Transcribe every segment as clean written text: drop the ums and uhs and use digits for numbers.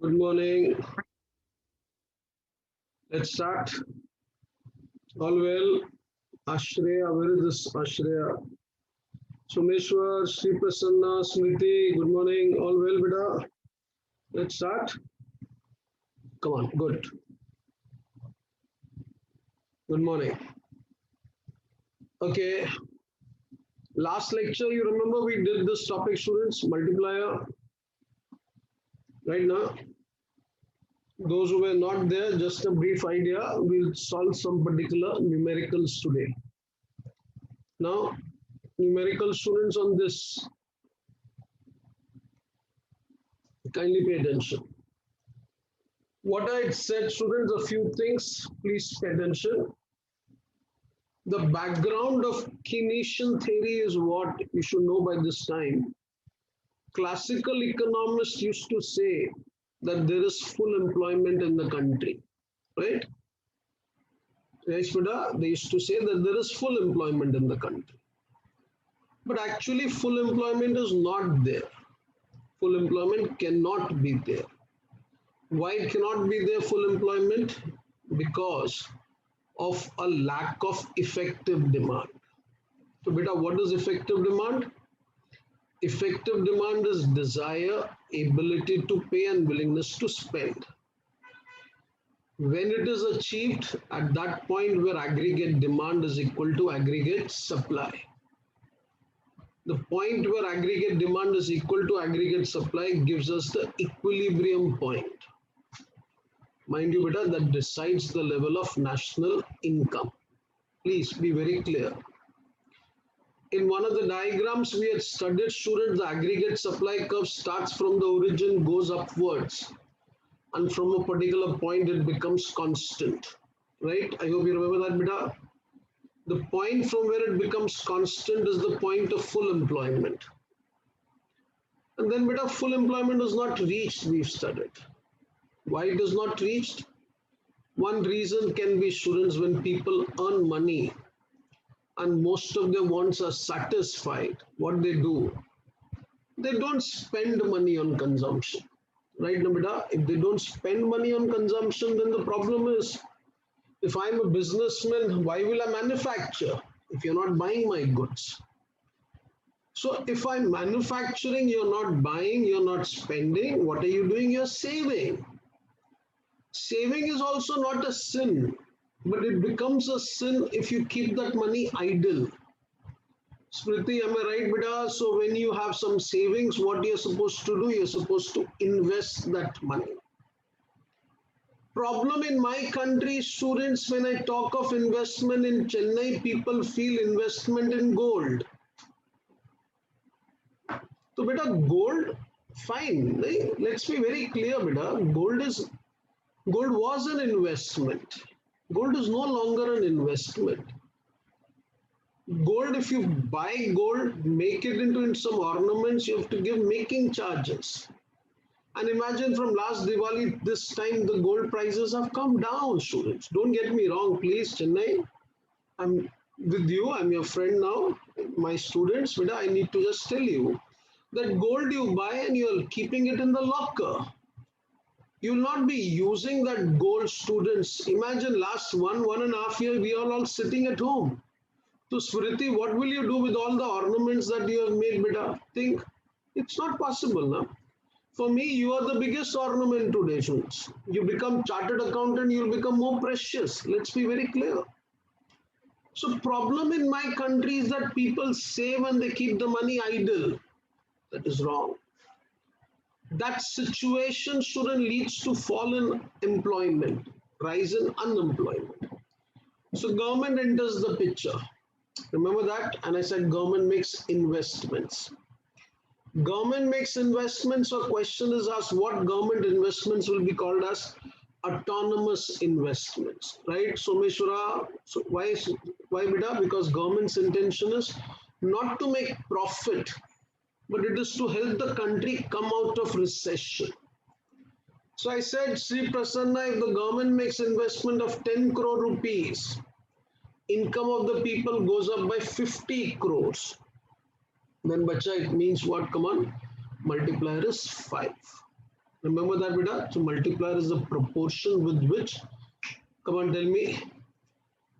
Good morning. Let's start. All well. Ashreya, where is this Ashreya? Sumeshwar, Sri Prasanna, Smriti, good morning. All well, beta. Let's start. Come on, good. Good morning. Okay. Last lecture, you remember we did this topic, students, multiplier, right now. Those who were not there, just a brief idea. We'll solve some particular numericals today. Now, numerical students on this, kindly pay attention. What I said, students, a few things, please pay attention. The background of Keynesian theory is what you should know by this time. Classical economists used to say that there is full employment in the country, right? Right, Shweta? They used to say that there is full employment in the country. But actually, full employment is not there. Full employment cannot be there. Why it cannot be there full employment? Because of a lack of effective demand. So beta, what is effective demand? Effective demand is desire, ability to pay and willingness to spend. When it is achieved at that point where aggregate demand is equal to aggregate supply. The point where aggregate demand is equal to aggregate supply gives us the equilibrium point. Mind you, beta, that decides the level of national income. Please be very clear. In one of the diagrams we had studied, students, the aggregate supply curve starts from the origin, goes upwards, and from a particular point it becomes constant. Right? I hope you remember that, beta. The point from where it becomes constant is the point of full employment. And then, beta, full employment is not reached, we've studied. Why it is not reached? One reason can be, students, when people earn money and most of their wants are satisfied, what they do, they don't spend money on consumption. Right, Nabida? If they don't spend money on consumption, then the problem is, if I'm a businessman, why will I manufacture if you're not buying my goods? So if I'm manufacturing, you're not buying, you're not spending, what are you doing? You're saving. Saving is also not a sin, but it becomes a sin if you keep that money idle. Smriti, am I right, beta? So when you have some savings, what you're supposed to do, you're supposed to invest that money. Problem in my country, students, when I talk of investment in Chennai, people feel investment in gold. So beta, gold, fine. Let's be very clear, beta. Gold was an investment. Gold is no longer an investment. Gold, if you buy gold, make it into some ornaments, you have to give making charges. And imagine from last Diwali, this time the gold prices have come down, students. Don't get me wrong, please, Chennai. I'm with you, I'm your friend now, my students, but I need to just tell you that gold you buy and you're keeping it in the locker. You'll not be using that gold, students. Imagine last 1.5 years, we are all sitting at home. So Smriti, what will you do with all the ornaments that you have made, beta? Think, it's not possible, no? For me, you are the biggest ornament today, students. You become chartered accountant, you'll become more precious. Let's be very clear. So problem in my country is that people save and they keep the money idle. That is wrong. That situation shouldn't lead to fall in employment, rise in unemployment. So government enters the picture. Remember that? And I said government makes investments. Government makes investments, so question is asked what government investments will be called as autonomous investments, right? Someshwara, so why beta? Because government's intention is not to make profit, but it is to help the country come out of recession. So I said, Sri Prasanna, if the government makes investment of 10 crore rupees, income of the people goes up by 50 crores. Then bacha, it means what? Come on, multiplier is 5. Remember that, beta? So multiplier is the proportion with which, come on, tell me,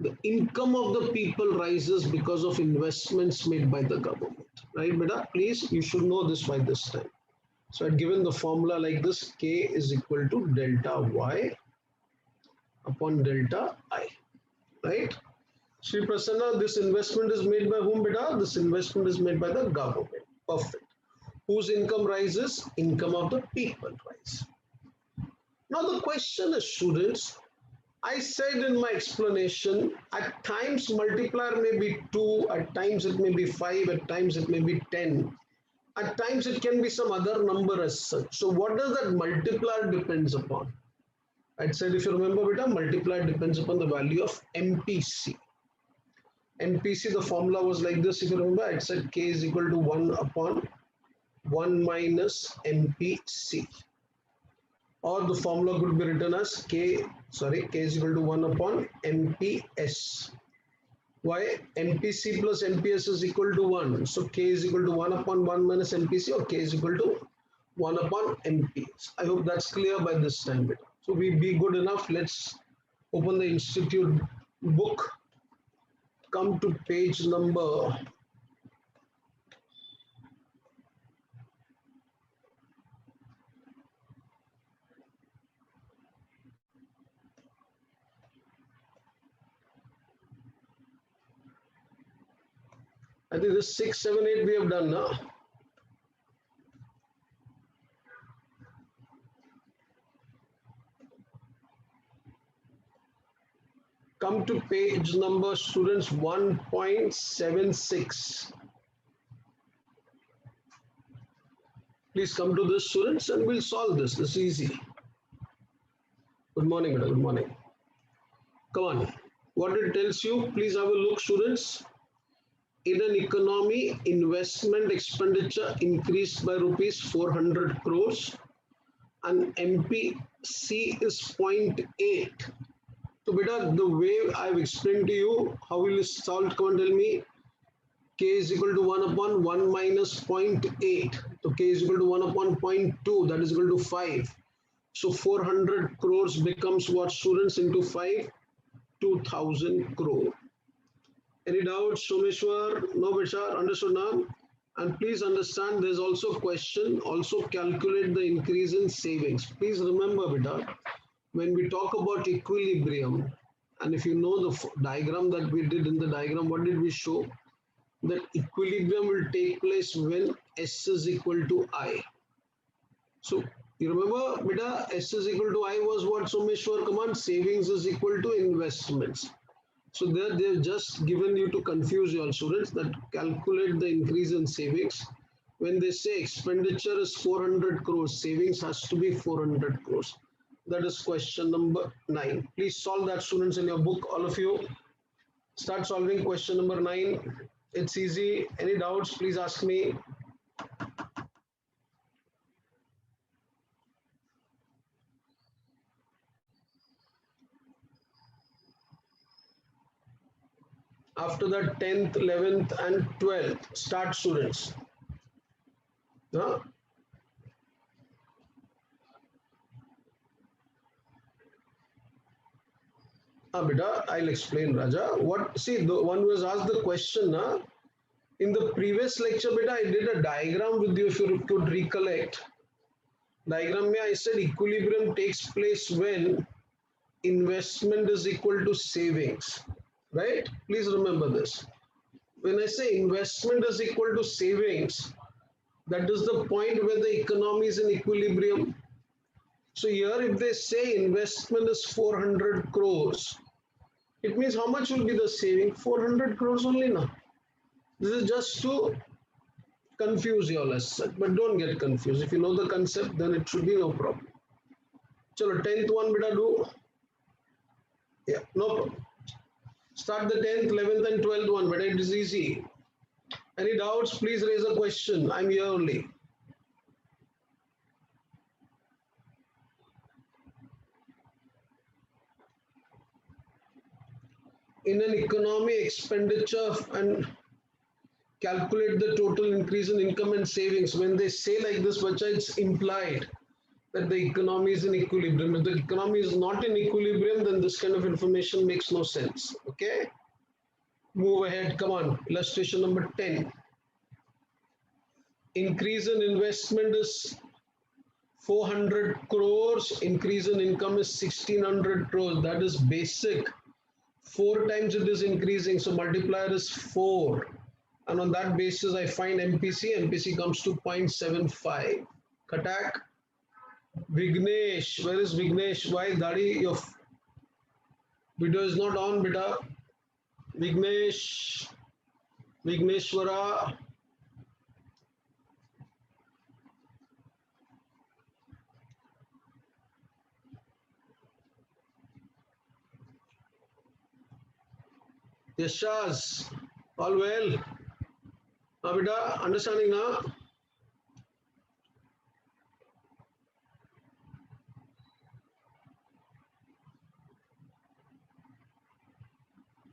the income of the people rises because of investments made by the government. Right, beta? Please, you should know this by this time. So I'd given the formula like this, K is equal to delta Y upon delta I. Right? Sri Prasanna, this investment is made by whom, beta? This investment is made by the government. Perfect. Whose income rises? Income of the people rises. Now the question is, students, I said in my explanation, at times multiplier may be 2, at times it may be 5, at times it may be 10. At times it can be some other number as such. So what does that multiplier depends upon? I said, if you remember, beta, multiplier depends upon the value of MPC. MPC, the formula was like this, if you remember, I said K is equal to 1 upon 1 minus MPC. Or the formula could be written as K is equal to 1 upon MPS. Why? MPC plus MPS is equal to 1. So K is equal to 1 upon 1 minus MPC, or K is equal to 1 upon MPS. I hope that's clear by this time, beta. So we be good enough. Let's open the institute book. Come to page number 6, 7, 8 we have done now. Come to page number, students, 1.76. Please come to this, students, and we'll solve this. This is easy. Good morning, madam. Good morning. Come on. What it tells you, please have a look, students. In an economy, investment expenditure increased by rupees 400 crores and MPC is 0.8. So, beta, the way I've explained to you, how will you solve? Come and tell me. K is equal to 1 upon 1 minus 0.8. So K is equal to 1 upon 0.2, that is equal to 5. So 400 crores becomes what, students, into 5? 2000 crore. Any doubts, Someshwar? No, beta, understood now? And please understand, there's also a question, also calculate the increase in savings. Please remember, beta, when we talk about equilibrium, and if you know the diagram that we did in the diagram, what did we show? That equilibrium will take place when S is equal to I. So you remember, beta, S is equal to I was what, Someshwar? Command, savings is equal to investments. So there they've just given you to confuse your students, that calculate the increase in savings. When they say expenditure is 400 crores, savings has to be 400 crores. That is question number 9. Please solve that, students, in your book, all of you. Start solving question number 9. It's easy. Any doubts, please ask me. After that, 10th, 11th and 12th, start, students. Huh? Beta, I'll explain, Raja. What, see, the one who has asked the question, in the previous lecture, beta, I did a diagram with you, if you could recollect. Diagram, I said equilibrium takes place when investment is equal to savings, right? Please remember this. When I say investment is equal to savings, that is the point where the economy is in equilibrium. So here, if they say investment is 400 crores, it means how much will be the saving? 400 crores only now. This is just to confuse you all as such, but don't get confused. If you know the concept, then it should be no problem. Chalo, 10th one, beta, do. Yeah, no problem. Start the 10th, 11th and 12th one, but it is easy. Any doubts, please raise a question. I'm here only. In an economy, expenditure and calculate the total increase in income and savings. When they say like this, bacha, it's implied. that the economy is in equilibrium. If the economy is not in equilibrium, then this kind of information makes no sense. Okay, move ahead. Come on, illustration number 10. Increase in investment is 400 crores, increase in income is 1600 crores. That is basic. 4 times it is increasing, so multiplier is 4. And on that basis, I find MPC. MPC comes to 0.75. Katak. Vignesh, where is Vignesh? Why Dari? Your video is not on, beta. Vignesh, Vigneshwara. Yashaz, all well? Now, beta, understanding now?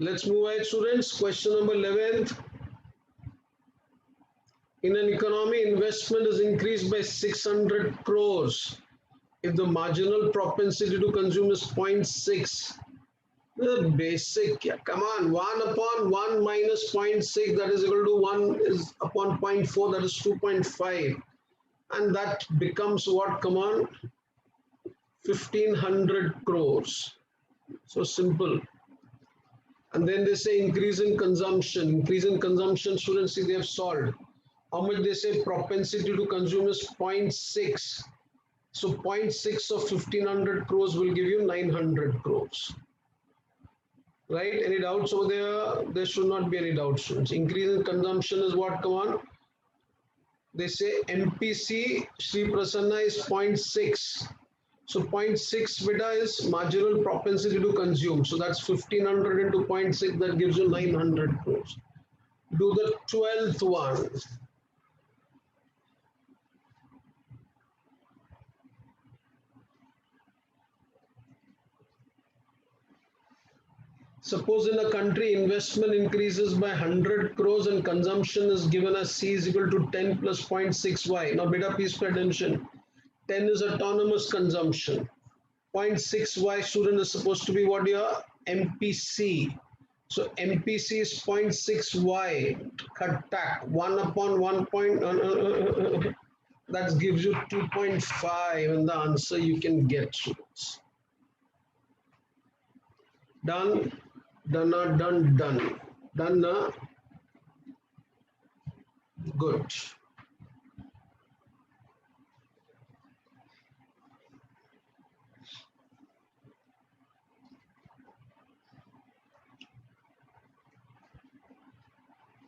Let's move ahead, students. Question number 11. In an economy, investment is increased by 600 crores. If the marginal propensity to consume is 0.6, the basic, yeah, come on, 1 upon 1 minus 0.6, that is equal to 1 is upon 0.4, that is 2.5. And that becomes what, come on, 1500 crores. So simple. And then they say increase in consumption. Increase in consumption, students, see they have solved. How much they say propensity to consume is 0.6. So 0.6 of 1500 crores will give you 900 crores. Right? Any doubts over there? There should not be any doubts, students. Increase in consumption is what? Come on. They say MPC Sri Prasanna is 0.6. So 0.6 beta is marginal propensity to consume. So that's 1500 into 0.6, that gives you 900 crores. Do the 12th one. Suppose in a country investment increases by 100 crores and consumption is given as C is equal to 10 plus 0.6y. Now beta, please pay attention. 10 is autonomous consumption. 0.6y, student, is supposed to be what your MPC. So MPC is 0.6y. Cut back 1 upon 1 point. That gives you 2.5, and the answer you can get, students. Done. Done, done, done. Done, na? Good.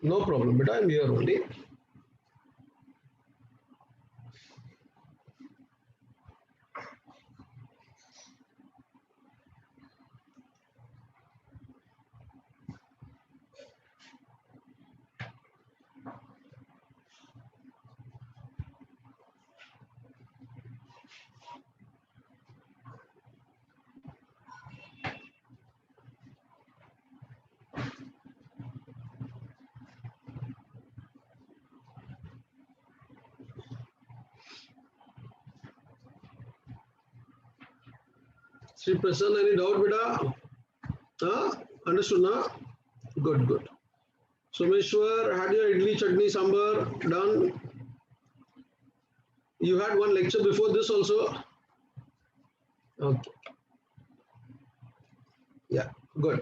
No problem, but I'm here only. Sri Prasanna, any doubt, beta? Huh? Understood, na? Good, good. Someshwar, had your idli, chutney, sambar done? You had one lecture before this also? Okay. Yeah, good.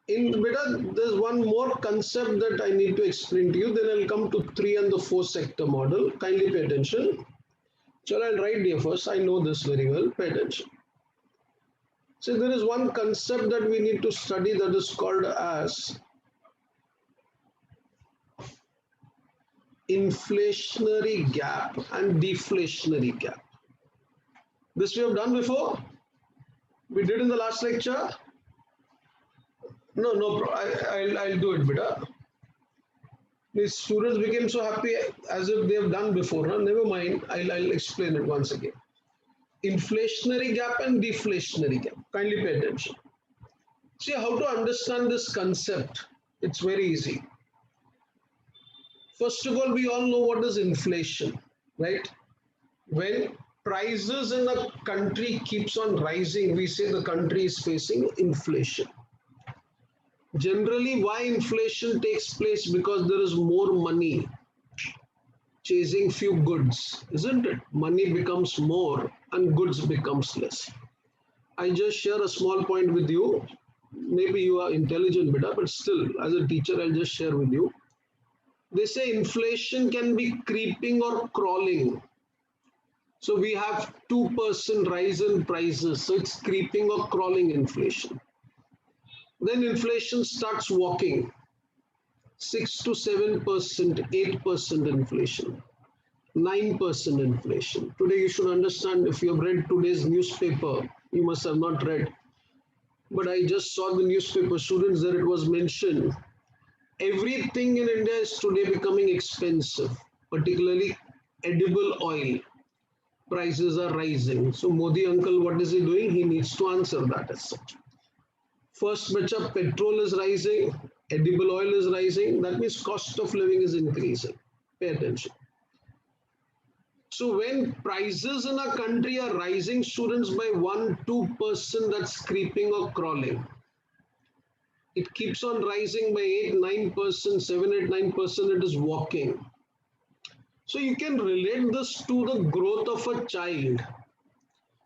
In beta, there's one more concept that I need to explain to you. Then I'll come to 3 and the 4 sector model. Kindly pay attention. So I'll write here first. I know this very well. Pay attention. So there is one concept that we need to study that is called as inflationary gap and deflationary gap. This we have done before. We did in the last lecture. No, I'll do it, beta. The students became so happy as if they have done before. Huh? Never mind. I'll explain it once again. Inflationary gap and deflationary gap. Kindly pay attention. See how to understand this concept. It's very easy. First of all, we all know what is inflation, right? When prices in a country keeps on rising, we say the country is facing inflation. Generally, why inflation takes place? Because there is more money chasing few goods, isn't it? Money becomes more and goods becomes less. I just share a small point with you. Maybe you are intelligent, beta, but still, as a teacher, I'll just share with you. They say inflation can be creeping or crawling. So we have 2% rise in prices. So it's creeping or crawling inflation. Then inflation starts walking. 6 to 7%, 8% inflation, 9% inflation. Today you should understand, if you have read today's newspaper, you must have not read. But I just saw the newspaper, students, that it was mentioned. Everything in India is today becoming expensive, particularly edible oil. Prices are rising. So Modi uncle, what is he doing? He needs to answer that as such. First bacha, petrol is rising, edible oil is rising. That means cost of living is increasing. Pay attention. So when prices in a country are rising, students, by 1-2%, that's creeping or crawling. It keeps on rising by 8-9%, 7-8-9%, it is walking. So you can relate this to the growth of a child.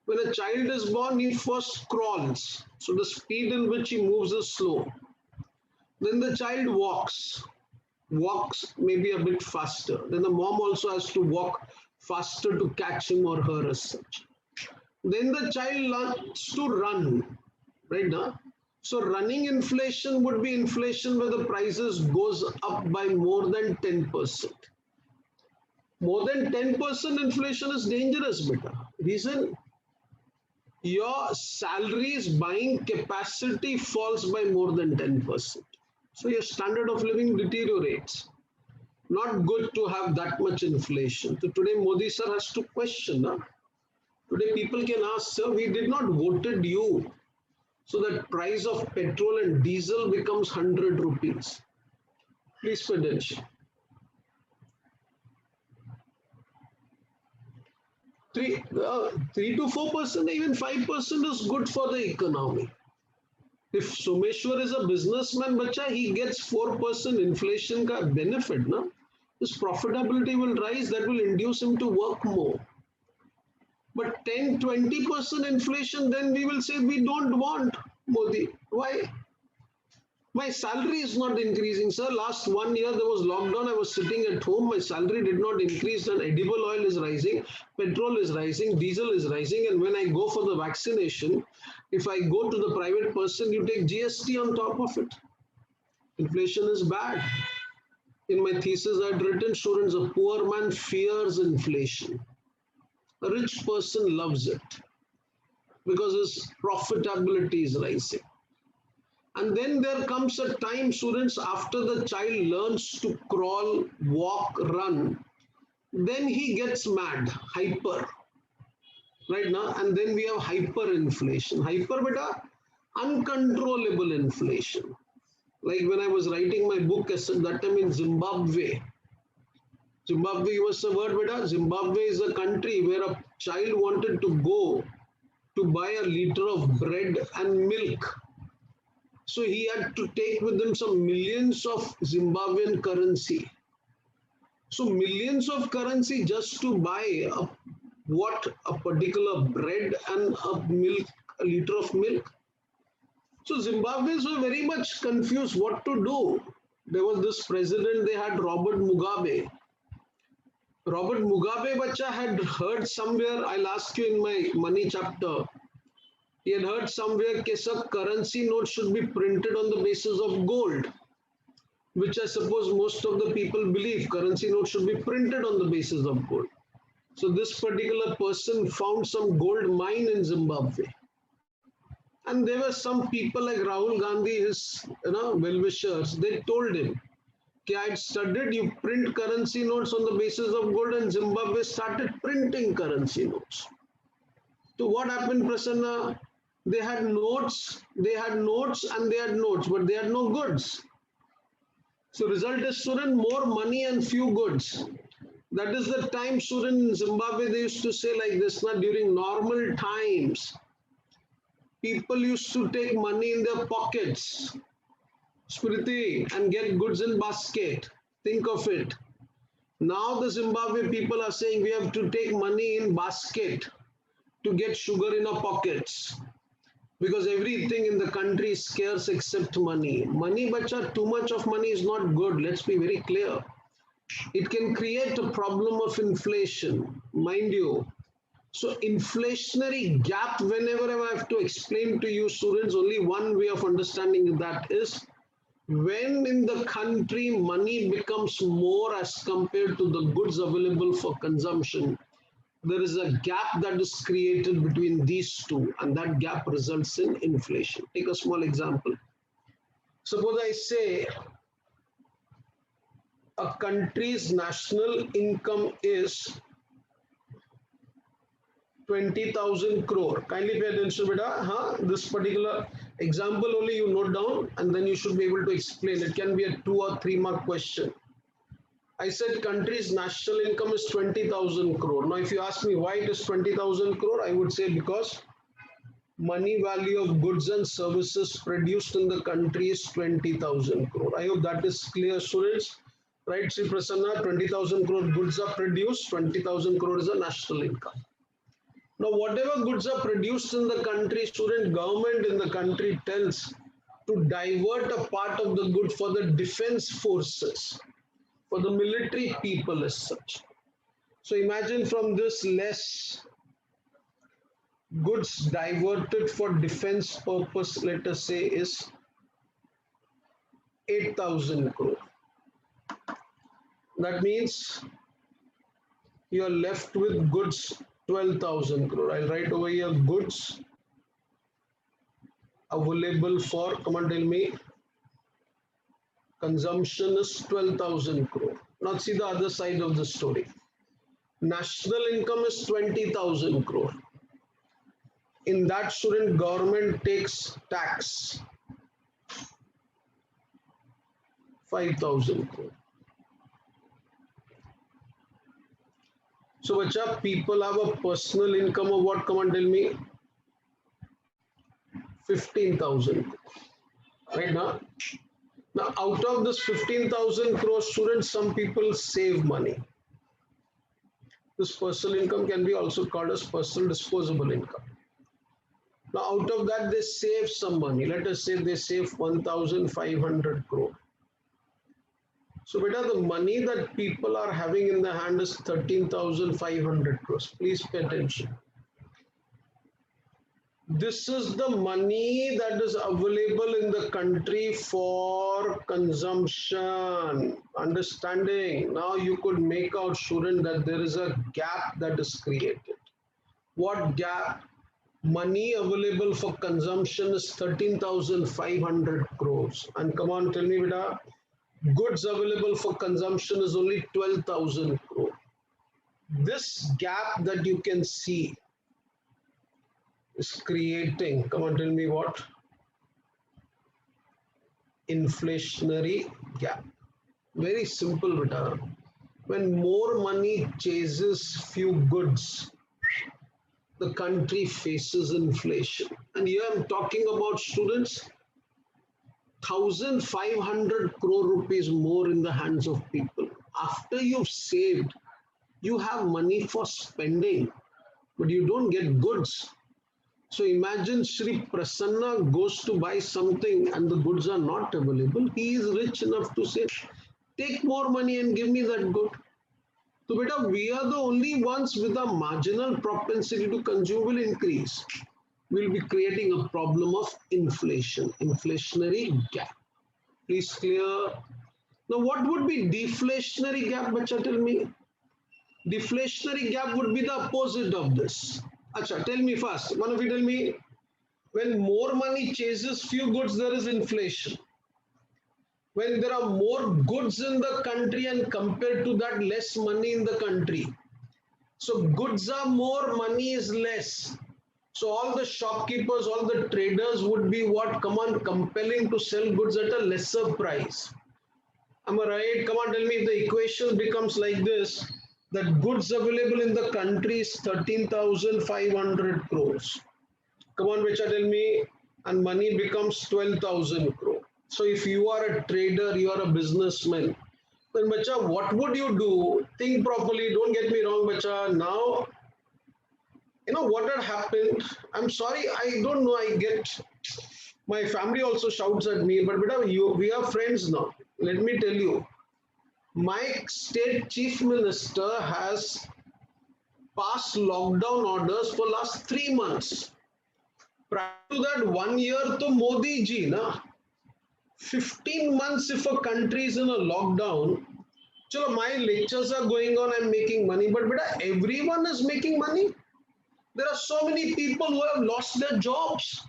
When a child is born, he first crawls. So the speed in which he moves is slow. Then the child walks maybe a bit faster. Then the mom also has to walk faster to catch him or her as such. Then the child learns to run, right now. So running inflation would be inflation where the prices goes up by more than 10%. More than 10% inflation is dangerous, beta. Reason, your salary's buying capacity falls by more than 10%. So your standard of living deteriorates. Not good to have that much inflation. So today Modi sir has to question. Today people can ask, sir, we did not voted you so that price of petrol and diesel becomes 100 rupees. Please pay attention. 3 to 4%, even 5% is good for the economy. If Someshwar is a businessman, bacha, he gets 4% inflation ka benefit, na? His profitability will rise, that will induce him to work more. But 10-20% inflation, then we will say we don't want Modi. Why? My salary is not increasing, sir. Last 1 year there was lockdown. I was sitting at home. My salary did not increase, and edible oil is rising, petrol is rising, diesel is rising. And when I go for the vaccination, if I go to the private person, you take GST on top of it. Inflation is bad. In my thesis, I had written, students, a poor man fears inflation. A rich person loves it because his profitability is rising. And then there comes a time, students, after the child learns to crawl, walk, run, then he gets mad, hyper, right now. And then we have hyperinflation. Hyper, beta, uncontrollable inflation. Like when I was writing my book, that time in Zimbabwe. Zimbabwe, you must have heard, beta. Zimbabwe is a country where a child wanted to go to buy a liter of bread and milk. So he had to take with him some millions of Zimbabwean currency. So millions of currency just to buy a particular bread and a liter of milk. So Zimbabweans were very much confused what to do. There was this president, they had Robert Mugabe. Robert Mugabe, bacha, had heard somewhere, I'll ask you in my money chapter, he had heard somewhere that currency notes should be printed on the basis of gold, which I suppose most of the people believe. Currency notes should be printed on the basis of gold. So this particular person found some gold mine in Zimbabwe. And there were some people like Rahul Gandhi, his well-wishers, they told him, I had studied, you print currency notes on the basis of gold, and Zimbabwe started printing currency notes. So what happened, Prasanna? They had notes and they had notes, but they had no goods. So result is, student, more money and few goods. That is the time, student, in Zimbabwe, they used to say like this, not during normal times. People used to take money in their pockets, Smriti, and get goods in basket. Think of it. Now the Zimbabwe people are saying we have to take money in basket to get sugar in our pockets. Because everything in the country is scarce except money. Money, bacha, too much of money is not good. Let's be very clear. It can create a problem of inflation, mind you. So inflationary gap, whenever I have to explain to you students, only one way of understanding that is when in the country money becomes more as compared to the goods available for consumption, there is a gap that is created between these two, and that gap results in inflation. Take a small example. Suppose I say a country's national income is 20,000 crore. Kindly pay attention, beta. Huh? This particular example only you note down and then you should be able to explain. It can be a 2 or 3 mark question. I said country's national income is 20,000 crore. Now, if you ask me why it is 20,000 crore, I would say because money value of goods and services produced in the country is 20,000 crore. I hope that is clear, students. Right, Sri Prasanna, 20,000 crore goods are produced, 20,000 crore is the national income. Now, whatever goods are produced in the country, student, government in the country tells to divert a part of the good for the defense forces, for the military people as such. So imagine from this less goods diverted for defense purpose, let us say, is 8,000 crore. That means you are left with goods 12,000 crore. I'll write over here goods available for, come on, tell me, consumption is 12,000 crore. Now see the other side of the story. National income is 20,000 crore. In that, student, government takes tax 5,000 crore. So, bacha, people have a personal income of what? Come on, tell me. 15,000. Right now? Now, out of this 15,000 crore, students, some people save money. This personal income can be also called as personal disposable income. Now, out of that, they save some money. Let us say they save 1,500 crore. So, beta, the money that people are having in the hand is 13,500 crores. Please pay attention. This is the money that is available in the country for consumption. Understanding. Now you could make out, student, that there is a gap that is created. What gap? Money available for consumption is 13,500 crores. And come on, tell me, beta, goods available for consumption is only 12,000 crore. This gap that you can see is creating, come on, tell me what? Inflationary gap. Very simple, beta. When more money chases few goods, the country faces inflation. And here I'm talking about, students, 1,500 crore rupees more in the hands of people. After you've saved, you have money for spending, but you don't get goods. So imagine Sri Prasanna goes to buy something and the goods are not available. He is rich enough to say, take more money and give me that good. So beta, we are the only ones with a marginal propensity to consume will increase. We'll be creating a problem of inflation, inflationary gap. Please clear. Now what would be deflationary gap, bacha, tell me? Deflationary gap would be the opposite of this. Acha, tell me first. One of you tell me, when more money chases few goods, there is inflation. When there are more goods in the country and compared to that, less money in the country. So goods are more, money is less. So all the shopkeepers, all the traders would be what? Come on, compelling to sell goods at a lesser price. Am I right? Come on, tell me if the equation becomes like this. That goods available in the country is 13,500 crores. Come on, Vecha, tell me. And money becomes 12,000 crore. So if you are a trader, you are a businessman, then Bacha, what would you do? Think properly. Don't get me wrong, Bacha. Now, you know what had happened. I'm sorry, I don't know. I get my family also shouts at me, but Beta, we are friends now. Let me tell you, my state chief minister has passed lockdown orders for last 3 months. Prior to that, 1 year to Modi ji, na 15 months if a country is in a lockdown. Chalo, my lectures are going on, I'm making money, but beta, everyone is making money. There are so many people who have lost their jobs.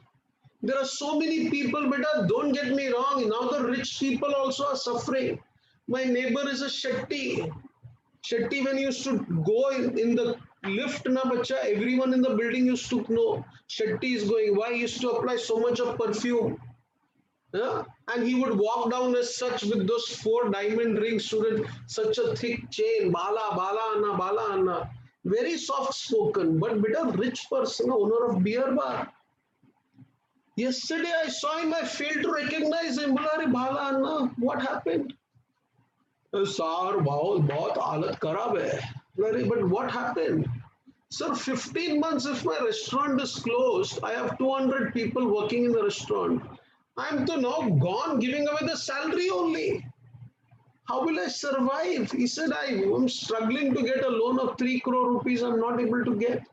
There are so many people, beta, don't get me wrong. Now the rich people also are suffering. My neighbor is a Shetty. Shetty, when he used to go in the lift, na bacha, everyone in the building used to know Shetty is going. Why? He used to apply so much of perfume. Yeah? And he would walk down as such with those four diamond rings, student, such a thick chain, bala, bala, anna, bala, anna. Very soft spoken, but bit of rich person, owner of beer bar. Yesterday I saw him, I failed to recognize him. Bola, bala, anna, what happened? Sir, बहुत हालत खराब है. But what happened? Sir, 15 months if my restaurant is closed, I have 200 people working in the restaurant. I'm to now gone giving away the salary only. How will I survive? He said, I am struggling to get a loan of 3 crore rupees. I'm not able to get.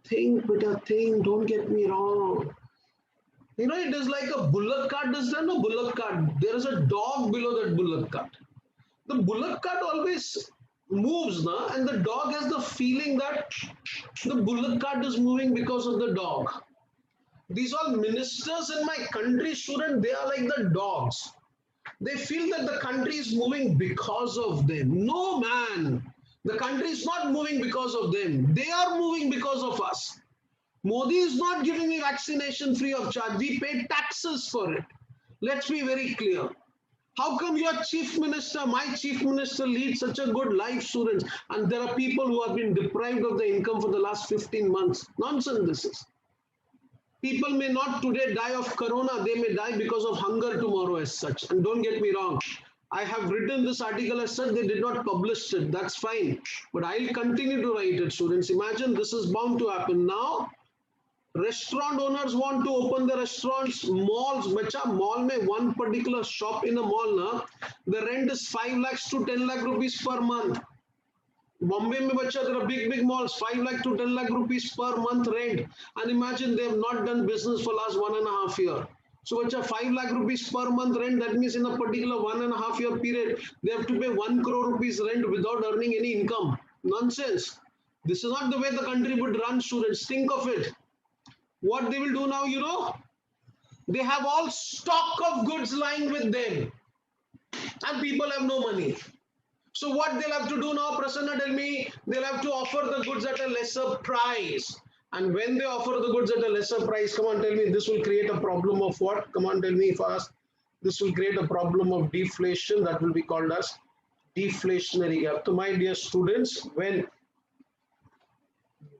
Think, beta, think, don't get me wrong. You know, it is like a bullock cart. Is there no bullock cart? There is a dog below that bullock cart. The bullock cart always moves, na? And the dog has the feeling that the bullock cart is moving because of the dog. These all ministers in my country, student, they are like the dogs. They feel that the country is moving because of them. No, man. The country is not moving because of them. They are moving because of us. Modi is not giving me vaccination free of charge. We pay taxes for it. Let's be very clear. How come your chief minister, my chief minister, leads such a good life, students, and there are people who have been deprived of the income for the last 15 months? Nonsense this is. People may not today die of corona, they may die because of hunger tomorrow as such. And don't get me wrong, I have written this article as such, they did not publish it, that's fine. But I'll continue to write it, students. Imagine this is bound to happen. Now, restaurant owners want to open the restaurants, malls, bacha, mall mein one particular shop in a mall, na, the rent is 5 lakhs to 10 lakh rupees per month. Bombay mein bacha, there are big malls, 5 lakh to 10 lakh rupees per month rent. And imagine they have not done business for last 1.5 years. So bacha, 5 lakh rupees per month rent, that means in a particular 1.5 year period, they have to pay 1 crore rupees rent without earning any income. Nonsense. This is not the way the country would run, students. Think of it. What they will do now, you know? They have all stock of goods lying with them. And people have no money. So what they'll have to do now, Prasanna, tell me, they'll have to offer the goods at a lesser price. And when they offer the goods at a lesser price, come on, tell me, this will create a problem of what? Come on, tell me fast. This will create a problem of deflation that will be called as deflationary gap. So my dear students, when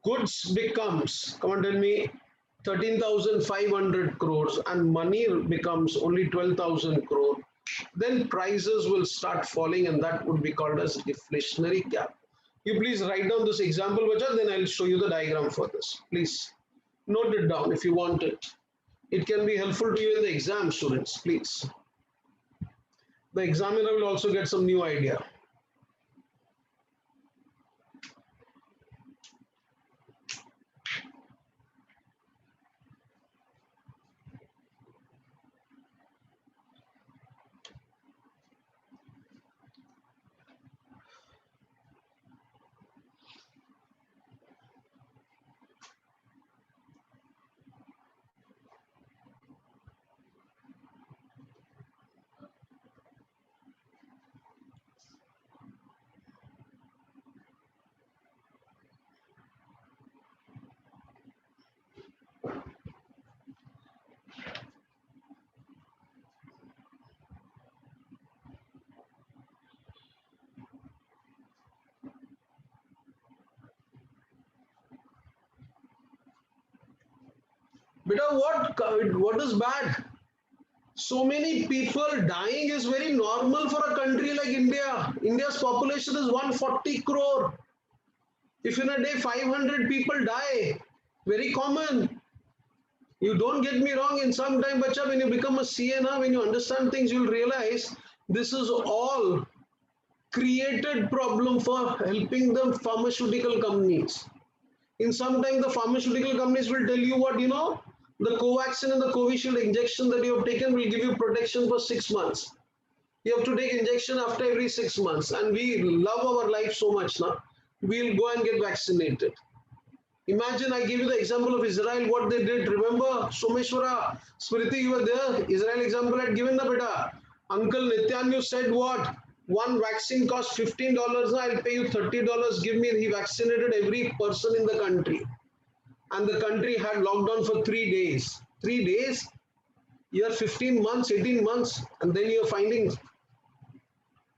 goods becomes, come on, tell me, 13,500 crores and money becomes only 12,000 crore, then prices will start falling and that would be called as deflationary gap. You please write down this example, Vajra, then I'll show you the diagram for this. Please note it down if you want it. It can be helpful to you in the exam, students, please. The examiner will also get some new idea. Beta, what is bad? So many people dying is very normal for a country like India. India's population is 140 crore. If in a day 500 people die, very common. You don't get me wrong, in some time, bacha, when you become a CNA, when you understand things, you'll realize this is all created problem for helping the pharmaceutical companies. In some time, the pharmaceutical companies will tell you what, the Covaxin and the Covishield injection that you have taken will give you protection for 6 months. You have to take injection after every 6 months, and we love our life so much now. We'll go and get vaccinated. Imagine I give you the example of Israel, what they did. Remember, Someshwara, Smriti, you were there. Israel example had given the beta. Uncle Netanyahu said what? One vaccine costs $15. Now I'll pay you $30. Give me. He vaccinated every person in the country. And the country had lockdown for 3 days. 3 days? You're 15 months, 18 months, and then you're finding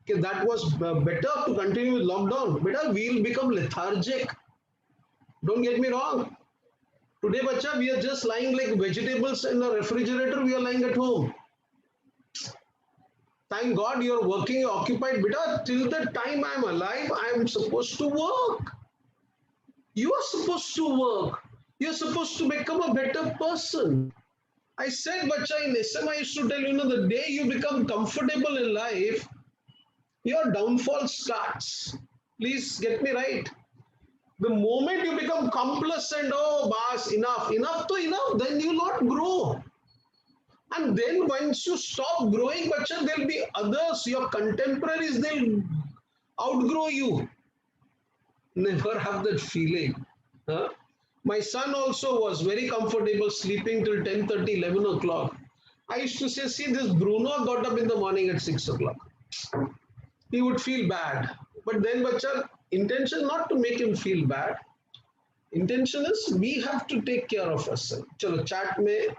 okay, that was better to continue with lockdown. Better, we'll become lethargic. Don't get me wrong. Today, bacha, we are just lying like vegetables in the refrigerator. We are lying at home. Thank God you're working, you're occupied. Beta, till the time I'm alive, I'm supposed to work. You are supposed to work. You're supposed to become a better person. I said, bacha, in SM, I used to tell you, the day you become comfortable in life, your downfall starts. Please get me right. The moment you become complacent, oh, boss, enough to enough, then you will not grow. And then once you stop growing, bacha, there'll be others, your contemporaries, they'll outgrow you. Never have that feeling. Huh? My son also was very comfortable sleeping till 10:30, 11 o'clock. I used to say, see, this Bruno got up in the morning at 6 o'clock. He would feel bad. But then, bacha, intention not to make him feel bad. Intention is we have to take care of ourselves. Chalo, chat mein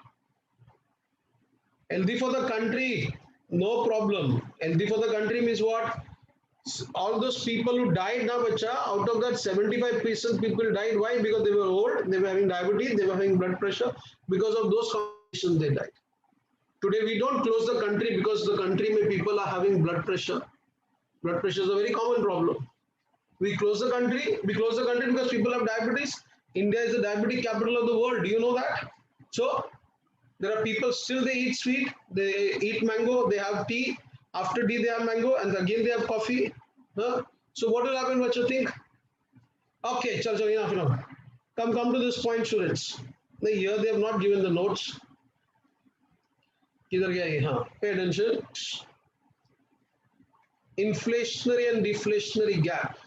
healthy for the country, no problem. Healthy for the country means what? All those people who died now, bacha, out of that 75% people died. Why? Because they were old, they were having diabetes, they were having blood pressure. Because of those conditions, they died. Today, we don't close the country because the country may people are having blood pressure. Blood pressure is a very common problem. We close the country because people have diabetes. India is the diabetic capital of the world. Do you know that? So, there are people still they eat sweet, they eat mango, they have tea. After tea, they have mango, and again they have coffee. Huh? So, what will happen? What you think? Okay, enough. Come to this point, students. Here they have not given the notes. Pay attention. Inflationary and deflationary gap.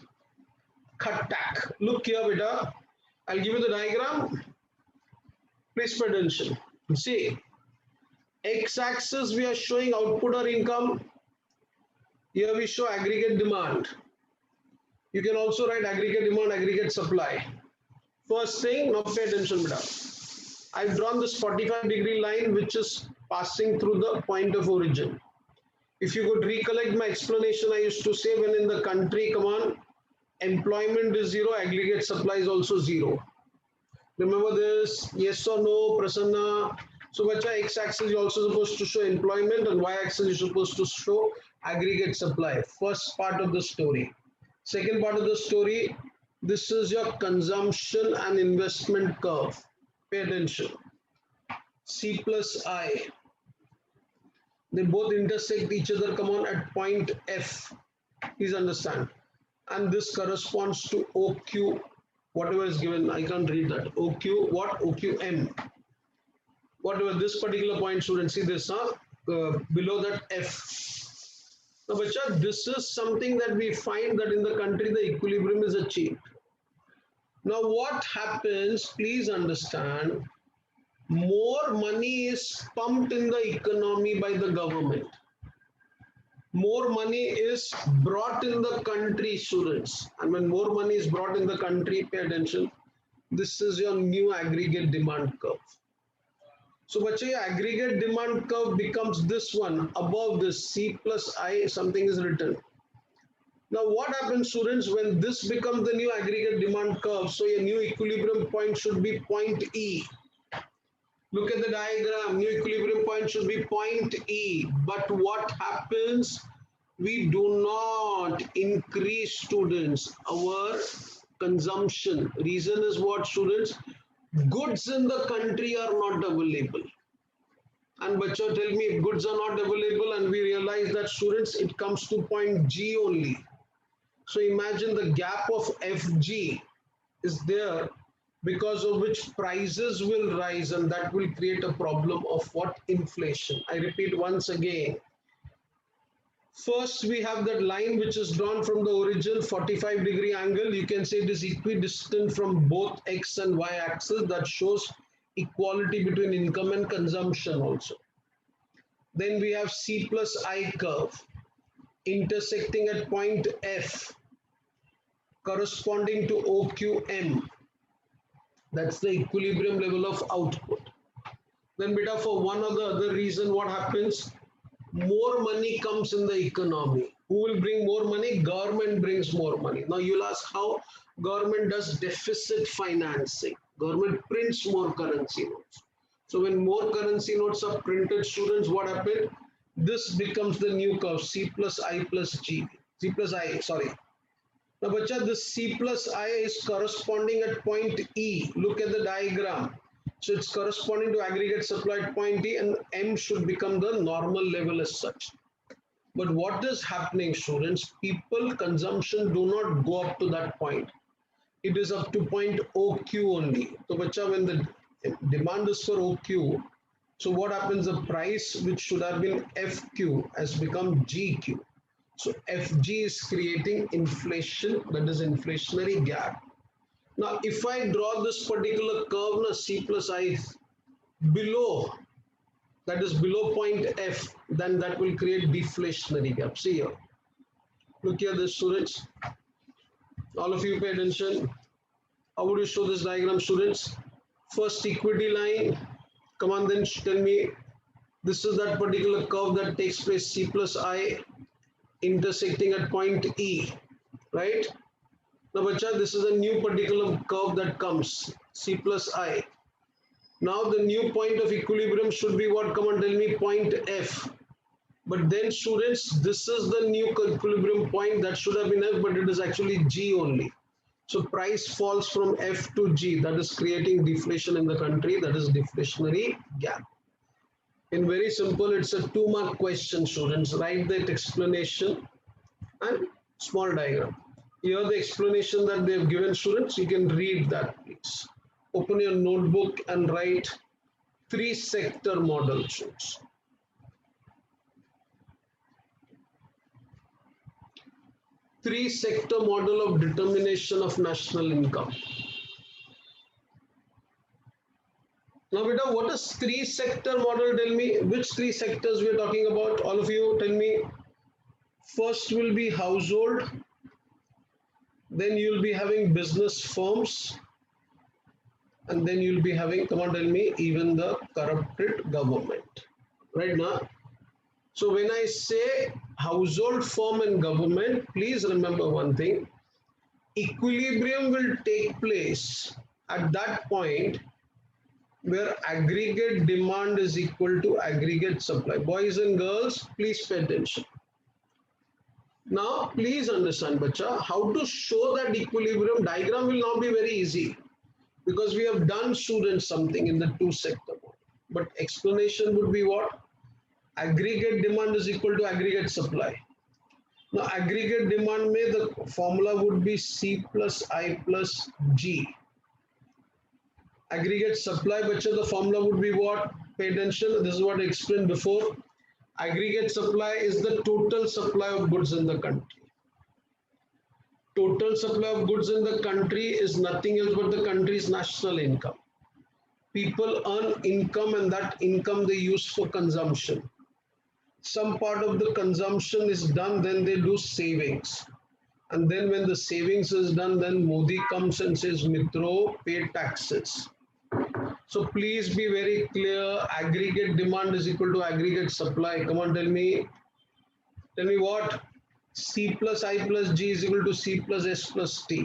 Khatak. Look here, beta. I'll give you the diagram. Please pay attention. See, x-axis we are showing output or income. Here we show aggregate demand. You can also write aggregate demand, aggregate supply. First thing, now pay attention, beta. I've drawn this 45-degree line which is passing through the point of origin. If you could recollect my explanation, I used to say when in the country, come on, employment is zero, aggregate supply is also zero. Remember this, yes or no, Prasanna. So, bacha, x-axis you're also supposed to show employment and y-axis you're supposed to show aggregate supply. First part of the story. Second part of the story, this is your consumption and investment curve. Pay attention. C plus I. They both intersect each other, come on, at point F. Please understand. And this corresponds to OQ, whatever is given. I can't read that. OQ, what? OQM. Whatever this particular point, students, see this, below that F. Now, bacha, this is something that we find that in the country the equilibrium is achieved. Now, what happens, please understand, more money is pumped in the economy by the government. More money is brought in the country, students. And when more money is brought in the country, pay attention, this is your new aggregate demand curve. So, bacha, your aggregate demand curve becomes this one, above this C plus I, something is written. Now, what happens, students, when this becomes the new aggregate demand curve? So, your new equilibrium point should be point E. Look at the diagram. New equilibrium point should be point E. But what happens? We do not increase, students, our consumption. Reason is what, students? Goods in the country are not available. And bacha, tell me, if goods are not available and we realize that, students, it comes to point G only. So imagine the gap of FG is there, because of which prices will rise, and that will create a problem of what? Inflation. I repeat once again. First, we have that line which is drawn from the origin, 45-degree angle. You can say it is equidistant from both X and Y axis. That shows equality between income and consumption also. Then we have C plus I curve intersecting at point F, corresponding to OQM. That's the equilibrium level of output. Then beta, for one or the other reason, what happens? More money comes in the economy. Who will bring more money? Government brings more money. Now you'll ask how government does deficit financing. Government prints more currency notes. So when more currency notes are printed, students, what happened? This becomes the new curve, C plus I plus G. C plus I, sorry. Now, bacha, this C plus I is corresponding at point E. Look at the diagram. So it's corresponding to aggregate supply at point E, and M should become the normal level as such. But what is happening, students? People consumption do not go up to that point. It is up to point OQ only. So, bacha, when the demand is for OQ, so what happens? The price which should have been FQ has become GQ. So FG is creating inflation, that is inflationary gap. Now, if I draw this particular curve, na C plus I below, that is below point F, then that will create deflationary gap. See here. Look here, this, students. All of you pay attention. How would you show this diagram, students? First equity line. Come on, then tell me. This is that particular curve that takes place, C plus I intersecting at point E, right? Now, bacha, this is a new particular curve that comes, C plus I. Now, the new point of equilibrium should be what? Come on, tell me, point F. But then, students, this is the new equilibrium point that should have been F, but it is actually G only. So, price falls from F to G. That is creating deflation in the country. That is deflationary gap. In very simple, it's a 2-mark question, students. Write that explanation and small diagram. Here the explanation that they have given, students. You can read that, please. Open your notebook and write 3-sector model, students. Three-sector model of determination of national income. Now, beta, what is 3-sector model? Tell me, which 3 sectors we are talking about? All of you, tell me. First will be household. Then you'll be having business firms. And then you'll be having, come on, tell me, even the corrupted government. Right now. So when I say household, firm and government, please remember one thing. Equilibrium will take place at that point where aggregate demand is equal to aggregate supply. Boys and girls, please pay attention. Now, please understand, bacha, how to show that equilibrium diagram will now be very easy, because we have done, students, something in the 2-sector model. But explanation would be what? Aggregate demand is equal to aggregate supply. Now, aggregate demand may the formula would be C plus I plus G. Aggregate supply, bacha, the formula would be what? Pay attention, this is what I explained before. Aggregate supply is the total supply of goods in the country. Total supply of goods in the country is nothing else but the country's national income. People earn income, and that income they use for consumption. Some part of the consumption is done, then they do savings. And then when the savings is done, then Modi comes and says, Mitro, pay taxes. So please be very clear, aggregate demand is equal to aggregate supply. Come on, tell me what? C plus I plus G is equal to C plus S plus T.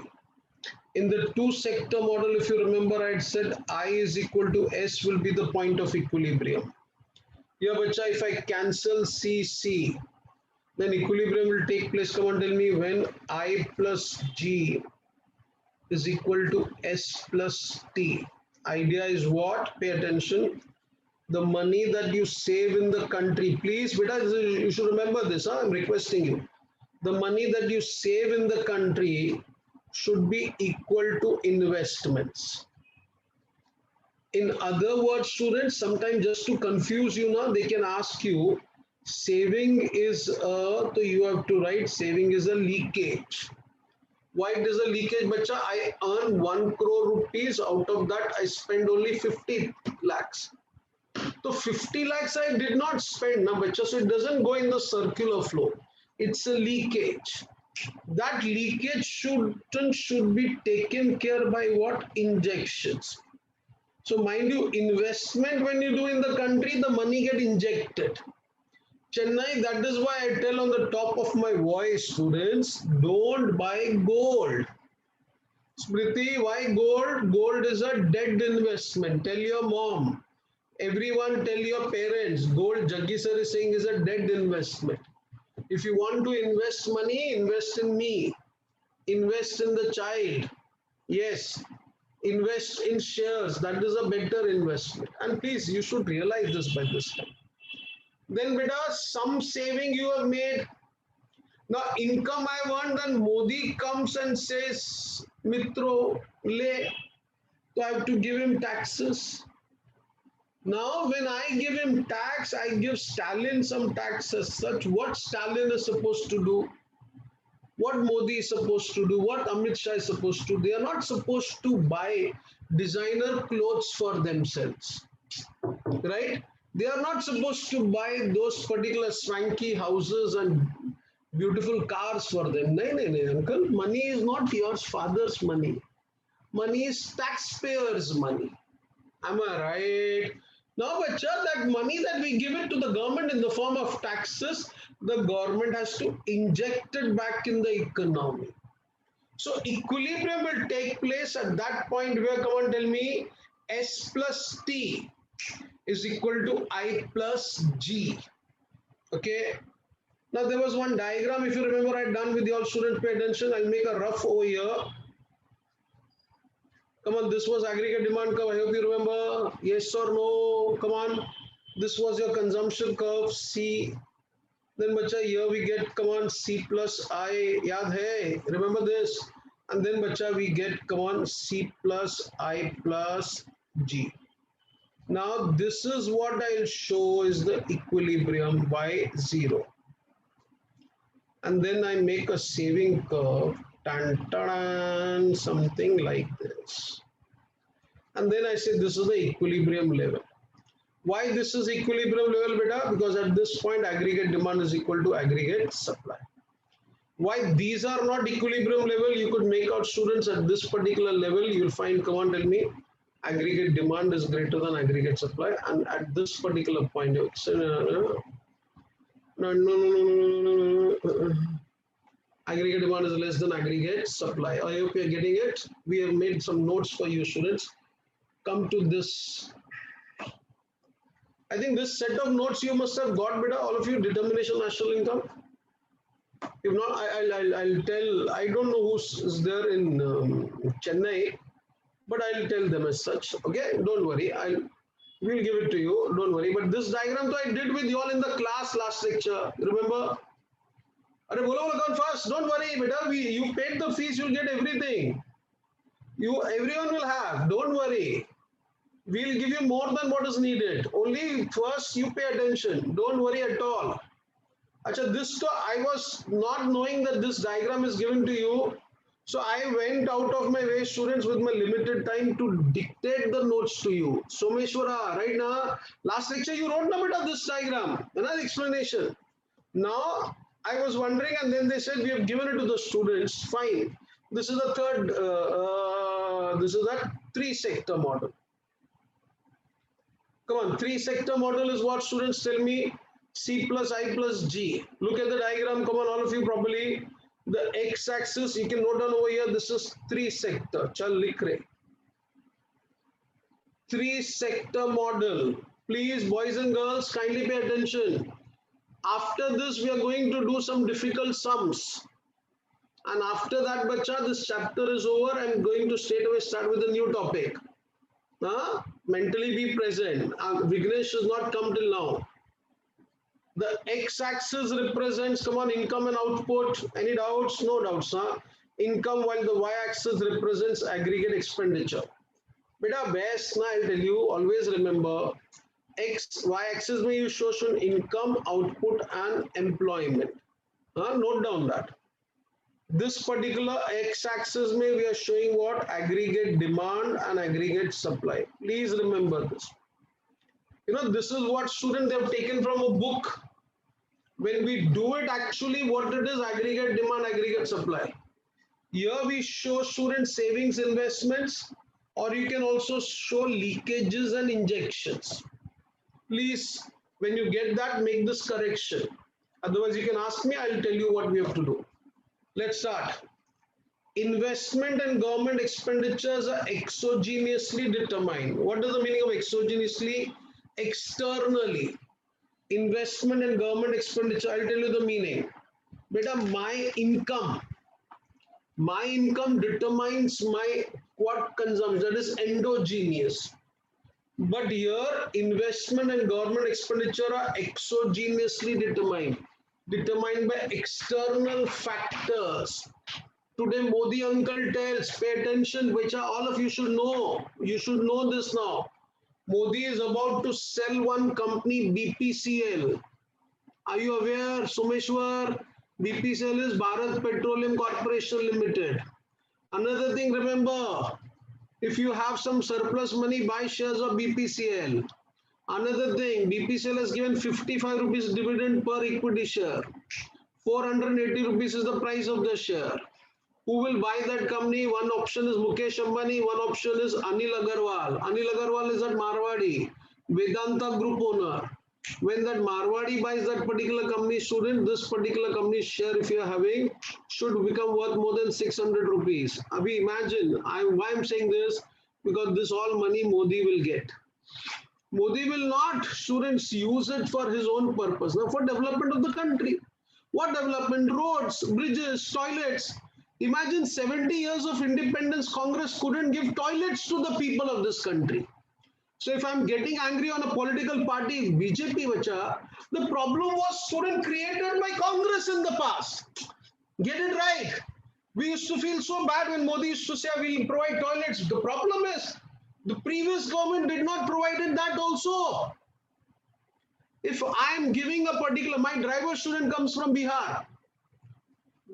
In the two sector model, if you remember, I had said I is equal to S will be the point of equilibrium. Yeah, bacha, if I cancel C, then equilibrium will take place. Come on, tell me, when I plus G is equal to S plus T. Idea is what? Pay attention. The money that you save in the country, please, beta, you should remember this. Huh? I'm requesting you. The money that you save in the country should be equal to investments. In other words, students, sometimes just to confuse you now, they can ask you, saving is so you have to write saving is a leakage. Why it is a leakage, bacha? I earn 1 crore rupees, out of that I spend only 50 lakhs. So 50 lakhs I did not spend, na bacha, so it doesn't go in the circular flow. It's a leakage. That leakage should be taken care by what? Injections. So mind you, investment when you do in the country, the money get injected. Chennai, that is why I tell on the top of my voice, students, don't buy gold. Smriti, why gold? Gold is a dead investment. Tell your mom. Everyone tell your parents, gold, Jaggi sir is saying, is a dead investment. If you want to invest money, invest in me. Invest in the child. Yes, invest in shares. That is a better investment. And please, you should realize this by this time. Then beta, some saving you have made. Now income I want, then Modi comes and says, Mitro, le, so I have to give him taxes. Now when I give him tax, I give Stalin some tax as such. What Stalin is supposed to do? What Modi is supposed to do, what Amit Shah is supposed to do. They are not supposed to buy designer clothes for themselves, right? They are not supposed to buy those particular swanky houses and beautiful cars for them. No, no, no, uncle. Money is not your father's money. Money is taxpayers' money. Am I right? Now, bacha, that money that we give it to the government in the form of taxes, the government has to inject it back in the economy. So equilibrium will take place at that point where, come on, tell me, S plus T is equal to I plus G. Okay. Now there was one diagram, if you remember, I had done with your students. Pay attention. I'll make a rough over here. Come on, this was aggregate demand curve. I hope you remember. Yes or no? Come on. This was your consumption curve, C. Then, bacha, here we get, come on, C plus I. Yaad hai? Remember this. And then, bacha, we get, come on, C plus I plus G. Now, this is what I'll show is the equilibrium by 0. And then I make a saving curve, something like this. And then I say this is the equilibrium level. Why this is equilibrium level, beta? Because at this point aggregate demand is equal to aggregate supply. Why these are not equilibrium level? You could make out, students, at this particular level, you'll find, come on, tell me, aggregate demand is greater than aggregate supply. And at this particular point, aggregate demand is less than aggregate supply. I hope you're getting it. We have made some notes for you, students. Come to this. I think this set of notes you must have got, beta, all of you, determination national income. If not, I'll tell, I don't know who's there in Chennai, but I'll tell them as such. Okay, don't worry. We'll give it to you. Don't worry. But this diagram though I did with you all in the class last lecture. Remember? Arey bolo come fast. Don't worry, beta. You paid the fees, you'll get everything. Everyone will have. Don't worry. We'll give you more than what is needed. Only first you pay attention. Don't worry at all. Achha, this I was not knowing that this diagram is given to you. So I went out of my way, students, with my limited time to dictate the notes to you. Someshwara, right now, last lecture you wrote a bit of this diagram, another explanation. Now I was wondering, and then they said we have given it to the students. Fine. This is the third. This is that 3-sector model. Come on, 3-sector model is what, students, tell me? C plus I plus G. Look at the diagram. Come on, all of you properly. The x-axis, you can note down over here, this is three sector. Chal likh rahe. Three sector model. Please, boys and girls, kindly pay attention. After this, we are going to do some difficult sums. And after that, bacha, this chapter is over. I'm going to straight away start with a new topic. Mentally be present. Vignesh has not come till now. The x-axis represents, come on, income and output. Any doubts? No doubts. Income, while the y-axis represents aggregate expenditure. Beta, best, I'll tell you, always remember, y-axis may you show income, output and employment. Note down that. This particular x-axis may we are showing what? Aggregate demand and aggregate supply. Please remember this. This is what students have taken from a book. When we do it, actually what it is, aggregate demand, aggregate supply. Here we show student savings investments, or you can also show leakages and injections. Please, when you get that, make this correction. Otherwise, you can ask me, I'll tell you what we have to do. Let's start. Investment and government expenditures are exogenously determined. What is the meaning of exogenously? Externally. Investment and government expenditure, I'll tell you the meaning. Beta, my income determines my what consumption, that is endogenous. But here, investment and government expenditure are exogenously determined by external factors. Today, Modi uncle tells, pay attention, which all of you should know. You should know this now. Modi is about to sell one company, BPCL. Are you aware, Sumeshwar? BPCL is Bharat Petroleum Corporation Limited. Another thing, remember, if you have some surplus money, buy shares of BPCL. Another thing, BPCL has given 55 rupees dividend per equity share. 480 rupees is the price of the share. Who will buy that company? One option is Mukesh Ambani, one option is Anil Agarwal. Anil Agarwal is at Marwadi, Vedanta Group owner. When that Marwadi buys that particular company, student, this particular company share, if you are having, should become worth more than 600 rupees. Abhi, imagine, why I'm saying this? Because this all money Modi will get. Modi will not, students, use it for his own purpose, now for development of the country. What development? Roads, bridges, toilets. Imagine 70 years of independence, Congress couldn't give toilets to the people of this country. So if I'm getting angry on a political party, BJP, vacha, the problem was student created by Congress in the past. Get it right. We used to feel so bad when Modi used to say we'll provide toilets. The problem is the previous government did not provide that also. If I'm giving a particular, my driver student comes from Bihar.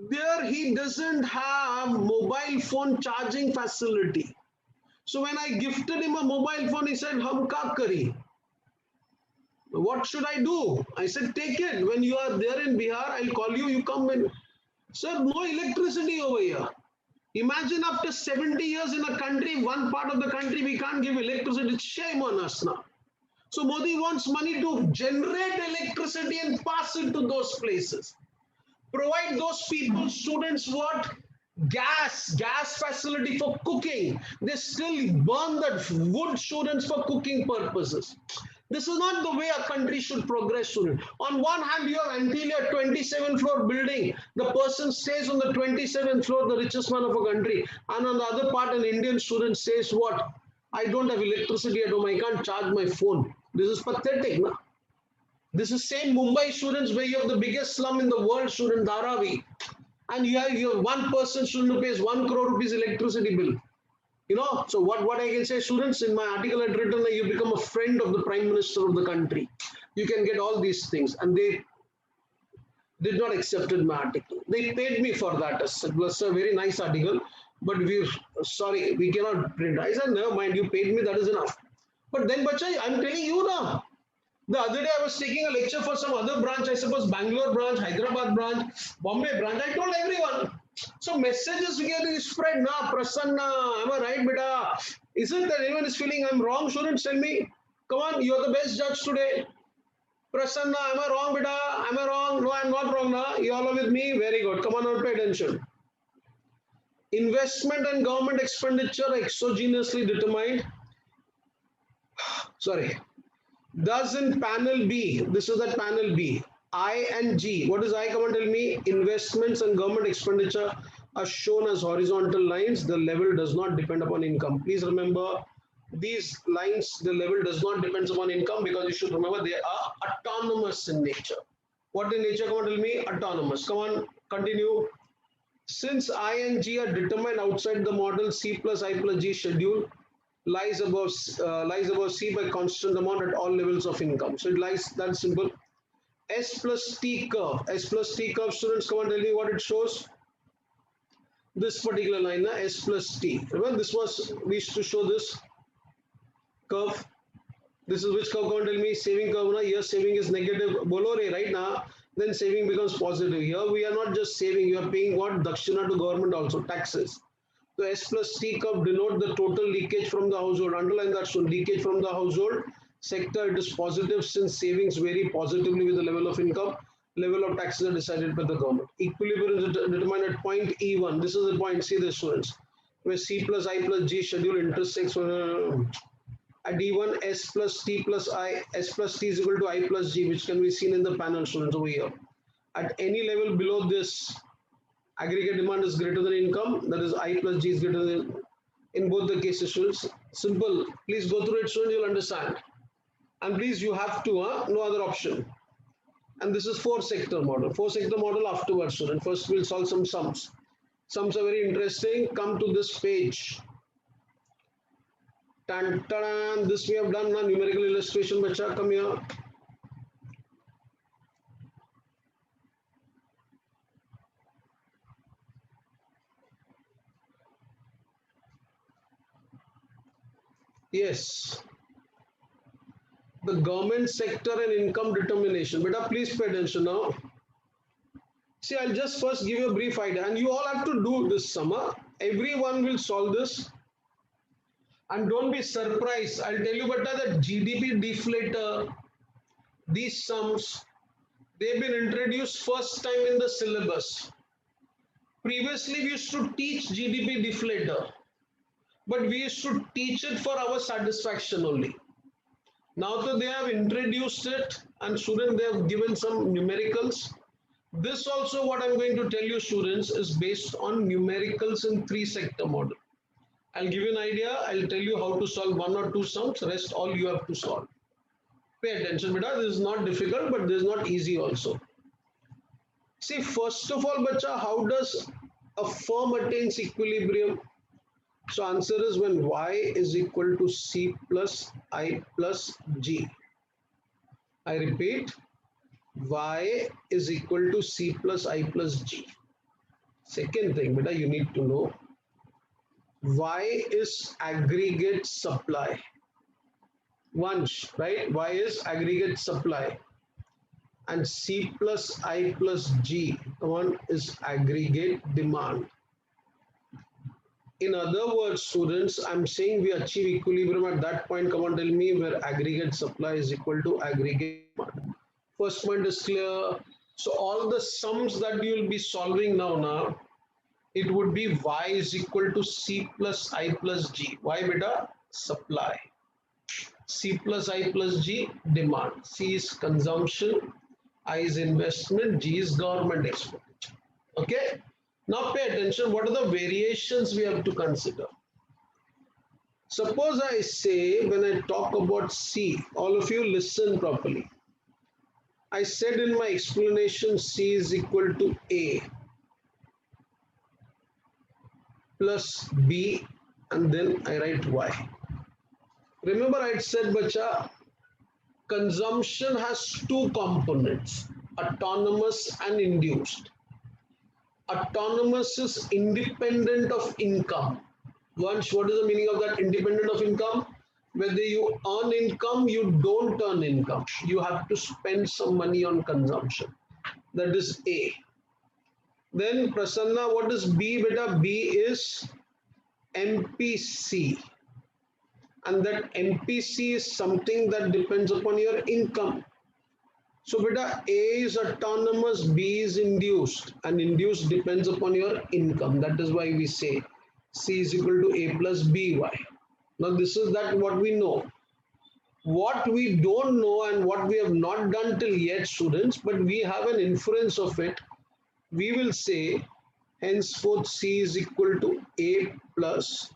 There he doesn't have mobile phone charging facility. So when I gifted him a mobile phone, he said, "Hum ka kari?" What should I do? I said, take it. When you are there in Bihar, I'll call you, you come in. Sir, no electricity over here. Imagine after 70 years in a country, one part of the country, we can't give electricity. It's shame on us now. So Modi wants money to generate electricity and pass it to those places. Provide those people, students, what? Gas facility for cooking. They still burn that wood, students, for cooking purposes. This is not the way a country should progress, student. On one hand, you have Antilia 27th floor building. The person stays on the 27th floor, the richest man of a country. And on the other part, an Indian student says what? I don't have electricity at home. I can't charge my phone. This is pathetic, na? This is same Mumbai students where you have the biggest slum in the world, student Dharavi. And you have one person student who pays 1 crore rupees electricity bill. So what I can say, students, in my article I've written that you become a friend of the Prime Minister of the country. You can get all these things. And they did not accept my article. They paid me for that. It was a very nice article, but we're sorry, we cannot print. I said, never mind, you paid me, that is enough. But then, bacha, I'm telling you now. The other day I was taking a lecture for some other branch, I suppose Bangalore branch, Hyderabad branch, Bombay branch. I told everyone. So messages getting spread, na, Prasanna, am I right, beta? Isn't that anyone is feeling I'm wrong? Shouldn't tell me. Come on, you're the best judge today. Prasanna, am I wrong, beta? Am I wrong? No, I'm not wrong. Na? You all are with me? Very good. Come on, now pay attention. Investment and government expenditure are exogenously determined. Sorry. Thus, in panel B, this is that panel B, I and G. What is I? Come on, tell me. Investments and government expenditure are shown as horizontal lines. The level does not depend upon income. Please remember these lines, the level does not depend upon income because you should remember they are autonomous in nature. What in nature? Come on, tell me. Autonomous. Come on, continue. Since I and G are determined outside the model, C plus I plus G schedule lies above C by constant amount at all levels of income. So it lies that simple. S plus T curve. S plus T curve, students, come on, tell me what it shows. This particular line, S plus T. Remember, this was, we used to show this curve. This is which curve? Come on, tell me. Saving curve. Na? Here saving is negative. Bolore, right now. Then saving becomes positive. Here we are not just saving, you are paying what? Dakshina to government also, taxes. So S plus T curve denote the total leakage from the household. Underline that, so leakage from the household sector, it is positive since savings vary positively with the level of income. Level of taxes are decided by the government. Equilibrium is determined at point E1. This is the point, see this, students, where C plus I plus G schedule intersects at E1, S plus T plus I, S plus T is equal to I plus G, which can be seen in the panel, students, over here. At any level below this, aggregate demand is greater than income, that is I plus G is greater than, in both the cases, students. Simple. Please go through it, students, you'll understand. And please, you have to, no other option. And this is four sector model. Four sector model afterwards, student. First, we'll solve some sums. Sums are very interesting. Come to this page. Tan, tan, this we have done, numerical illustration, bacha, come here. Yes. The government sector and income determination. Beta, please pay attention now. See, I'll just first give you a brief idea, and you all have to do this summer. Everyone will solve this. And don't be surprised. I'll tell you, beta, that GDP deflator, these sums, they've been introduced first time in the syllabus. Previously, we used to teach GDP deflator, but we used to teach it for our satisfaction only. Now that they have introduced it, and students, they have given some numericals. This also, what I'm going to tell you, students, is based on numericals in three sector model. I'll give you an idea. I'll tell you how to solve one or two sums. Rest all you have to solve. Pay attention, beta. This is not difficult, but this is not easy also. See, first of all, bacha, how does a firm attains equilibrium? So answer is when Y is equal to C plus I plus G. I repeat, Y is equal to C plus I plus G. Second thing, beta, you need to know, Y is aggregate supply. Once, right? Y is aggregate supply. And C plus I plus G, one is aggregate demand. In other words, students, I'm saying we achieve equilibrium at that point. Come on, tell me, where aggregate supply is equal to aggregate demand. First point is clear. So all the sums that you will be solving now, it would be Y is equal to C plus I plus G. Why, beta? Supply. C plus I plus G, demand. C is consumption, I is investment, G is government expenditure. Okay? Now pay attention, what are the variations we have to consider? Suppose I say, when I talk about C, all of you listen properly. I said in my explanation C is equal to A plus B, and then I write Y. Remember I said, bacha, consumption has two components, autonomous and induced. Autonomous is independent of income. Once, what is the meaning of that? Independent of income? Whether you earn income, you don't earn income. You have to spend some money on consumption. That is A. Then Prasanna, what is B, beta? B is MPC. And that MPC is something that depends upon your income. So beta, A is autonomous, B is induced, and induced depends upon your income. That is why we say C is equal to A plus BY. Now this is that what we know. What we don't know and what we have not done till yet, students, but we have an inference of it. We will say henceforth C is equal to A plus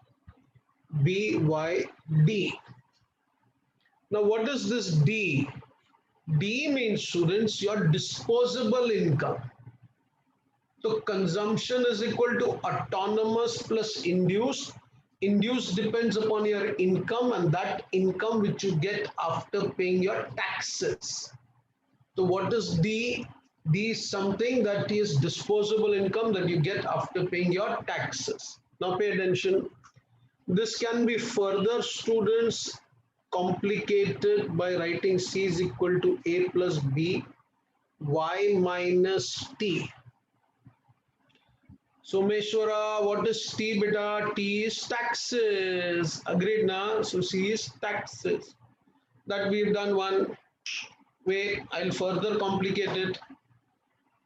BYD. Now what is this D? D means, students, your disposable income. So consumption is equal to autonomous plus induced. Induced depends upon your income, and that income which you get after paying your taxes. So what is D? D is something that is disposable income that you get after paying your taxes. Now pay attention. This can be further, students, complicated by writing C is equal to A plus B y minus T. Someshwara, what is T beta? T is taxes. Agreed na? So C is taxes. That we've done one way. I'll further complicate it.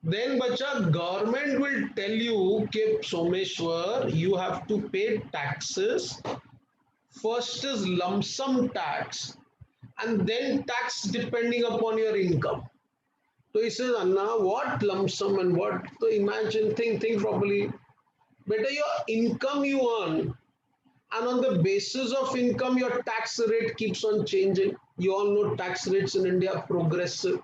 Then bacha, government will tell you, K Someshwar, you have to pay taxes. First is lump sum tax and then tax depending upon your income. So he says, Anna, what lump sum and what? So imagine, think properly. Better your income you earn, and on the basis of income, your tax rate keeps on changing. You all know tax rates in India are progressive.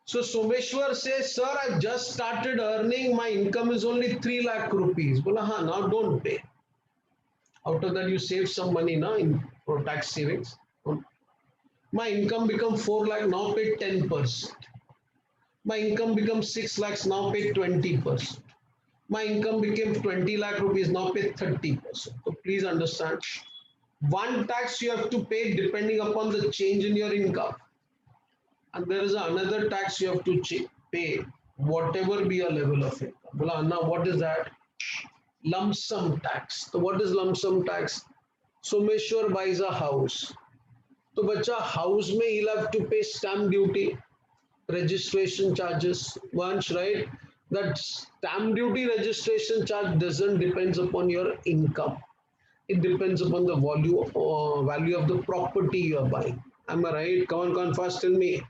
So Someshwar says, sir, I've just started earning, my income is only 3 lakh rupees. Bola, ha, now don't pay. Out of that, you save some money now for tax savings. My income becomes 4 lakh, now pay 10%. My income becomes 6 lakhs, now pay 20%. My income became 20 lakh rupees, now pay 30%. So please understand, one tax you have to pay depending upon the change in your income. And there is another tax you have to pay, whatever be your level of income. Bola, Anna, what is that? Lump sum tax. So what is lump sum tax? Someshwar buys a house. So bacha, house mein he'll have to pay stamp duty, registration charges once, right? That stamp duty registration charge doesn't depends upon your income. It depends upon the value of the property you are buying. Am I right? Come on, fast tell me.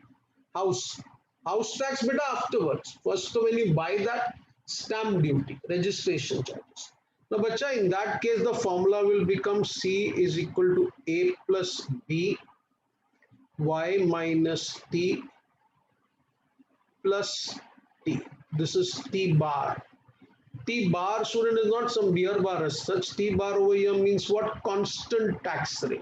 House. House tax beta afterwards. First, when you buy that, stamp duty, registration charges. Now, bacha, in that case, the formula will become C is equal to A plus B y minus T plus T. This is T bar. T bar, student, is not some beer bar as such. T bar over here means what? Constant tax rate.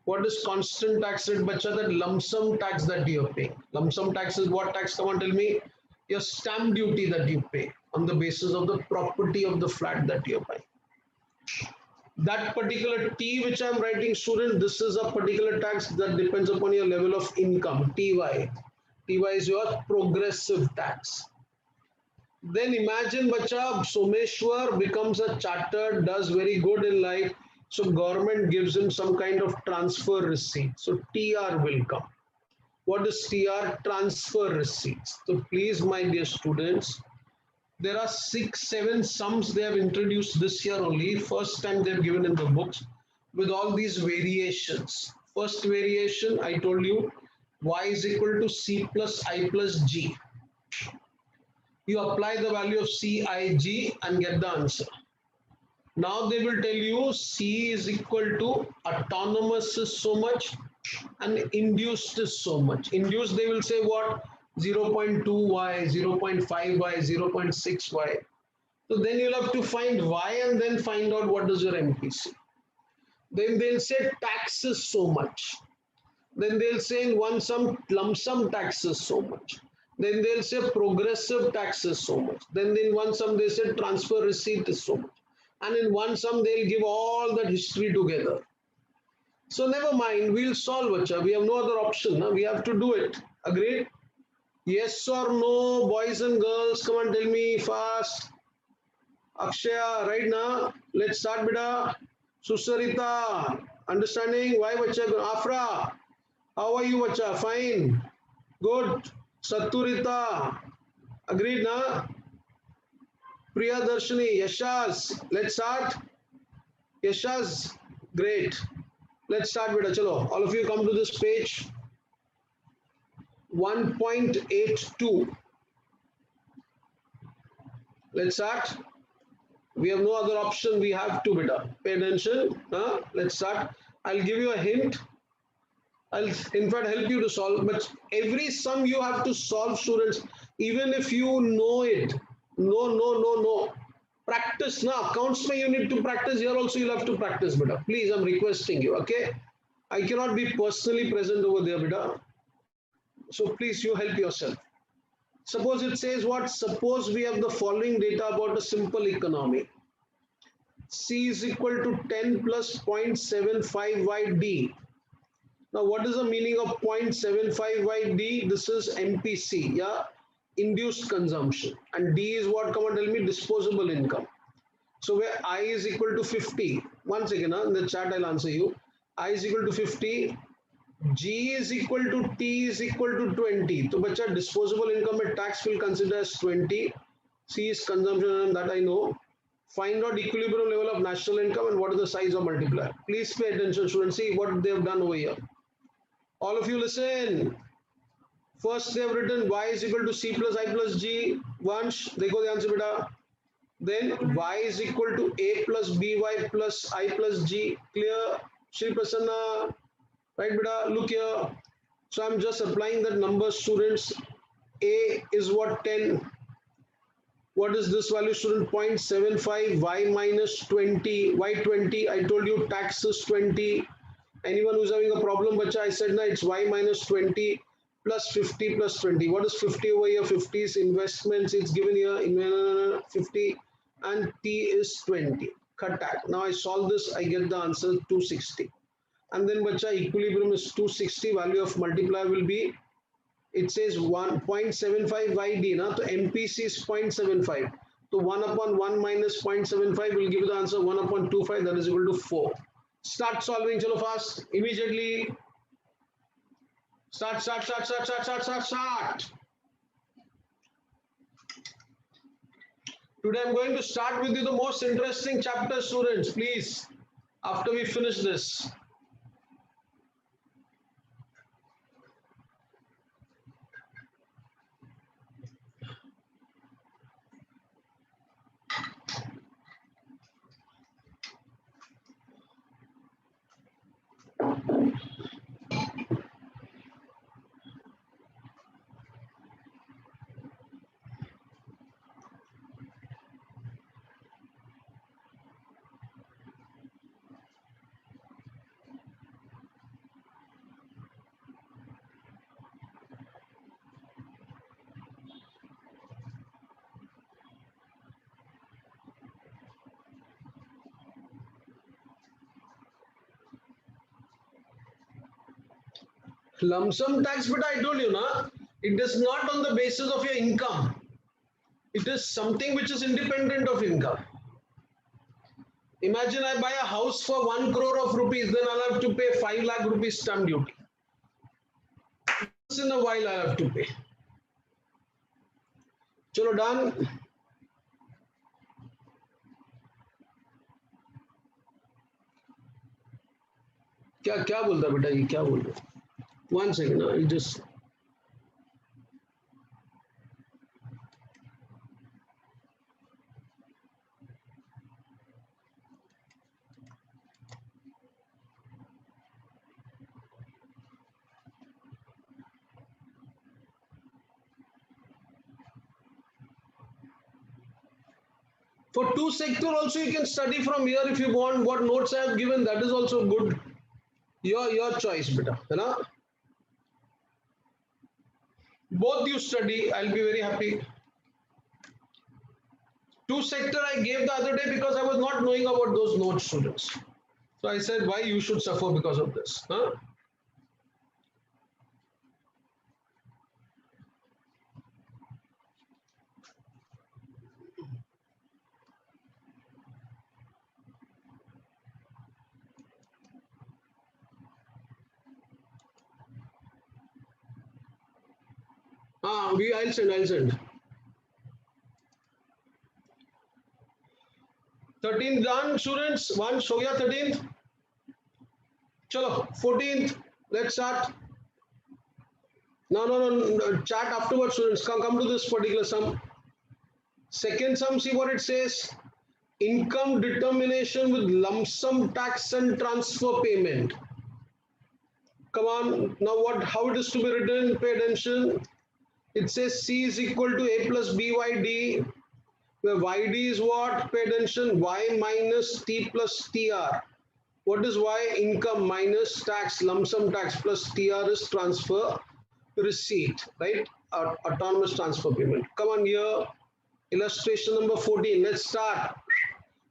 What is constant tax rate, bacha? That lump sum tax that you are paying. Lump sum tax is what tax? Come on, tell me. Your stamp duty that you pay on the basis of the property of the flat that you are buying. That particular T which I am writing, student, this is a particular tax that depends upon your level of income, TY. TY is your progressive tax. Then imagine, bacha, Someshwar becomes a chartered, does very good in life. So government gives him some kind of transfer receipt. So TR will come. What is TR? Transfer receipts. So please, my dear students, there are 6, 7 sums they have introduced this year only. First time they've given in the books with all these variations. First variation, I told you, y is equal to C plus I plus G. You apply the value of CIG and get the answer. Now they will tell you C is equal to autonomous is so much and induced is so much. Induced, they will say what? 0.2y, 0.5y, 0.6y. So then you'll have to find y and then find out what is your MPC. Then they'll say tax is so much. Then they'll say in one sum, lump sum tax is so much. Then they'll say progressive tax is so much. Then in one sum they say transfer receipt is so much. And in one sum they'll give all that history together. So never mind, we'll solve it. We have no other option. We have to do it. Agreed? Yes or no, boys and girls, come on, tell me fast. Akshaya, right now, let's start, beta. Susarita, understanding? Why, bacha? Afra, how are you, bacha? Fine. Good. Saturita. Agreed, na? Priya Darshini. Yashas. Let's start. Yashas. Great. Let's start, beta. Chalo. All of you come to this page. 1.82. Let's start. We have no other option. We have to, beta. Pay attention. Let's start. I'll give you a hint. I'll in fact help you to solve, but every sum you have to solve, students, even if you know it. No. Practice now. Accounts may you need to practice. Here also you'll have to practice, beta. Please, I'm requesting you, okay? I cannot be personally present over there, beta. So please, you help yourself. Suppose it says what? Suppose we have the following data about a simple economy. C is equal to 10 plus 0.75 by D. Now, what is the meaning of 0.75 by D? This is MPC, yeah, induced consumption. And D is what? Come on, tell me, disposable income. So where I is equal to 50, once again, in the chat I'll answer you. I is equal to 50, G is equal to T is equal to 20. So, bacha, disposable income and tax will consider as 20. C is consumption, and that I know. Find out equilibrium level of national income and what is the size of multiplier. Please pay attention, students. See what they have done over here. All of you listen. First they have written y is equal to c plus I plus g. Vansh, dekho the answer beta. Then y is equal to a plus by plus I plus g. Clear? Shri Prasanna. Right beta? Look here. So I'm just applying that number, students. A is what? 10. What is this value, student? 0.75. Y minus 20. Y 20. I told you tax is 20. Anyone who's having a problem, bacha, I said, na, it's y minus 20 plus 50 plus 20. What is 50 over here? 50 is investments. It's given here 50 and T is 20. Khatak. Now I solve this, I get the answer 260. And then, bacha, equilibrium is 260. Value of multiplier will be, it says 1.75 by D. Na? So MPC is 0.75. So 1 upon 1 minus 0.75 will give the answer 1 upon 25. That is equal to 4. Start solving, chalo fast, immediately. Start. Today I'm going to start with you the most interesting chapter, students, please, after we finish this. Lump sum tax, but I told you, na, it is not on the basis of your income. It is something which is independent of income. Imagine I buy a house for 1 crore of rupees, then I'll have to pay 5 lakh rupees stamp duty. Once in a while I have to pay. Chalo, done. क्या बोलता बेटा ये क्या बोल रहा? 1 second, I just. For 2 sector also you can study from here if you want. What notes I have given, that is also good. Your choice, beta. है ना? Both you study, I'll be very happy. 2 sector I gave the other day because I was not knowing about those notes, students. So I said, why you should suffer because of this? Huh? I'll send. 13th done, students. One, show ya 13th. Chalo, 14th. Let's start. No. Chat afterwards, students. Come to this particular sum. Second sum, see what it says. Income determination with lump sum tax and transfer payment. Come on. Now what? How it is to be written? Pay attention. It says C is equal to A plus BYD, where YD is what? Pay attention. Y minus T plus TR. What is Y? Income minus tax, lump sum tax plus TR is transfer receipt, right? Autonomous transfer payment. Come on here. Illustration number 14. Let's start.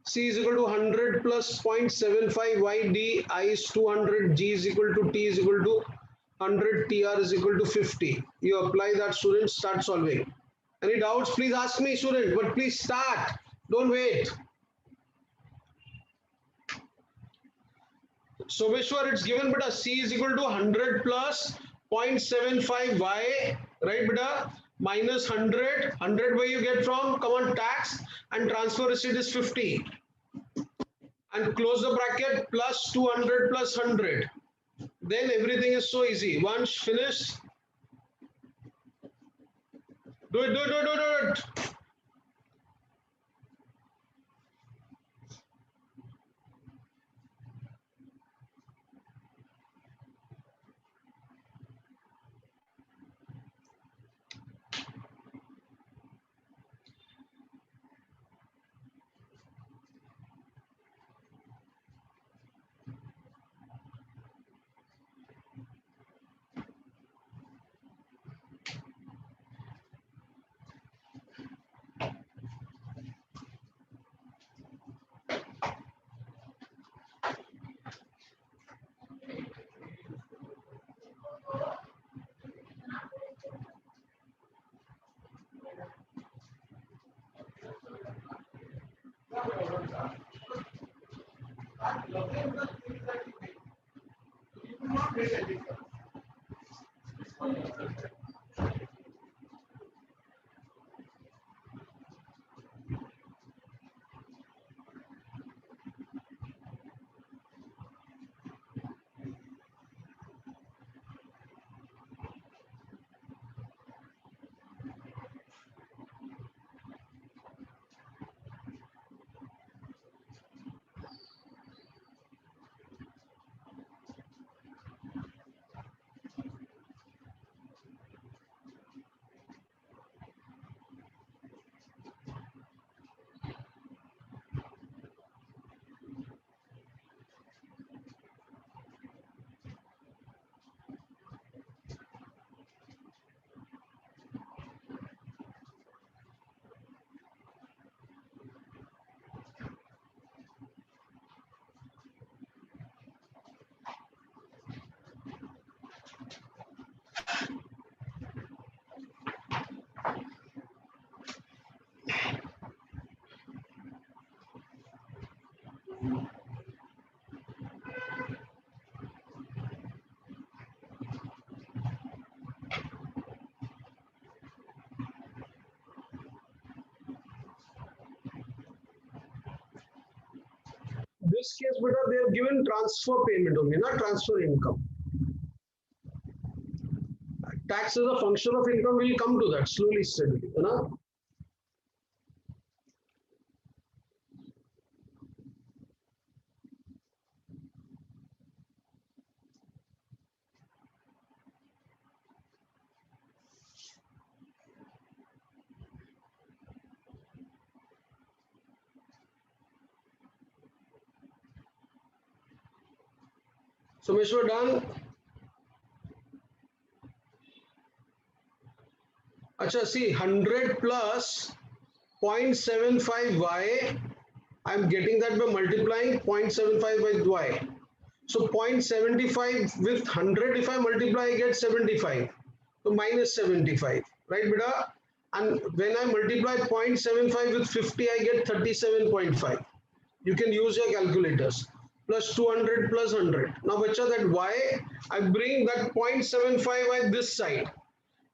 C is equal to 100 plus 0.75 YD, I is 200, G is equal to T is equal to 100, TR is equal to 50. You apply that, students, start solving. Any doubts, please ask me, student, but please start. Don't wait. So, Vishwar, it's given, beta, C is equal to 100 plus 0.75 Y, right, beta, minus 100. 100 where you get from? Come on, tax, and transfer receipt is 50. And close the bracket, plus 200 plus 100. Then everything is so easy. Once finished, do it. This case, beta, they have given transfer payment only, not transfer income. Tax is a function of income. We'll come to that slowly, steadily. You know? So, Meshwar, done. Acha, see, 100 plus 0.75 Y. I'm getting that by multiplying 0.75 by Y. So 0.75 with 100, if I multiply, I get 75. So minus 75, right, beta? And when I multiply 0.75 with 50, I get 37.5. You can use your calculators. Plus 200 plus 100. Now, bacha, that Y, I bring that 0.75 by this side.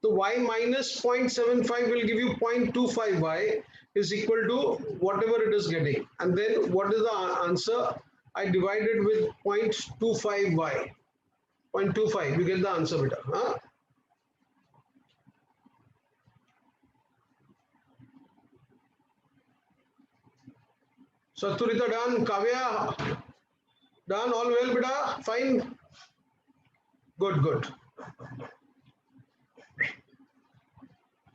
So y minus 0.75 will give you 0.25y is equal to whatever it is getting. And then what is the answer? I divided with 0.25y. 0.25, you get the answer, beta. Huh? Saturita done. Kavya done. All well, beta. Fine. Good, good.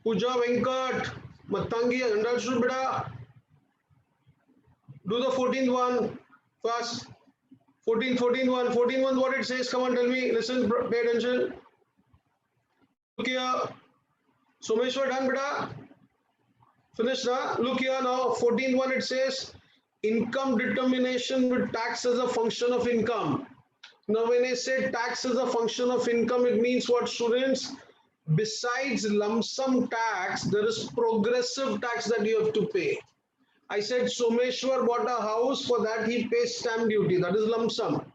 Pooja Venkat Matangi understood, beta. Do the 14th one first. 14 one. 14 one, what it says. Come on, tell me. Listen, pay attention. Look here. Someshwar done, beta. Finished, huh? Look here now. 14 one, it says income determination with tax as a function of income. Now, when I say tax as a function of income, it means what, students? Besides lump sum tax, there is progressive tax that you have to pay. I said Someshwar bought a house, for that he pays stamp duty, that is lump sum.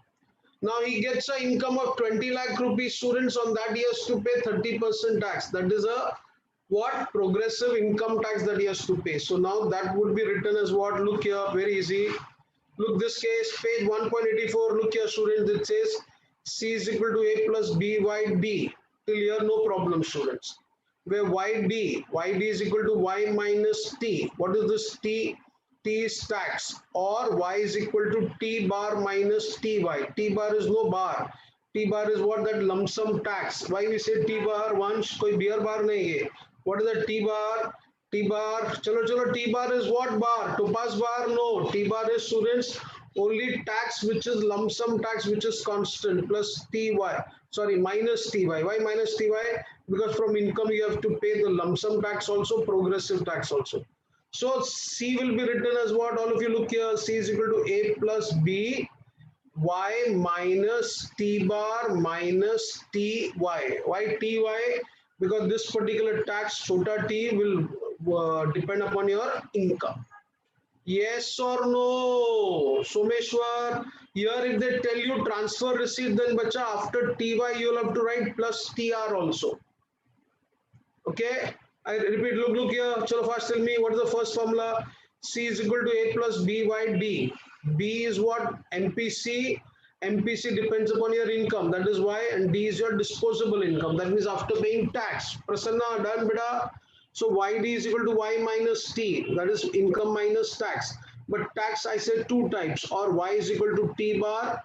Now he gets an income of 20 lakh rupees, students, on that he has to pay 30% tax. That is a what? Progressive income tax that he has to pay. So now that would be written as what? Look here, very easy. Look this case, page 1.84, look here students, it says C is equal to A plus B y D. Till here no problem, students. Where YD is equal to Y minus T. What is this T? T is tax, or Y is equal to T bar minus TY. T bar is no bar. T bar is what? That lump sum tax. Why we say T bar? Once koi beer bar nahi hai. What is the T bar? T bar, chalo, T bar is what bar? Topaz bar? No. T bar is, students, only tax which is lump sum tax which is constant plus TY. Sorry, minus TY. Why minus TY? Because from income you have to pay the lump sum tax also, progressive tax also. So C will be written as what? All of you look here. C is equal to A plus B y minus T bar minus Ty. Why Ty? Because this particular tax, chota t, will depend upon your income. Yes or no? Someshwar, here if they tell you transfer receipt, then bacha, after Ty you will have to write plus Tr also. Okay, I repeat, look here. Chalo fast, tell me what is the first formula? C is equal to A plus B by D. B is what? MPC. MPC depends upon your income. That is why, and D is your disposable income. That means after paying tax. Prasanna, done, beta. So YD is equal to Y minus T. That is income minus tax. But tax, I said two types, or Y is equal to T bar,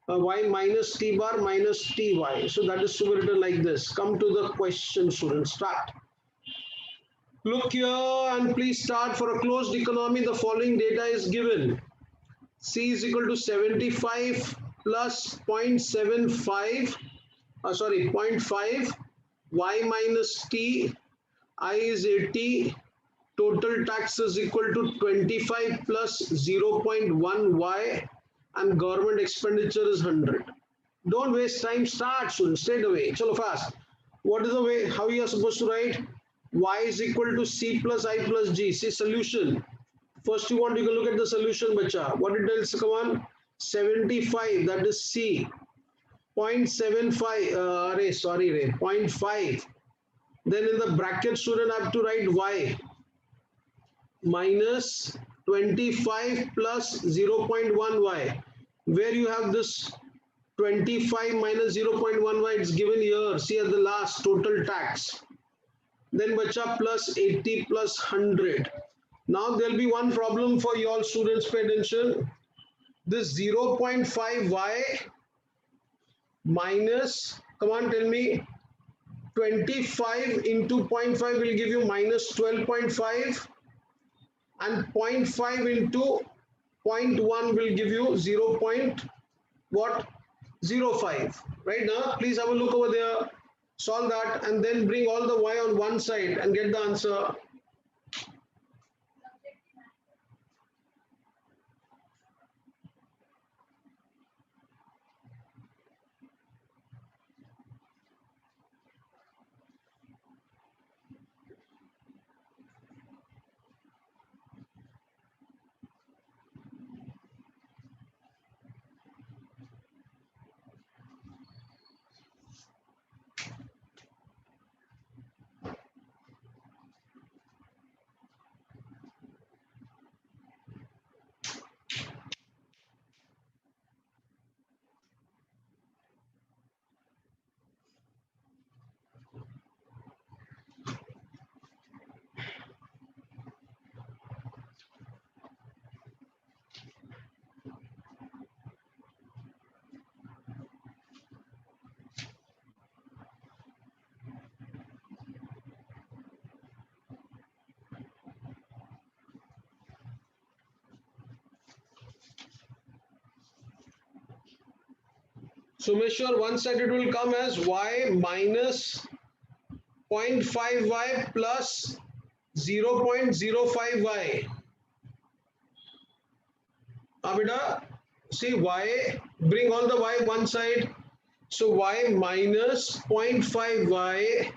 y minus T bar minus Ty. So that is to be written like this. Come to the question, students. Start. Look here and please start. For a closed economy, the following data is given. C is equal to 75 plus 0.75, sorry, 0.5, y minus T, I is 80, total tax is equal to 25 plus 0.1 y, and government expenditure is 100. Don't waste time, start soon, straight away. Chalo fast. What is the way, how you are supposed to write? Y is equal to C plus I plus G. See solution. First you can look at the solution, bacha. What it tells, come on. 75, that is C. 0.75, sorry, 0.5. Then in the bracket, student have to write Y minus 25 plus 0.1 Y. Where you have this 25 minus 0.1 Y, it's given here. See at the last, total tax. Then bacha plus 80 plus 100. Now there'll be one problem for you all students, pay attention. This 0.5 Y minus, come on, tell me, 25 into 0.5 will give you minus 12.5, and 0.5 into 0.1 will give you 0. What? 0.05. Right now, please have a look over there, solve that, and then bring all the Y on one side and get the answer. Sumeshwar, one side it will come as y minus 0.5y plus 0.05y. Abida, see y, bring all the y one side. So y minus 0.5y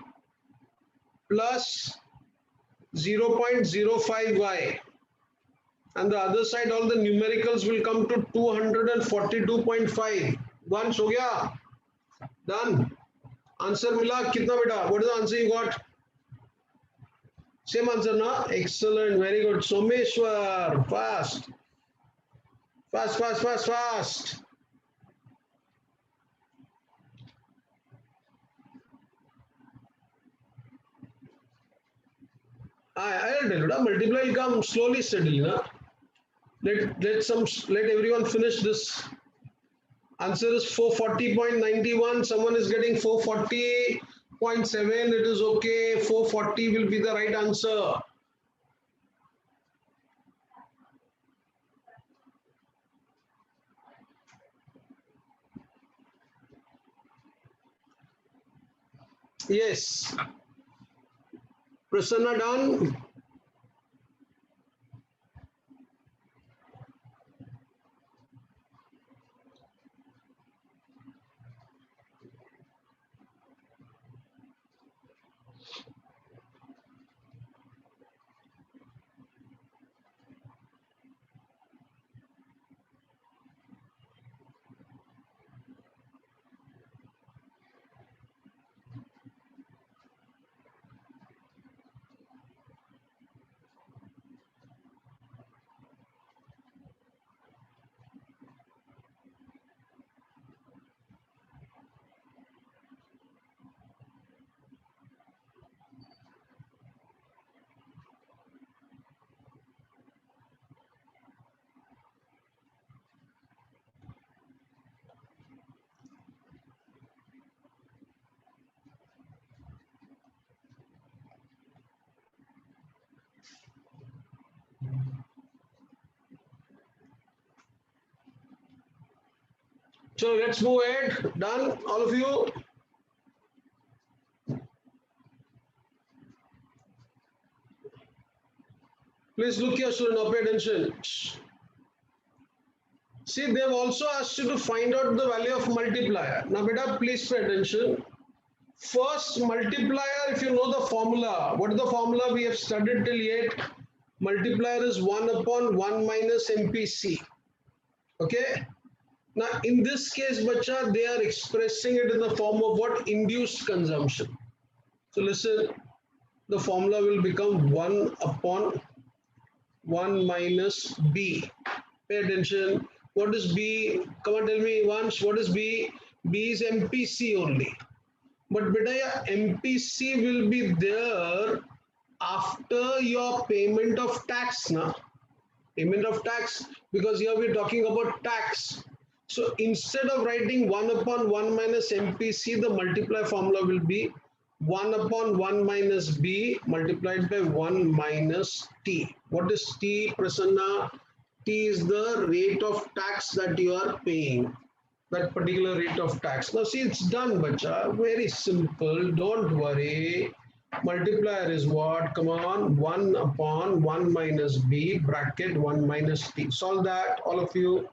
plus 0.05y. And the other side, all the numericals will come to 242.5. Once ho gaya? Done. Answer mila kitna beta? What is the answer you got? Same answer na? Excellent, very good. Someshwar, fast. Fast, fast, fast, fast. I'll tell you, multiply will come slowly, steadily. Na? Let everyone finish this. Answer is 440.91. Someone is getting 440.7. It is okay. 440 will be the right answer. Yes. Prasanna done. So let's move ahead. Done, all of you. Please look here, student. Now pay attention. See, they've also asked you to find out the value of multiplier. Now, beta, please pay attention. First multiplier, if you know the formula, what is the formula we have studied till yet? Multiplier is 1 upon 1 minus MPC. Okay. Now, in this case, bacha, they are expressing it in the form of what? Induced consumption. So, listen, the formula will become 1 upon 1 minus B. Pay attention. What is B? Come on, tell me once. What is B? B is MPC only. But beta, MPC will be there after your payment of tax. Na? Payment of tax, because here we're talking about tax. So instead of writing 1 upon 1 minus MPC, the multiply formula will be 1 upon 1 minus B multiplied by 1 minus T. What is T, Prasanna? T is the rate of tax that you are paying. That particular rate of tax. Now see, it's done, bacha. Very simple. Don't worry. Multiplier is what? Come on. 1 upon 1 minus B bracket 1 minus T. Solve that, all of you.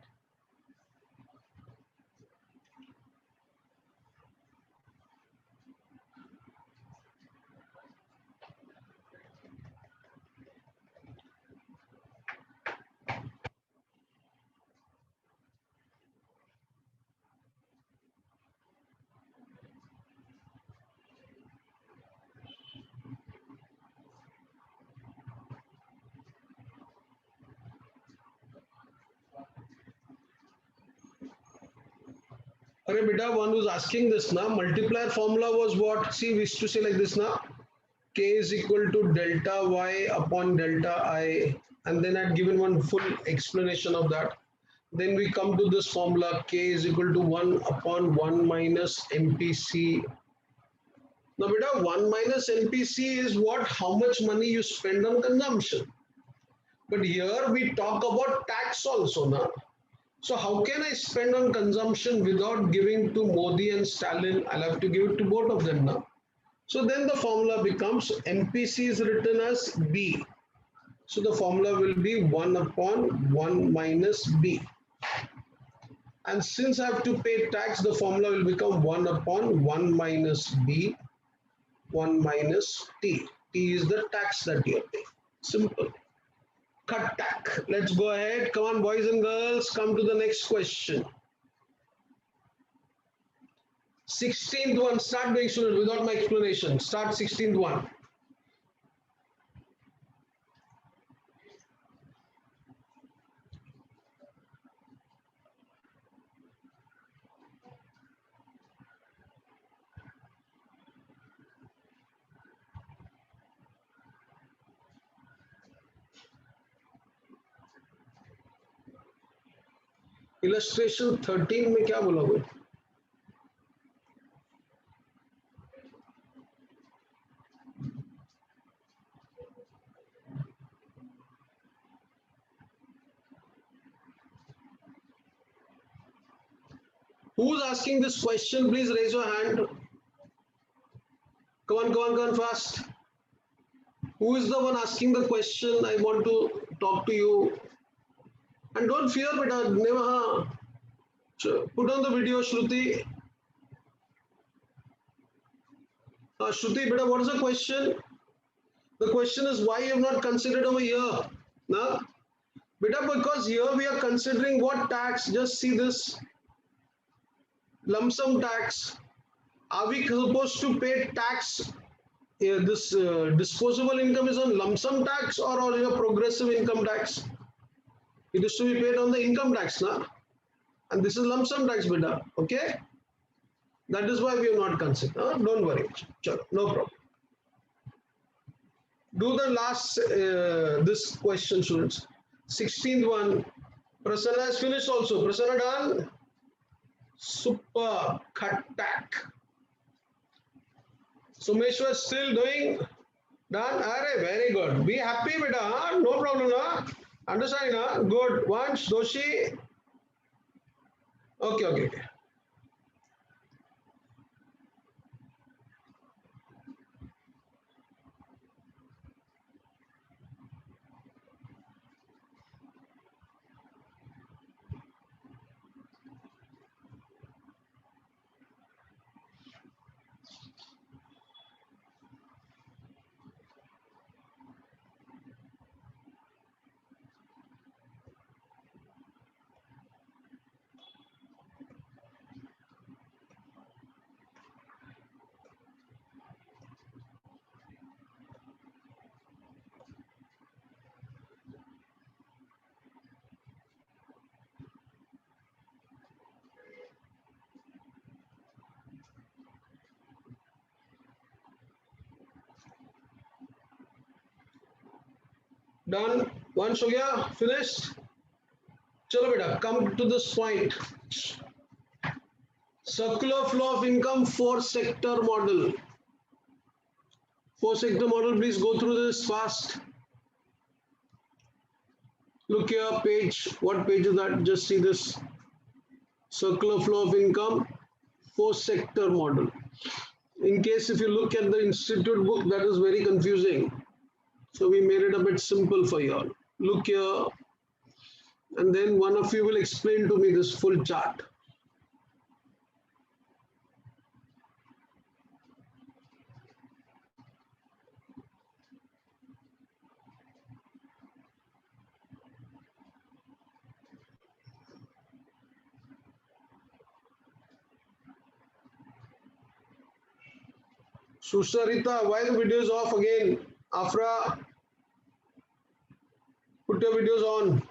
Arey beta, one was asking this now. Multiplier formula was what? See, we used to say like this now. K is equal to delta Y upon delta I. And then I'd given one full explanation of that. Then we come to this formula. K is equal to 1 upon 1 minus MPC. Now beta, 1 minus MPC is what? How much money you spend on consumption. But here we talk about tax also now. So how can I spend on consumption without giving to Modi and Stalin? I'll have to give it to both of them now. So then the formula becomes MPC is written as B. So the formula will be 1 upon 1 minus B. And since I have to pay tax, the formula will become 1 upon 1 minus B, 1 minus T. T is the tax that you are paying. Simple. Cut tack. Let's go ahead. Come on, boys and girls, come to the next question. 16th one, start doing student without my explanation. Start 16th one. Illustration 13 में क्या बोला भाई? Who's asking this question? Please raise your hand. Come on, fast. Who is the one asking the question? I want to talk to you. And don't fear, beta. Never. Put on the video, Shruti. Shruti, beta, what is the question? The question is why you have not considered over here. Nah? Beta, because here we are considering what tax. Just see this. Lump sum tax. Are we supposed to pay tax? This disposable income is on lump sum tax or on your progressive income tax? It is to be paid on the income tax, na? And this is lump sum tax, beta. Okay? That is why we have not considered. Don't worry. No problem. Do the last this question, students. 16th one. Prasanna has finished also. Prasanna done. Super. Cut back. Sumeshwar still doing. Done. Arey, very good. Be happy, beta. Huh? No problem. Huh? Understand? Huh? Good. Vansh, Doshi. Okay. Done. Once हो गया, finished. चलो बेटा, come to this point. Circular flow of income, 4-sector model. 4-sector model, please go through this fast. Look here, page. What page is that? Just see this. Circular flow of income, 4-sector model. In case if you look at the institute book, that is very confusing. So we made it a bit simple for you all. Look here, and then one of you will explain to me this full chart. Susharita, why the video is off again? Afra, put your videos on.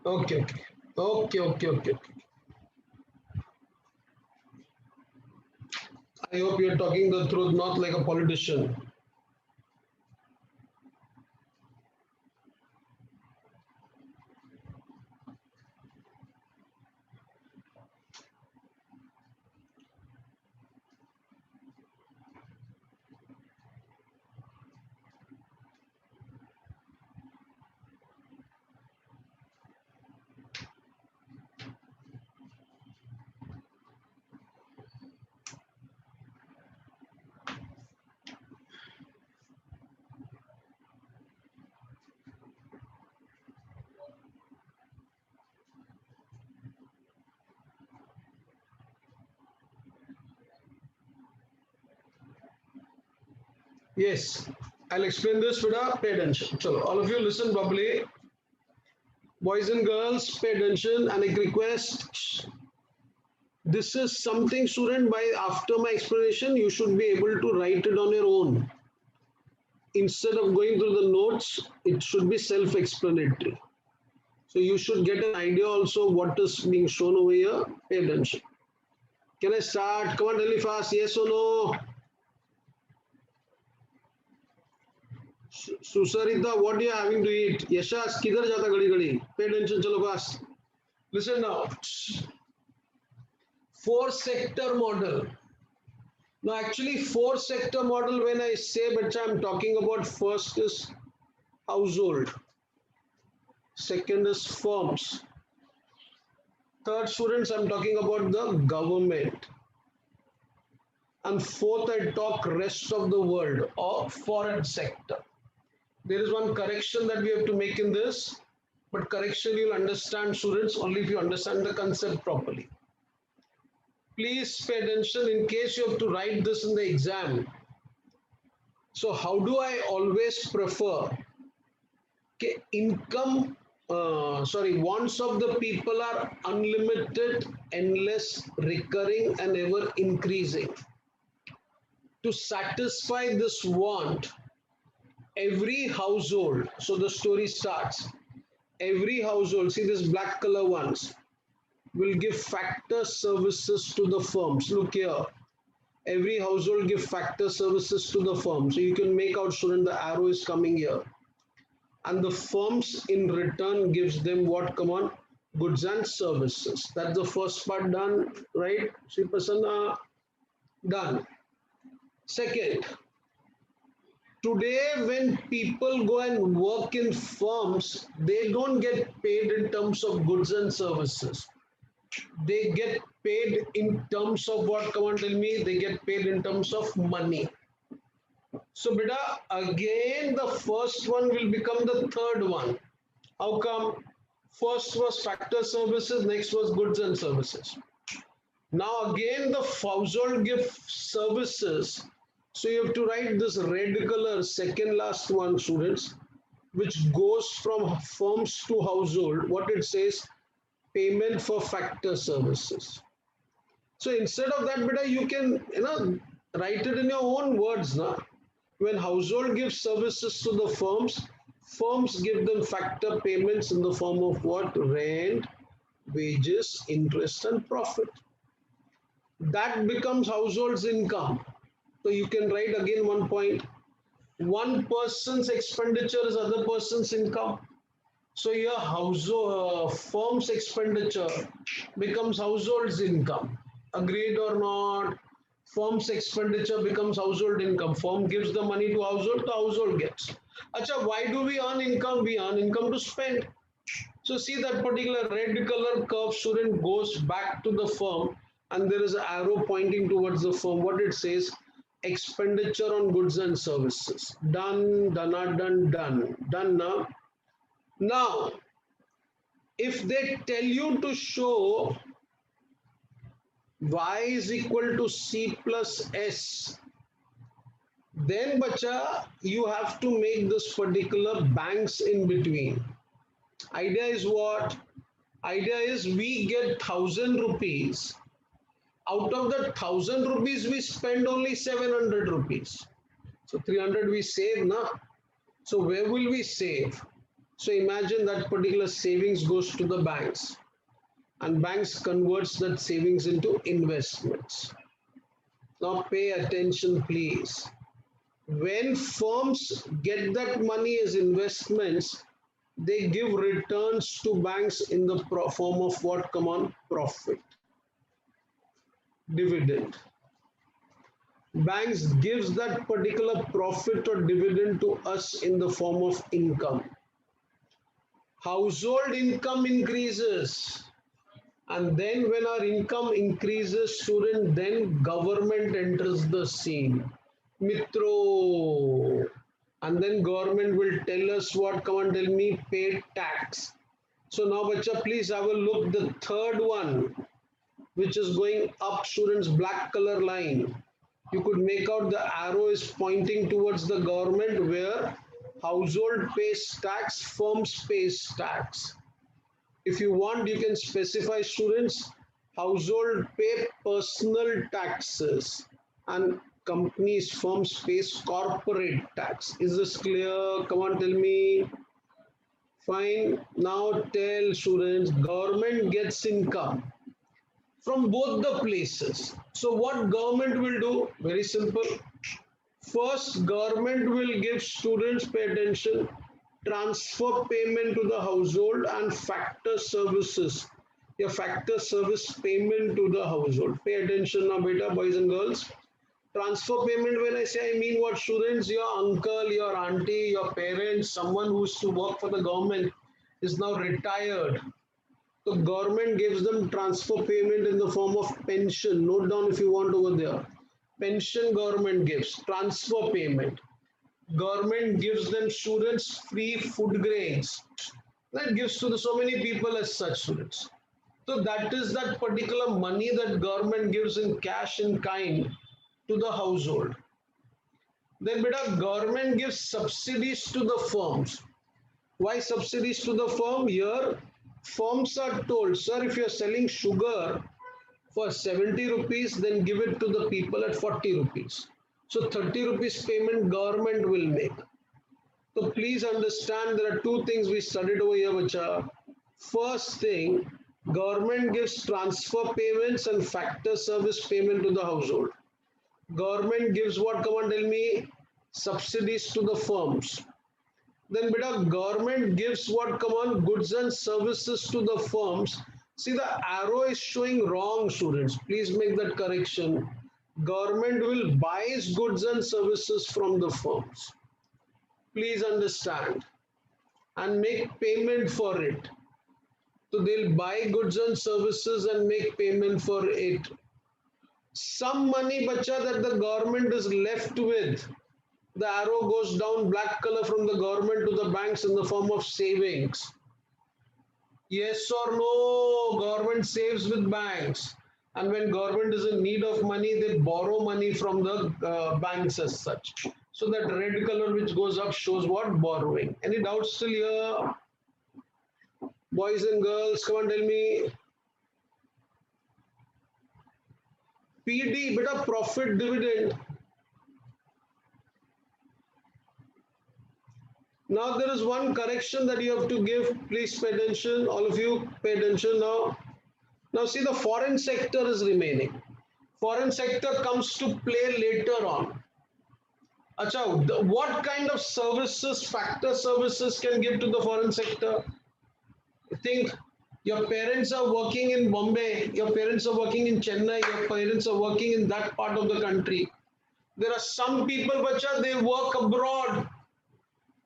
Okay. I hope you're talking the truth, not like a politician. Yes, I'll explain this, Vida. Pay attention. So, all of you listen properly. Boys and girls, pay attention and I request this is something, student, by after my explanation, you should be able to write it on your own. Instead of going through the notes, it should be self-explanatory. So you should get an idea also what is being shown over here. Pay attention. Can I start? Come on, really fast. Yes or no? Susarita, what are you having to eat? Yashas, kidhar jata gadi gadi? Pay attention, chalo fast. Listen now. Four sector model. Now, actually, four sector model, when I say, but I'm talking about first is household, second is firms, third, students, I'm talking about the government, and fourth, I talk rest of the world or foreign sector. There is one correction that we have to make in this, but correction you'll understand, students, only if you understand the concept properly. Please pay attention in case you have to write this in the exam. So how do I always prefer? Okay, wants of the people are unlimited, endless, recurring, and ever increasing. To satisfy this want, every household, so the story starts, every household, see this black color ones, will give factor services to the firms. Look here, every household give factor services to the firm. So you can make out, student, the arrow is coming here. And the firms in return gives them what? Come on, goods and services. That's the first part done, right? Sri Prasanna, done. Second, today when people go and work in firms, they don't get paid in terms of goods and services. They get paid in terms of what? Come on, tell me. They get paid in terms of money. So, beta, again, the first one will become the third one. How come? First was factor services, next was goods and services. Now, again, the household give services. So, you have to write this red color, second last one, students, which goes from firms to household. What it says? Payment for factor services. So instead of that, beta, you can write it in your own words. Na? When household gives services to the firms, firms give them factor payments in the form of what? Rent, wages, interest, and profit. That becomes household's income. So you can write again one point. One person's expenditure is other person's income. So your household firm's expenditure becomes household's income. Agreed or not? Firm's expenditure becomes household income. Firm gives the money to household, the household gets. Acha, why do we earn income? We earn income to spend. So see that particular red color curve, student, goes back to the firm and there is an arrow pointing towards the firm. What it says? Expenditure on goods and services. Done, done, not done, done. Done now. Now, if they tell you to show y is equal to c plus s, then bacha, you have to make this particular banks in between. Idea is what? Idea is we get 1,000 rupees. Out of the 1,000 rupees, we spend only 700 rupees. So 300 we save, na? So where will we save? So imagine that particular savings goes to the banks and banks converts that savings into investments. Now pay attention, please. When firms get that money as investments, they give returns to banks in the form of what? Come on, profit, dividend. Banks gives that particular profit or dividend to us in the form of income. Household income increases, and then when our income increases, student, then government enters the scene. Mitro. And then government will tell us what? Come on, tell me, pay tax. So now, bacha, please have a look. The third one, which is going up, students, black color line. You could make out the arrow is pointing towards the government where household pays tax, firms pays tax. If you want, you can specify, students, household pay personal taxes and companies, firms pays corporate tax. Is this clear? Come on, tell me. Fine. Now tell students, government gets income from both the places. So what government will do? Very simple. First, government will give students, pay attention, transfer payment to the household and factor services. Your factor service payment to the household. Pay attention now, beta, boys and girls. Transfer payment, when I say, I mean what, students? Your uncle, your auntie, your parents, someone who used to work for the government is now retired. So government gives them transfer payment in the form of pension. Note down if you want over there. Pension government gives, transfer payment. Government gives them, students, free food grains. That gives to so many people as such, students. So that is that particular money that government gives in cash in kind to the household. Then beta, government gives subsidies to the firms. Why subsidies to the firm? Here, firms are told, sir, if you're selling sugar for 70 rupees, then give it to the people at 40 rupees. So 30 rupees payment government will make. So please understand there are two things we studied over here, bacha. First thing, government gives transfer payments and factor service payment to the household. Government gives what? Come on, tell me. Subsidies to the firms. Then beta, government gives what? Come on, goods and services to the firms. See, the arrow is showing wrong, students. Please make that correction. Government will buy goods and services from the firms. Please understand. And make payment for it. So they'll buy goods and services and make payment for it. Some money, bacha, that the government is left with, the arrow goes down black color from the government to the banks in the form of savings. Yes or no? Government saves with banks. And when government is in need of money, they borrow money from the banks as such. So that red color which goes up shows what? Borrowing. Any doubts still here? Boys and girls, come on, tell me. PD, beta, profit dividend. Now there is one correction that you have to give. Please pay attention. All of you pay attention now. Now see, the foreign sector is remaining. Foreign sector comes to play later on. Acha, what kind of services, factor services can give to the foreign sector? Think your parents are working in Bombay, your parents are working in Chennai, your parents are working in that part of the country. There are some people, bacha, they work abroad.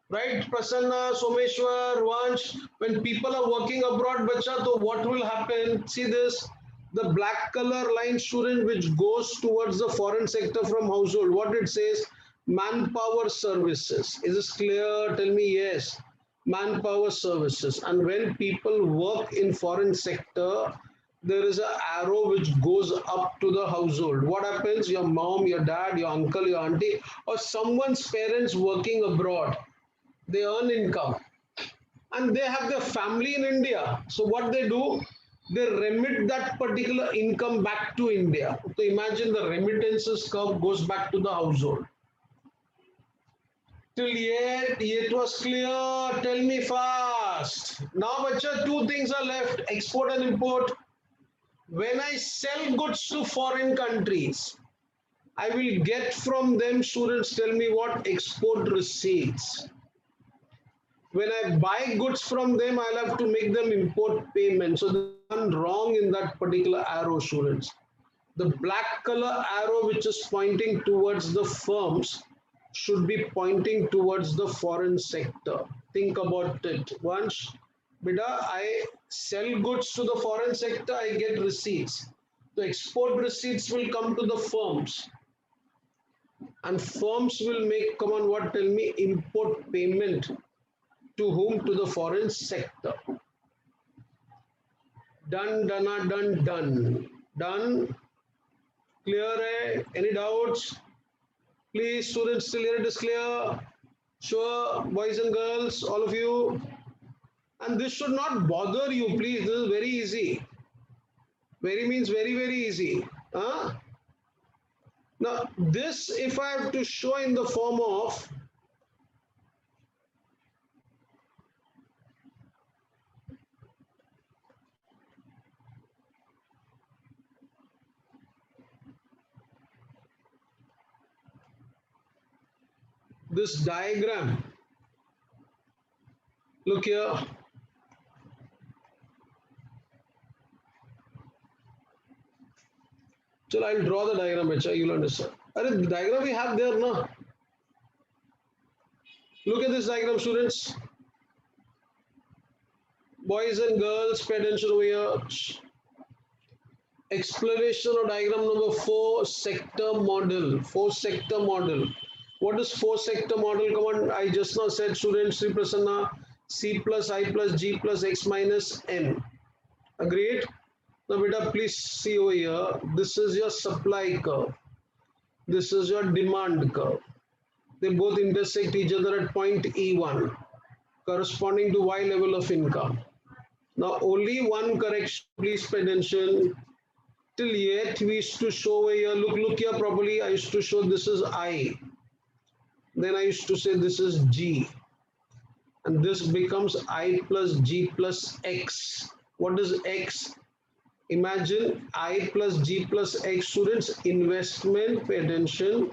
Right, Prasanna, Someshwar, Vansh, when people are working abroad, bacha, so what will happen? See this, the black color line, student, which goes towards the foreign sector from household. What it says? Manpower services. Is this clear? Tell me yes. Manpower services. And when people work in foreign sector, there is an arrow which goes up to the household. What happens? Your mom, your dad, your uncle, your auntie, or someone's parents working abroad, they earn income and they have their family in India. So what they do, they remit that particular income back to India. So imagine the remittances curve goes back to the household. Till yet, it was clear. Tell me fast. Now, bacha, two things are left: export and import. When I sell goods to foreign countries, I will get from them, students tell me what? Export receipts. When I buy goods from them, I'll have to make them import payment. So there's one wrong in that particular arrow, students. The black color arrow which is pointing towards the firms should be pointing towards the foreign sector. Think about it. Once, beta, I sell goods to the foreign sector, I get receipts. The export receipts will come to the firms. And firms will make, come on, what, tell me, import payment. To whom? To the foreign sector. Done, done, done, done. Done. Clear? Any doubts? Please, students, till here it is clear. Sure, boys and girls, all of you. And this should not bother you, please. This is very easy. Very means very, very easy. Huh? Now, this, if I have to show in the form of this diagram, look here. So I'll draw the diagram, Bacha, you'll understand. The diagram we have there, na? Look at this diagram, students. Boys and girls, pay attention over here. Explanation of diagram number 4, sector model. 4 sector model. What is 4 sector model? Come on, I just now said, students, Sri Prasanna, C plus I plus G plus X minus M. Agreed? Now, beta, please see over here. This is your supply curve. This is your demand curve. They both intersect each other at point E1, corresponding to Y level of income. Now, only one correction, please pay attention. Till yet, we used to show over here, look here properly. I used to show this is I. Then I used to say this is G. And this becomes I plus G plus X. What is X? Imagine I plus G plus X, students, investment, pay attention,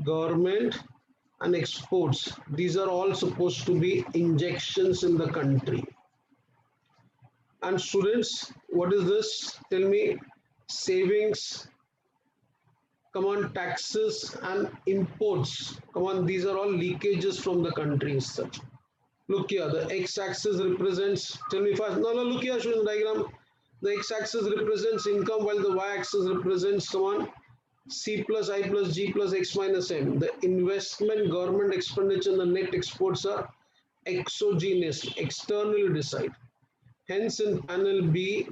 government and exports. These are all supposed to be injections in the country. And students, what is this? Tell me, savings, come on, taxes and imports. Come on, these are all leakages from the country as such. Look here, the x-axis represents, tell me fast, no, look here, students, diagram. The x-axis represents income while the y-axis represents, come on, C plus I plus G plus X minus M. The investment, government expenditure and the net exports are exogenous, externally decided. Hence in panel B,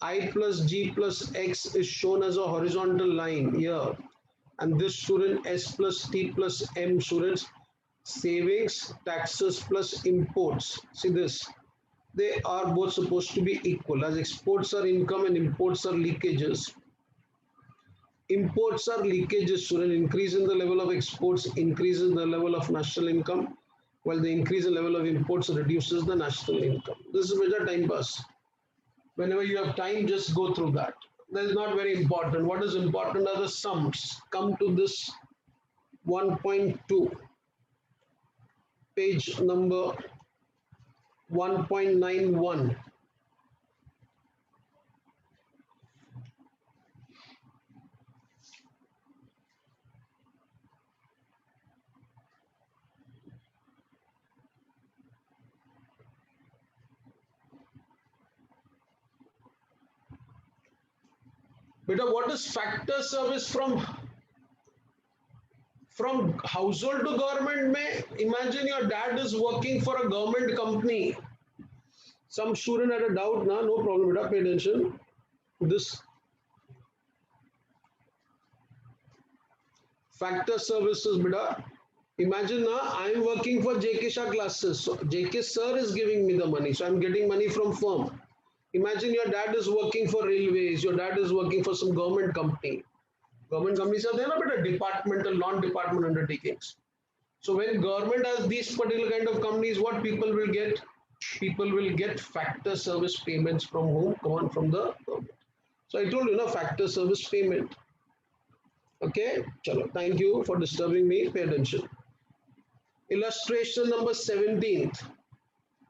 I plus G plus X is shown as a horizontal line here. And this, student, S plus T plus M, students, savings, taxes plus imports. See this, they are both supposed to be equal, as exports are income and imports are leakages. Imports are leakages, student. Increase in the level of exports increases the level of national income, while the increase in level of imports reduces the national income. This is major time pass. Whenever you have time, just go through that. That is not very important. What is important are the sums. Come to this 1.2, page number 1.91. Beta, what is factor service from household to government? Imagine your dad is working for a government company. Some student had a doubt, no problem, beta, pay attention. This factor services, beta. Imagine I'm working for JK Shah classes. So JK sir is giving me the money. So I'm getting money from firm. Imagine your dad is working for railways, your dad is working for some government company. Government companies are there, but a departmental, non-department undertakings. So when government has these particular kind of companies, what people will get? People will get factor service payments from whom? Come on, from the government. So I told you, factor service payment. Okay, chalo. Thank you for disturbing me. Pay attention. Illustration number 17th.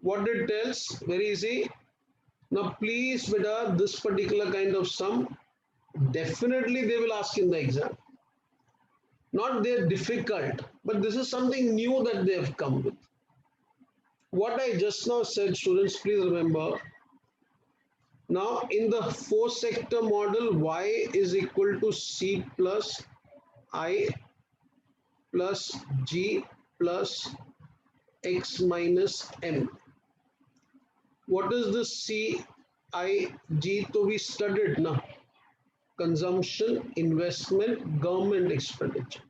What it tells? Very easy. Now, please, beta, this particular kind of sum, definitely they will ask in the exam. Not they're difficult, but this is something new that they have come with. What I just now said, students, please remember. Now, in the four sector model, y is equal to c plus I plus g plus x minus m. What is this c, I, g? So we studied now. Consumption, investment, government expenditure.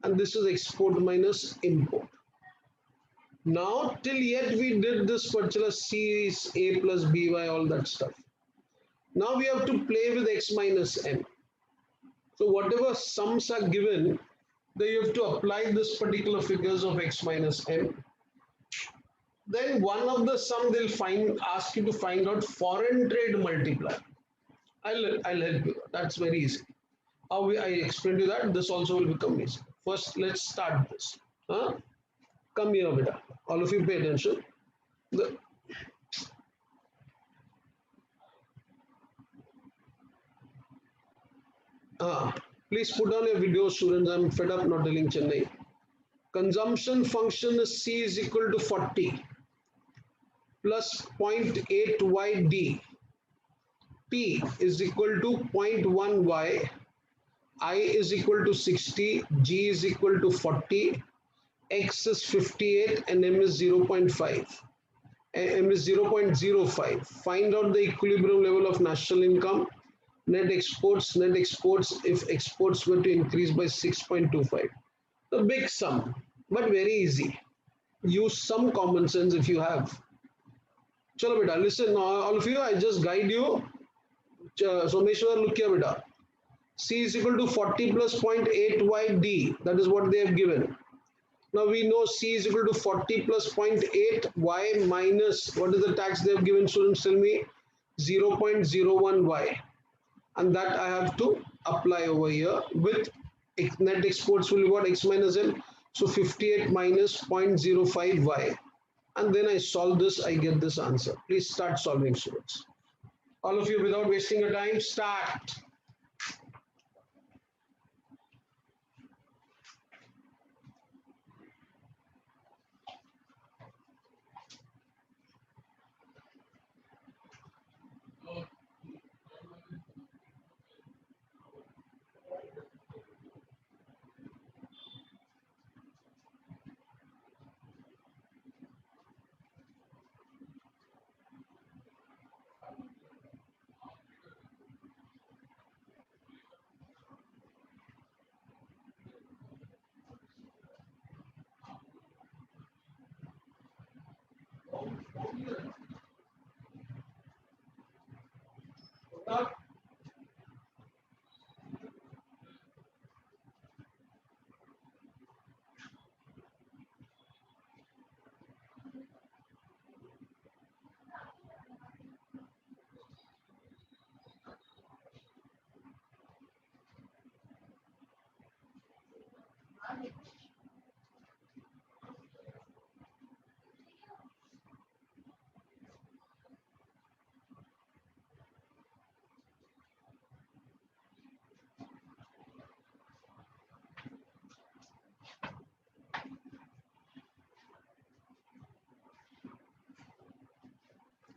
And this is export minus import. Now, till yet we did this particular C is A plus BY, all that stuff. Now we have to play with X minus M. So whatever sums are given, then you have to apply this particular figures of X minus M. Then one of the sum they'll ask you to find out foreign trade multiplier. I'll help you. That's very easy. I explained you that. This also will become easy. First, let's start this. Huh? Come here, beta. All of you pay attention. The, please put on your video, students. I'm fed up not telling Chennai. Consumption function is C is equal to 40 plus 0.8 yd. T is equal to 0.1 y. I is equal to 60. G is equal to 40. X is 58 and M is 0.5. M is 0.05. Find out the equilibrium level of national income, net exports, if exports were to increase by 6.25. The big sum, but very easy. Use some common sense if you have. Chalo beta, listen, all of you, I just guide you. Someshwar, look here beta. C is equal to 40 plus 0.8 yd. That is what they have given. Now we know C is equal to 40 plus 0.8 y minus, what is the tax they have given, students tell me? 0.01 y. And that I have to apply over here with net exports will be what? X minus M. So 58 minus 0.05 y. And then I solve this, I get this answer. Please start solving, students. All of you, without wasting your time, start.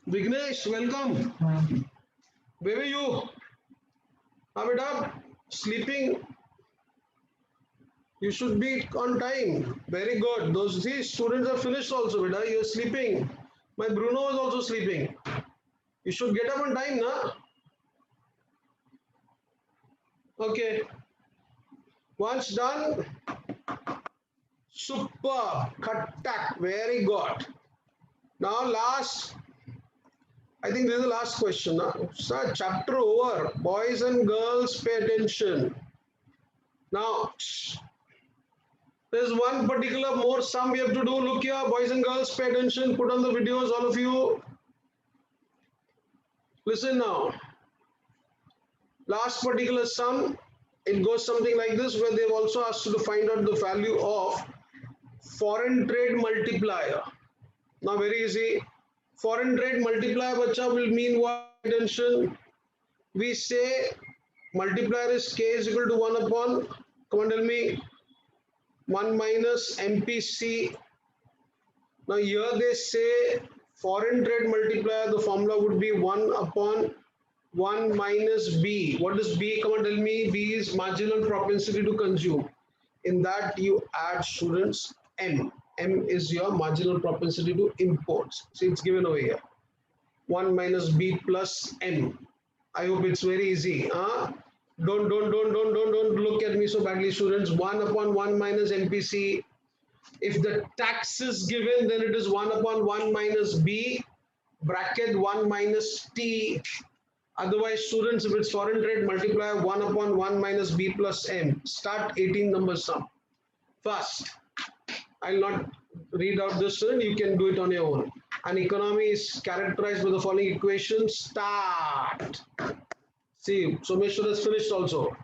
Vignesh, welcome. Where are you? Beta, sleeping. You should be on time. Very good. Those students are finished also, beta. You're sleeping. My Bruno is also sleeping. You should get up on time, na? Okay. Once done. Super. Khatak. Very good. Now last. I think this is the last question. Huh? Sir, chapter over. Boys and girls, pay attention. Now, there's one particular more sum we have to do. Look here, boys and girls, pay attention. Put on the videos, all of you. Listen now. Last particular sum, it goes something like this, where they've also asked you to find out the value of foreign trade multiplier. Now very easy. Foreign trade multiplier, bacha, will mean what? Attention. We say multiplier is k is equal to 1 upon, come on tell me, 1 minus MPC. Now here they say foreign trade multiplier, the formula would be 1 upon 1 minus B. What is B? Come on tell me. B is marginal propensity to consume. In that you add, students, M. M is your marginal propensity to imports. See, it's given over here. 1 minus B plus M. I hope it's very easy. Don't look at me so badly, students. 1 upon 1 minus MPC. If the tax is given, then it is 1 upon 1 minus B, bracket 1 minus T. Otherwise, students, if it's foreign trade multiplier, 1 upon 1 minus B plus M. Start 18 number sum. Fast. I'll not read out this, student. You can do it on your own. An economy is characterized by the following equation. Start. See, Someshwar has finished also.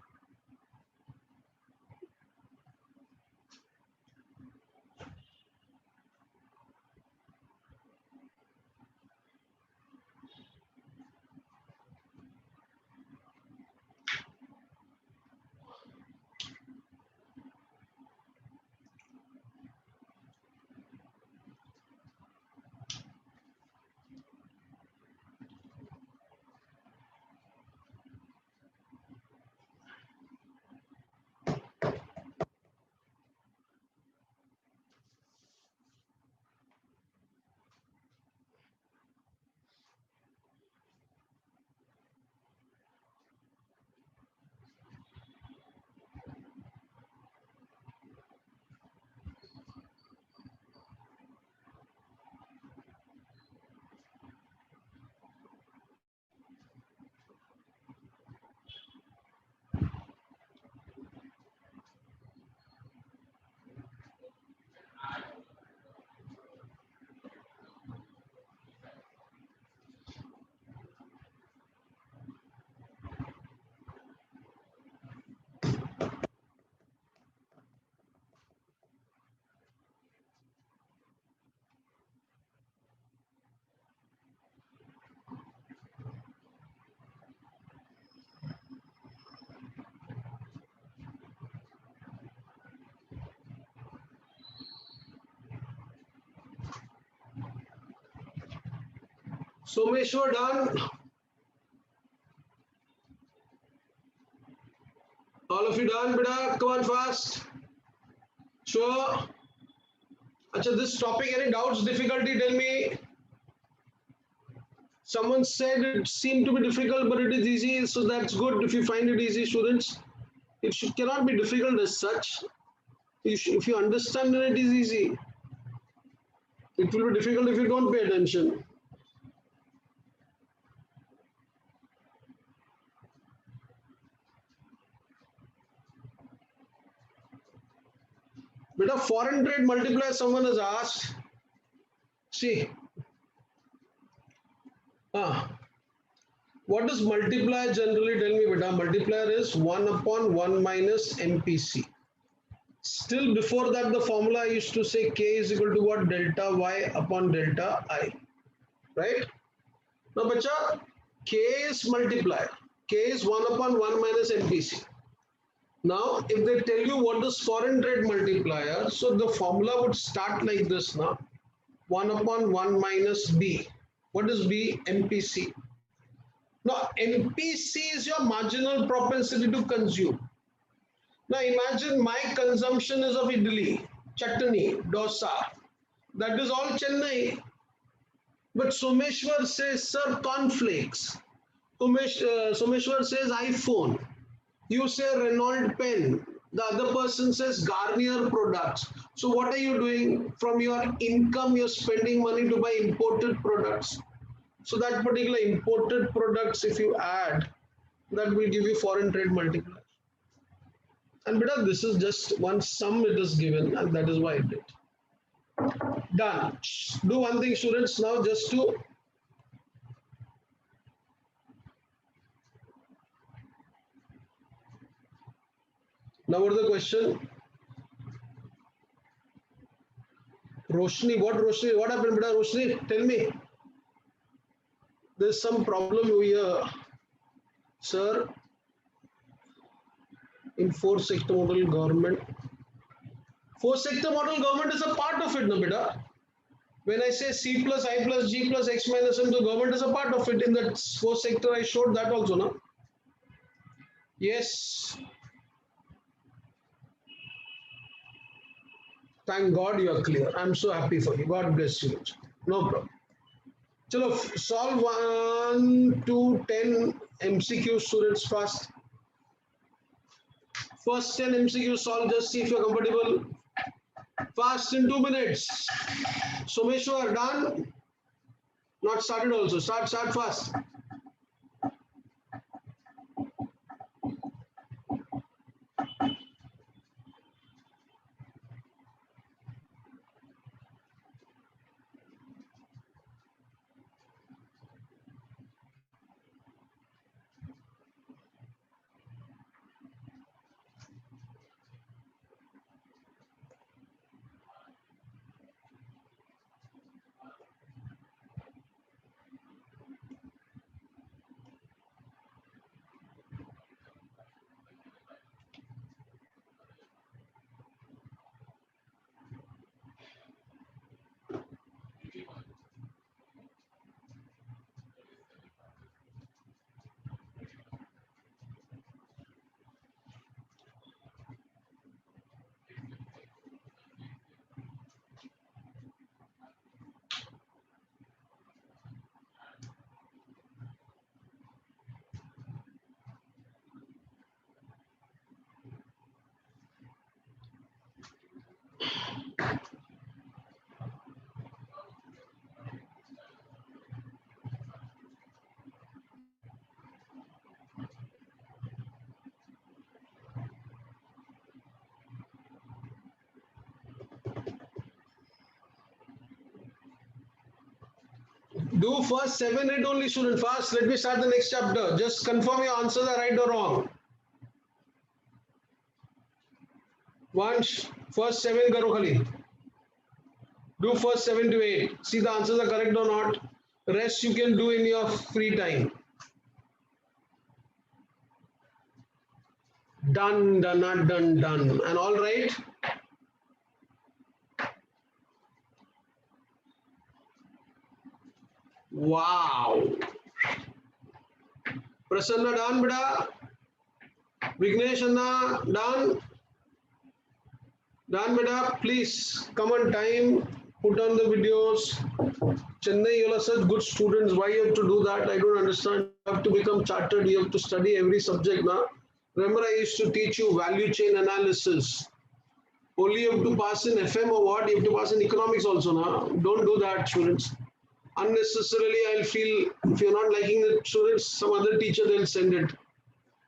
Someshwar done. All of you done, beta? Come on fast. Sure. Achha, this topic, any doubts, difficulty, tell me. Someone said it seemed to be difficult, but it is easy, so that's good if you find it easy, students. Cannot be difficult as such. If you understand, then it is easy. It will be difficult if you don't pay attention. But a foreign trade multiplier, someone has asked. See, what is multiplier generally? Tell me, beta. Multiplier is 1 upon 1 minus MPC. Still before that, the formula I used to say K is equal to what? Delta Y upon delta I. Right? Now, bacha, K is multiplier. K is 1 upon 1 minus MPC. Now, if they tell you what is foreign trade multiplier, so the formula would start like this now. 1 upon 1 minus B. What is B? MPC. Now, MPC is your marginal propensity to consume. Now, imagine my consumption is of idli, chutney, dosa. That is all Chennai. But Someshwar says, sir, cornflakes. Someshwar says iPhone. You say Renault pen. The other person says Garnier products. So what are you doing? From your income, you're spending money to buy imported products. So that particular imported products, if you add, that will give you foreign trade multiplier. And beta, this is just one sum it is given, and that is why it did. Done. Do one thing, students, now just to Now what is the question? Roshni, what Roshni? What happened, beta? Roshni, tell me. There's some problem here, sir. In four sector model government. Four sector model government is a part of it, no, beta. When I say C plus I plus G plus X minus M, the government is a part of it. In that four sector, I showed that also, no? Yes. Thank God you are clear. I'm so happy for you. God bless you. No problem. Chalo, solve 1 to 10 MCQ students fast. First 10 MCQ solve, just see if you're comfortable. Fast in 2 minutes. Someshwar, done. Not started also. Start fast. Do first 7, 8 only student fast. Let me start the next chapter. Just confirm your answers are right or wrong. Once first 7 karo khali. Do first 7 to 8. See the answers are correct or not. Rest you can do in your free time. Done, not done, done. And all right. Wow. Prasanna done, beta. Vignesh Anna done. Done, beta. Please come on time. Put on the videos. Chennai, you are such good students. Why you have to do that? I don't understand. You have to become chartered. You have to study every subject now. Remember, I used to teach you value chain analysis. Only you have to pass in FM or what? You have to pass in economics also now. Don't do that, students. Unnecessarily, I'll feel if you're not liking the students, some other teacher they'll send it.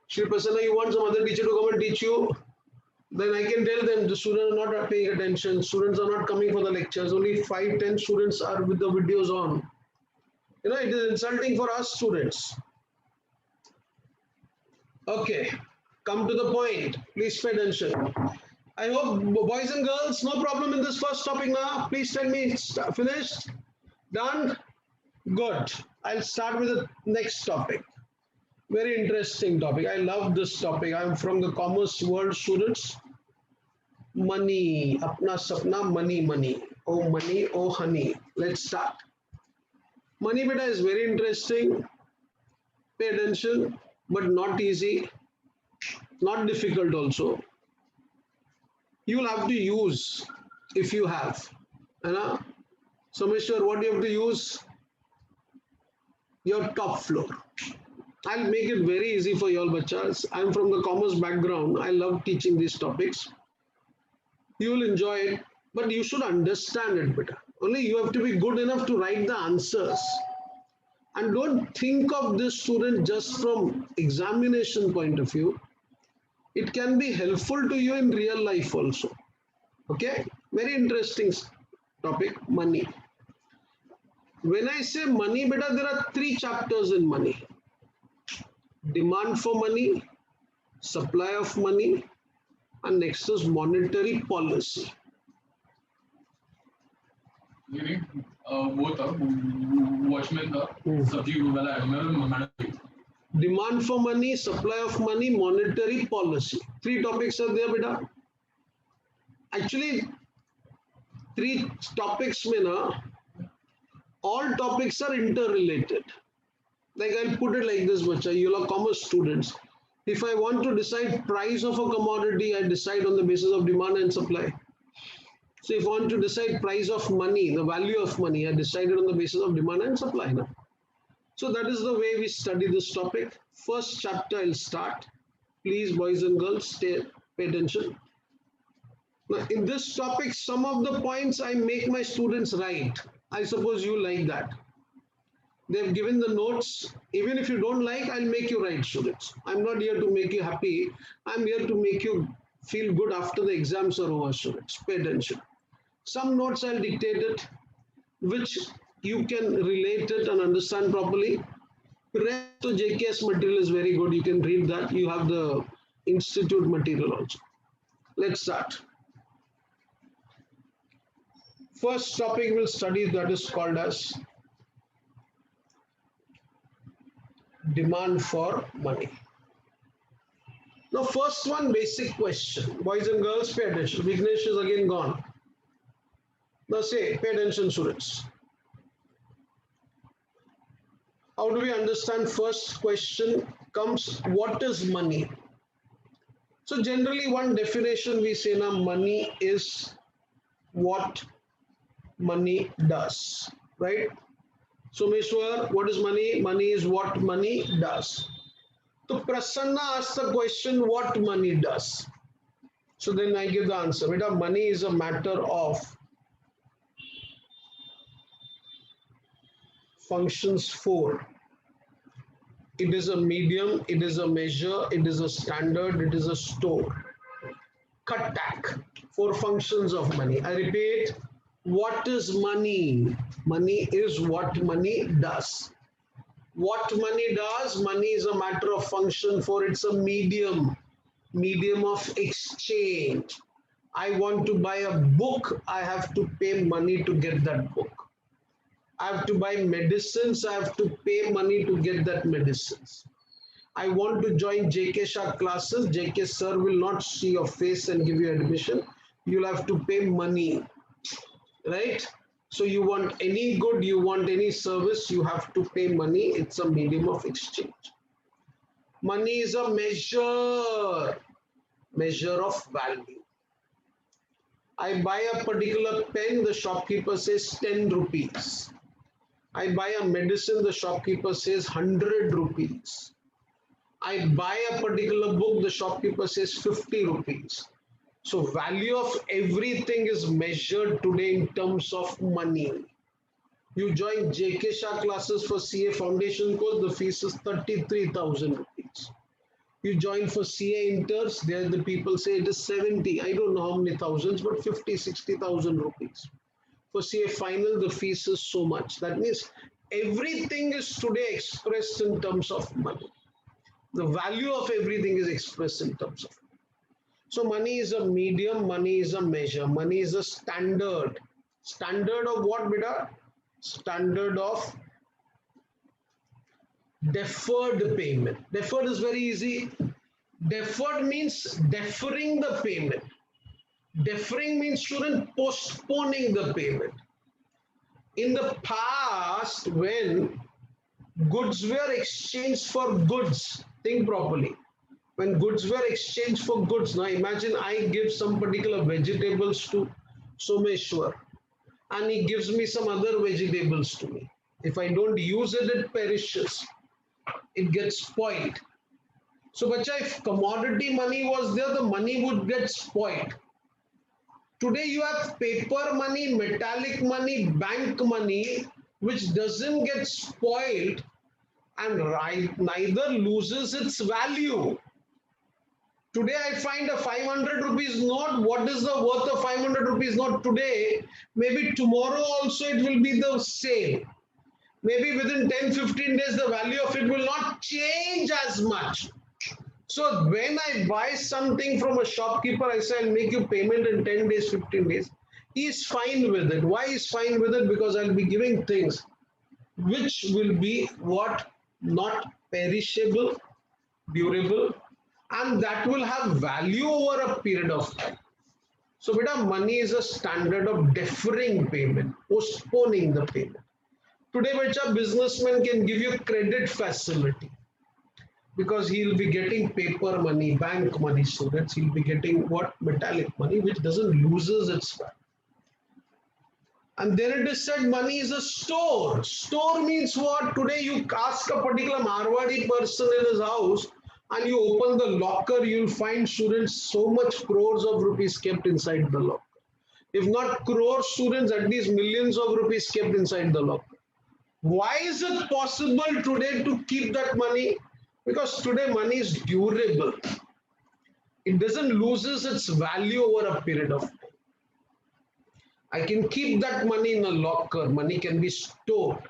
Shri Prasanna, you want some other teacher to come and teach you? Then I can tell them the students are not paying attention. Students are not coming for the lectures. Only 5, 10 students are with the videos on. You know, it is insulting for us students. Okay, come to the point. Please pay attention. I hope boys and girls, no problem in this first topic now. Please tell me, finished? Done? Good. I'll start with the next topic. Very interesting topic. I love this topic. I'm from the commerce world, students. Money. Apna sapna, money, money. Oh, money, oh, honey. Let's start. Money beta is very interesting. Pay attention, but not easy. Not difficult also. You'll have to use if you have. Someshwar, what do you have to use? Your top floor. I'll make it very easy for you all bachas. I'm from the commerce background. I love teaching these topics. You will enjoy it, but you should understand it better. Only you have to be good enough to write the answers. And don't think of this student just from examination point of view. It can be helpful to you in real life also. Okay? Very interesting topic, money. When I say money, beta, there are 3 chapters in money. Demand for money, supply of money, and next is monetary policy. वो था watchman था सब्जी वाला है madam Demand for money, supply of money, monetary policy. Three topics are there, beta. Actually, three topics mein na, all topics are interrelated. Like I'll put it like this, bacha, you are commerce students. If I want to decide price of a commodity, I decide on the basis of demand and supply. So if I want to decide price of money, the value of money, I decided on the basis of demand and supply. Na? So that is the way we study this topic. First chapter I'll start. Please, boys and girls, pay attention. Now, in this topic, some of the points I make my students write. I suppose you like that. They've given the notes. Even if you don't like, I'll make you write, students. I'm not here to make you happy. I'm here to make you feel good after the exams are over, students. Pay attention. Some notes I'll dictate it, which you can relate it and understand properly. Rest of JKS material is very good. You can read that. You have the institute material also. Let's start. First topic we'll study that is called as demand for money. Now, first one basic question. Boys and girls, pay attention. Vignesh is again gone. Now say, pay attention, students. How do we understand? First question comes, what is money? So generally one definition we say now, money is what money does, right? So Meshwar, what is money? Money is what money does. So Prasanna asks the question, what money does? So then I give the answer. Beta, money is a matter of functions 4. It is a medium, it is a measure, it is a standard, it is a store. Katak, 4 functions of money. I repeat, what is money? Money is what money does. What money does? Money is a matter of function 4. It's a medium of exchange. I want to buy a book, I have to pay money to get that book. I have to buy medicines, I have to pay money to get that medicines. I want to join JK Shah classes, JK sir will not see your face and give you admission. You'll have to pay money, right? So you want any good, you want any service, you have to pay money. It's a medium of exchange. Money is a measure of value. I buy a particular pen, the shopkeeper says 10 rupees. I buy a medicine, the shopkeeper says 100 rupees. I buy a particular book, the shopkeeper says 50 rupees. So value of everything is measured today in terms of money. You join JK Shah classes for CA foundation course, the fees is 33,000 rupees. You join for CA inters, there the people say it is 70. I don't know how many thousands, but 50, 60,000 rupees. For CA final, the fees is so much. That means everything is today expressed in terms of money. The value of everything is expressed in terms of money. So money is a medium, money is a measure, money is a standard. Standard of what, beta? Standard of deferred payment. Deferred is very easy. Deferred means deferring the payment. Deferring means student postponing the payment. In the past, when goods were exchanged for goods, think properly. When goods were exchanged for goods, now imagine I give some particular vegetables to Someshwar and he gives me some other vegetables to me. If I don't use it, it perishes. It gets spoiled. So, bacha, if commodity money was there, the money would get spoiled. Today you have paper money, metallic money, bank money, which doesn't get spoiled and neither loses its value. Today I find a 500 rupees note. What is the worth of 500 rupees note today? Maybe tomorrow also it will be the same. Maybe within 10-15 days the value of it will not change as much. So when I buy something from a shopkeeper, I say I'll make you payment in 10 days, 15 days. He's fine with it. Why is fine with it? Because I'll be giving things which will be what? Not perishable, durable, and that will have value over a period of time. So, beta, money is a standard of deferring payment, postponing the payment. Today, beta, businessman can give you credit facility because he'll be getting paper money, bank money, students. He'll be getting what? Metallic money, which doesn't loses its value. And then it is said money is a store. Store means what? Today you ask a particular Marwadi person in his house and you open the locker, you'll find students so much crores of rupees kept inside the locker. If not crores, students, at least millions of rupees kept inside the locker. Why is it possible today to keep that money? Because today money is durable. It doesn't loses its value over a period of time. I can keep that money in a locker. Money can be stored.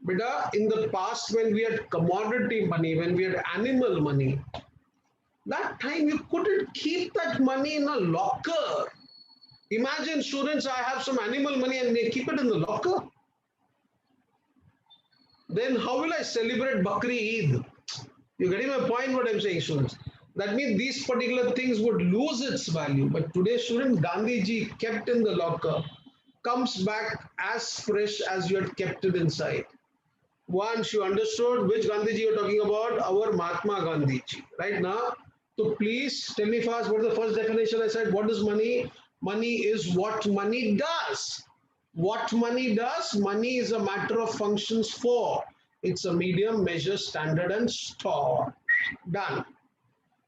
But in the past, when we had commodity money, when we had animal money, that time you couldn't keep that money in a locker. Imagine, students, I have some animal money and they keep it in the locker. Then how will I celebrate Bakri Eid? You're getting my point, what I'm saying, students? That means these particular things would lose its value. But today, students, Gandhiji kept in the locker comes back as fresh as you had kept it inside. Once you understood which Gandhiji you're talking about, our Mahatma Gandhiji. Right now, so please tell me fast, what is the first definition I said? What is money? Money is what money does. What money does? Money is a matter of functions for. It's a medium, measure, standard, and store. Done.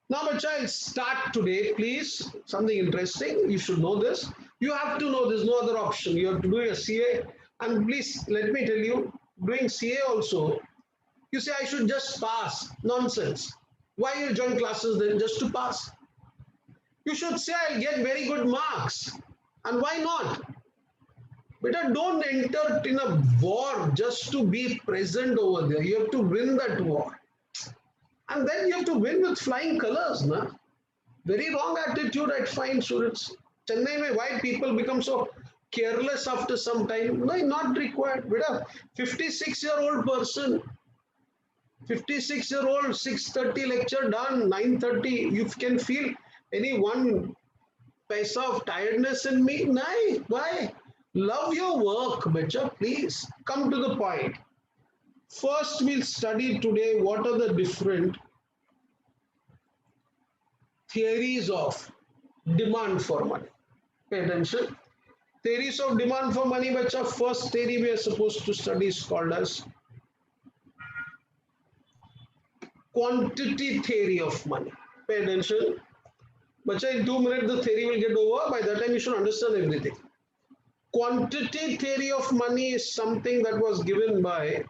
Now, my child, start today, please. Something interesting. You should know this. You have to know there's no other option. You have to do your CA. And please, let me tell you, doing CA also, you say, I should just pass. Nonsense. Why you join classes then? Just to pass. You should say, I'll get very good marks. And why not? But don't enter in a war just to be present over there. You have to win that war. And then you have to win with flying colors. Na? Very wrong attitude I find, students. Chennai, mein, why people become so careless after some time? No, not required. But a 56-year-old person, 56-year-old, 6:30 lecture done, 9:30, you can feel any one paisa of tiredness in me? No, why? Love your work, Becha, please. Come to the point. First, we'll study today what are the different theories of demand for money. Pay attention. Theories of demand for money, bacha. First theory we are supposed to study is called as quantity theory of money. Pay attention. Bacha, in 2 minutes the theory will get over. By that time you should understand everything. Quantity theory of money is something that was given by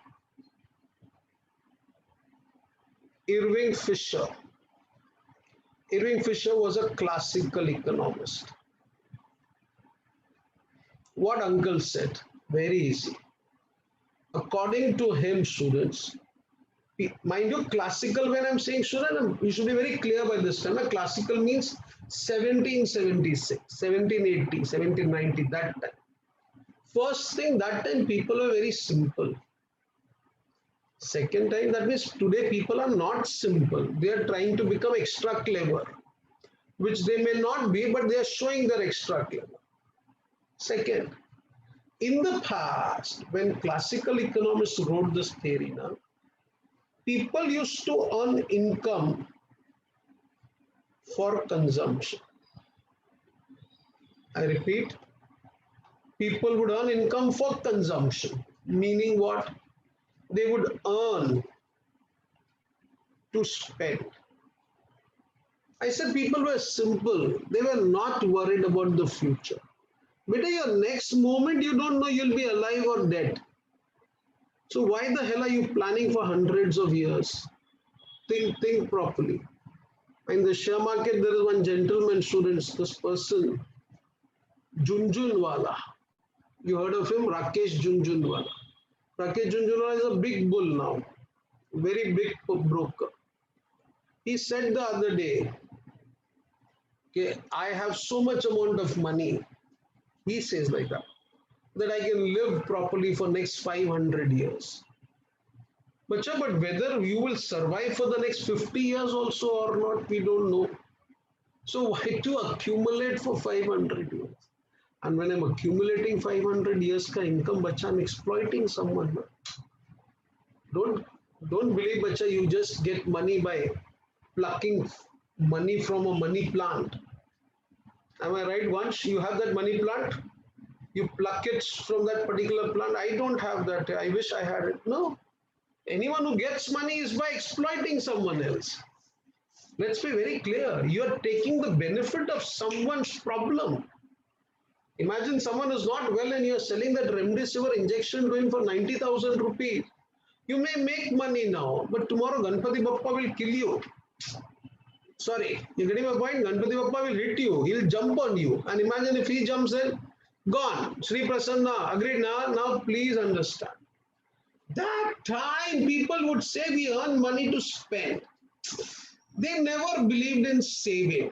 Irving Fisher. Irving Fisher was a classical economist. What uncle said, very easy. According to him, students, mind you, classical, when I'm saying student, you should be very clear by this time. Classical means 1776, 1780, 1790, that time. First thing, that time people were very simple. Second time, that means today people are not simple. They are trying to become extra clever, which they may not be, but they are showing their extra clever. Second, in the past, when classical economists wrote this theory, now, people used to earn income for consumption. I repeat, people would earn income for consumption, meaning what? They would earn to spend. I said people were simple. They were not worried about the future. But your next moment, you don't know you'll be alive or dead. So why the hell are you planning for hundreds of years? Think properly. In the share market, there is one gentleman, students, this person, Junjunwala. You heard of him? Rakesh Junjunwala. Rakesh Junjunwala is a big bull now. Very big broker. He said the other day, okay, I have so much amount of money. He says like that I can live properly for next 500 years. But whether you will survive for the next 50 years also or not, we don't know. So why to accumulate for 500 years? And when I'm accumulating 500 years ka income, bacha, I'm exploiting someone. Don't don't believe, bacha, you just get money by plucking money from a money plant. Am I right? Once you have that money plant, you pluck it from that particular plant. I don't have that. I wish I had it. No. Anyone who gets money is by exploiting someone else. Let's be very clear. You are taking the benefit of someone's problem. Imagine someone is not well and you're selling that remdesivir injection to him for 90,000 rupees. You may make money now, but tomorrow Ganpati Bappa will kill you. Sorry, you're getting my point? Ganpati Bappa will hit you. He'll jump on you. And imagine if he jumps in, gone. Sri Prasanna, agreed now? Now please understand. That time people would say we earn money to spend. They never believed in saving.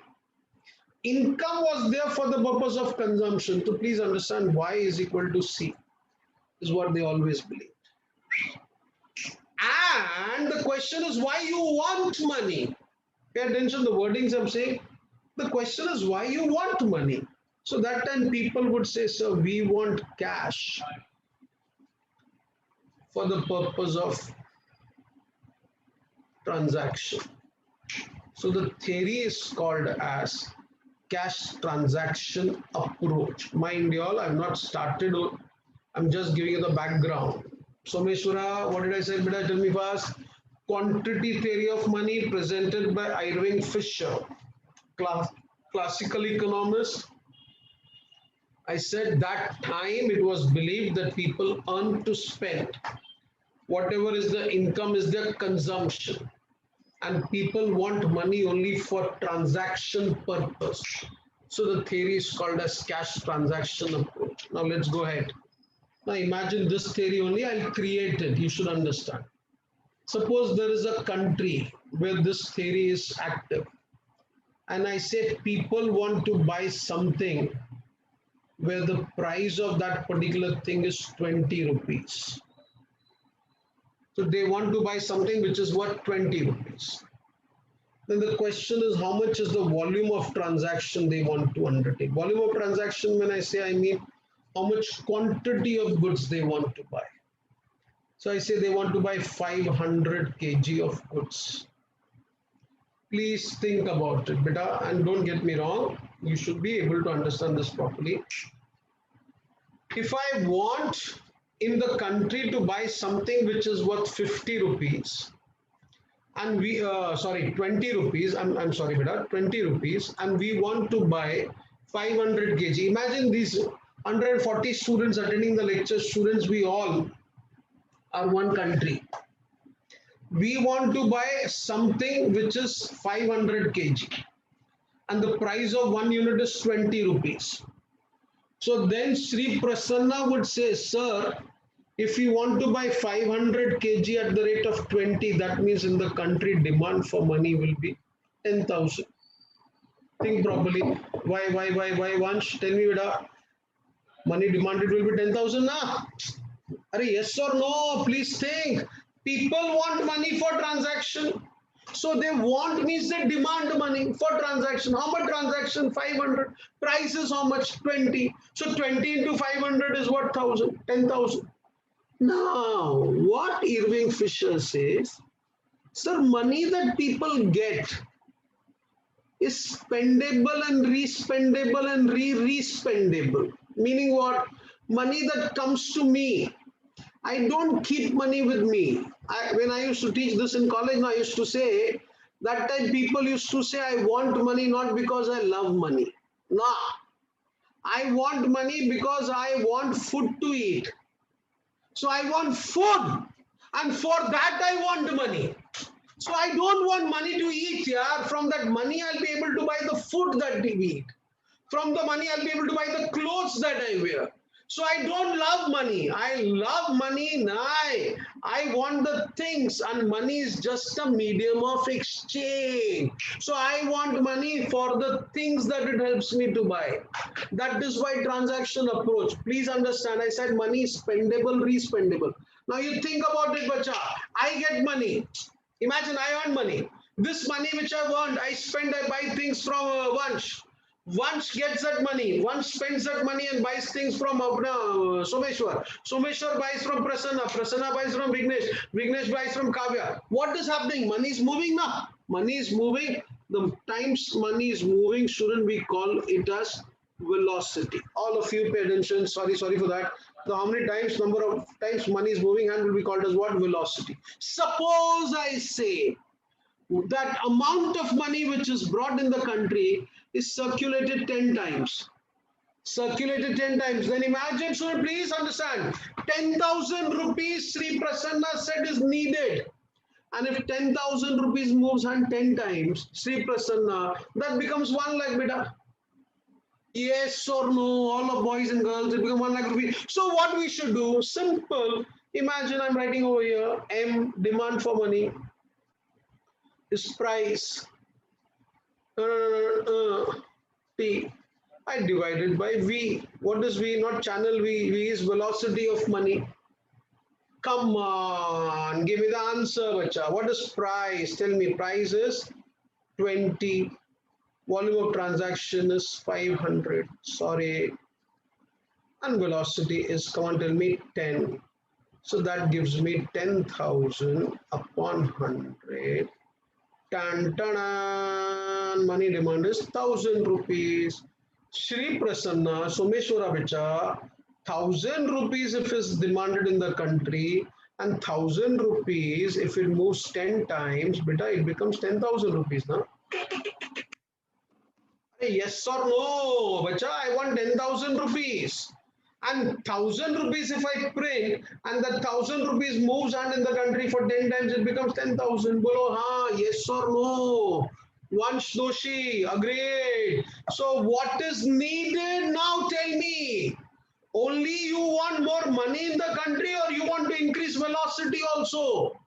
Income was there for the purpose of consumption. So please understand Y is equal to C is what they always believed. And the question is why you want money. Pay attention, the wordings I'm saying. The question is why you want money. So that time people would say, sir, we want cash for the purpose of transaction. So the theory is called as cash transaction approach. Mind you all, I've not started, I'm just giving you the background. Someshwara, what did I say? Beta, tell me fast. Quantity theory of money presented by Irving Fisher, classical economist. I said that time it was believed that people earn to spend. Whatever is the income is their consumption. And people want money only for transaction purpose. So the theory is called as cash transaction approach. Now let's go ahead. Now imagine this theory only, I'll create it. You should understand. Suppose there is a country where this theory is active. And I say people want to buy something where the price of that particular thing is 20 rupees. So they want to buy something which is worth 20 rupees. Then the question is how much is the volume of transaction they want to undertake. Volume of transaction, when I say, I mean how much quantity of goods they want to buy. So I say they want to buy 500 kg of goods. Please think about it, beta, and don't get me wrong. You should be able to understand this properly. If I want in the country to buy something which is worth 50 rupees, and we, 20 rupees, I'm sorry, beta, 20 rupees, and we want to buy 500 kg. Imagine these 140 students attending the lecture, students, we all are one country. We want to buy something which is 500 kg and the price of 1 unit is 20 rupees. So then Sri Prasanna would say, sir, if you want to buy 500 kg at the rate of 20, that means in the country demand for money will be 10,000. Think properly. Why, Vansh? Tell me, beta. Money demanded will be 10,000, na? Are yes or no? Please think. People want money for transaction. So they want means they demand money for transaction. How much transaction? 500. Price is how much? 20. So 20 into 500 is what? 1,000. 10,000. Now, what Irving Fisher says, sir, money that people get is spendable and respendable and re-respendable. Meaning what? Money that comes to me. I don't keep money with me. When I used to teach this in college, I used to say, that time people used to say, I want money not because I love money. No. I want money because I want food to eat. So I want food. And for that I want money. So I don't want money to eat here. From that money, I'll be able to buy the food that we eat. From the money, I'll be able to buy the clothes that I wear. So I don't love money. I love money. Nahi. I want the things, and money is just a medium of exchange. So I want money for the things that it helps me to buy. That is why transaction approach. Please understand. I said money is spendable, respendable. Now you think about it, bacha. I get money. Imagine I earn money. This money which I earned, I spend, I buy things from Vansh. Vansh gets that money. Vansh spends that money and buys things from Someshwar. Someshwar buys from Prasanna. Prasanna buys from Vignesh. Vignesh buys from Kavya. What is happening? Money is moving now. Money is moving. The times money is moving, shouldn't we call it as velocity? All of you pay attention. Sorry for that. So how many times, number of times money is moving and will be called as what? Velocity. Suppose I say that amount of money which is brought in the country is circulated 10 times. Circulated 10 times. Then imagine, so please understand, 10,000 rupees Sri Prasanna said is needed. And if 10,000 rupees moves hand 10 times, Sri Prasanna, that becomes 1 lakh beta. Yes or no, all of boys and girls, it becomes 1 lakh rupees. So what we should do, simple. Imagine I'm writing over here, M, demand for money, is price, T. I divided by V. What is V? Not channel V. V is velocity of money. Come on, give me the answer, bacha. What is price? Tell me, price is 20. Volume of transaction is 500. Sorry. And velocity is, come on, tell me, 10. So that gives me 10,000 upon 100. Tan, tan, money demand is 1,000 rupees. Shri Prasanna, Someshwara Bacha, 1,000 rupees if it's demanded in the country, and 1,000 rupees if it moves 10 times, beta, it becomes 10,000 rupees. Na? Yes or no, bacha, I want 10,000 rupees. And 1,000 rupees if I print, and that 1,000 rupees moves and in the country for 10 times, it becomes 10,000. Bolo, ha, yes or no? Vansh Doshi, agreed. So what is needed now? Tell me. Only you want more money in the country, or you want to increase velocity also?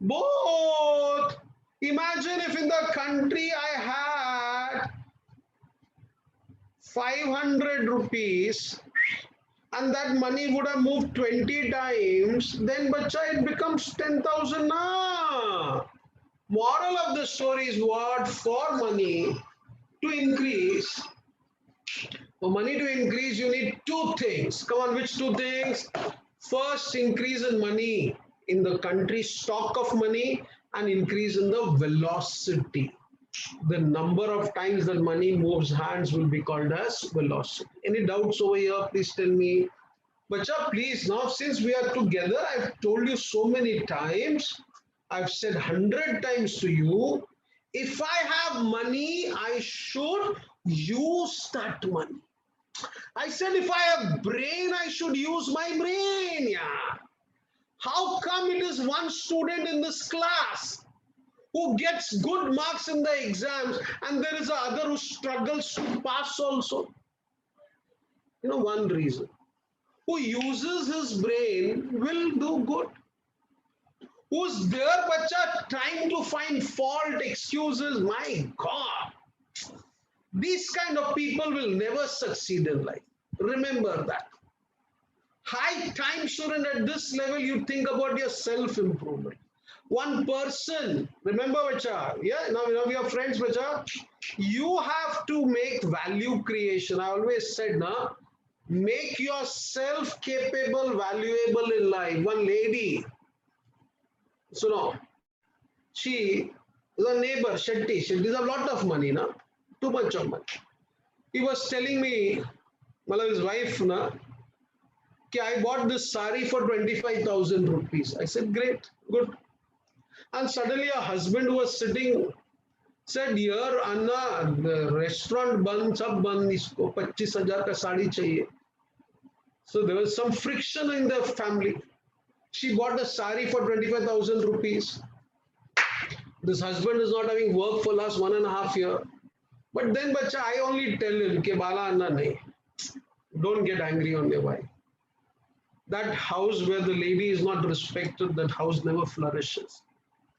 Both. Imagine if in the country I had 500 rupees and that money would have moved 20 times, then bacha, it becomes 10,000 na. Moral of the story is what? For money to increase, you need two things. Come on, which two things? First, increase in money in the country, stock of money, and increase in the velocity. The number of times that money moves hands will be called as velocity. Any doubts over here? Please tell me. Bacha, please, now since we are together, I've told you so many times, I've said 100 times to you, if I have money, I should use that money. I said if I have brain, I should use my brain. Yeah. How come it is one student in this class who gets good marks in the exams and there is another who struggles to pass also? You know, one reason. Who uses his brain will do good. Who's there, bacha, trying to find fault, excuses? My God. These kind of people will never succeed in life. Remember that. High time, student, at this level, you think about your self-improvement. One person, remember, bacha, yeah, now we are friends, bacha. You have to make value creation. I always said, na, make yourself capable, valuable in life. One lady, so no, she is a neighbor, Shetty. Shetty has a lot of money, na, too much of money. He was telling me, his wife, na, I bought this sari for 25,000 rupees. I said, great, good. And suddenly a husband was sitting, said, here, Anna, the restaurant band, sab band, isko 25,000 ka sari chahiye. So there was some friction in the family. She bought a sari for 25,000 rupees. This husband is not having work for last 1.5 years. But then, bacha, I only tell him, ke bala Anna nahi. Don't get angry on your wife. That house where the lady is not respected, that house never flourishes.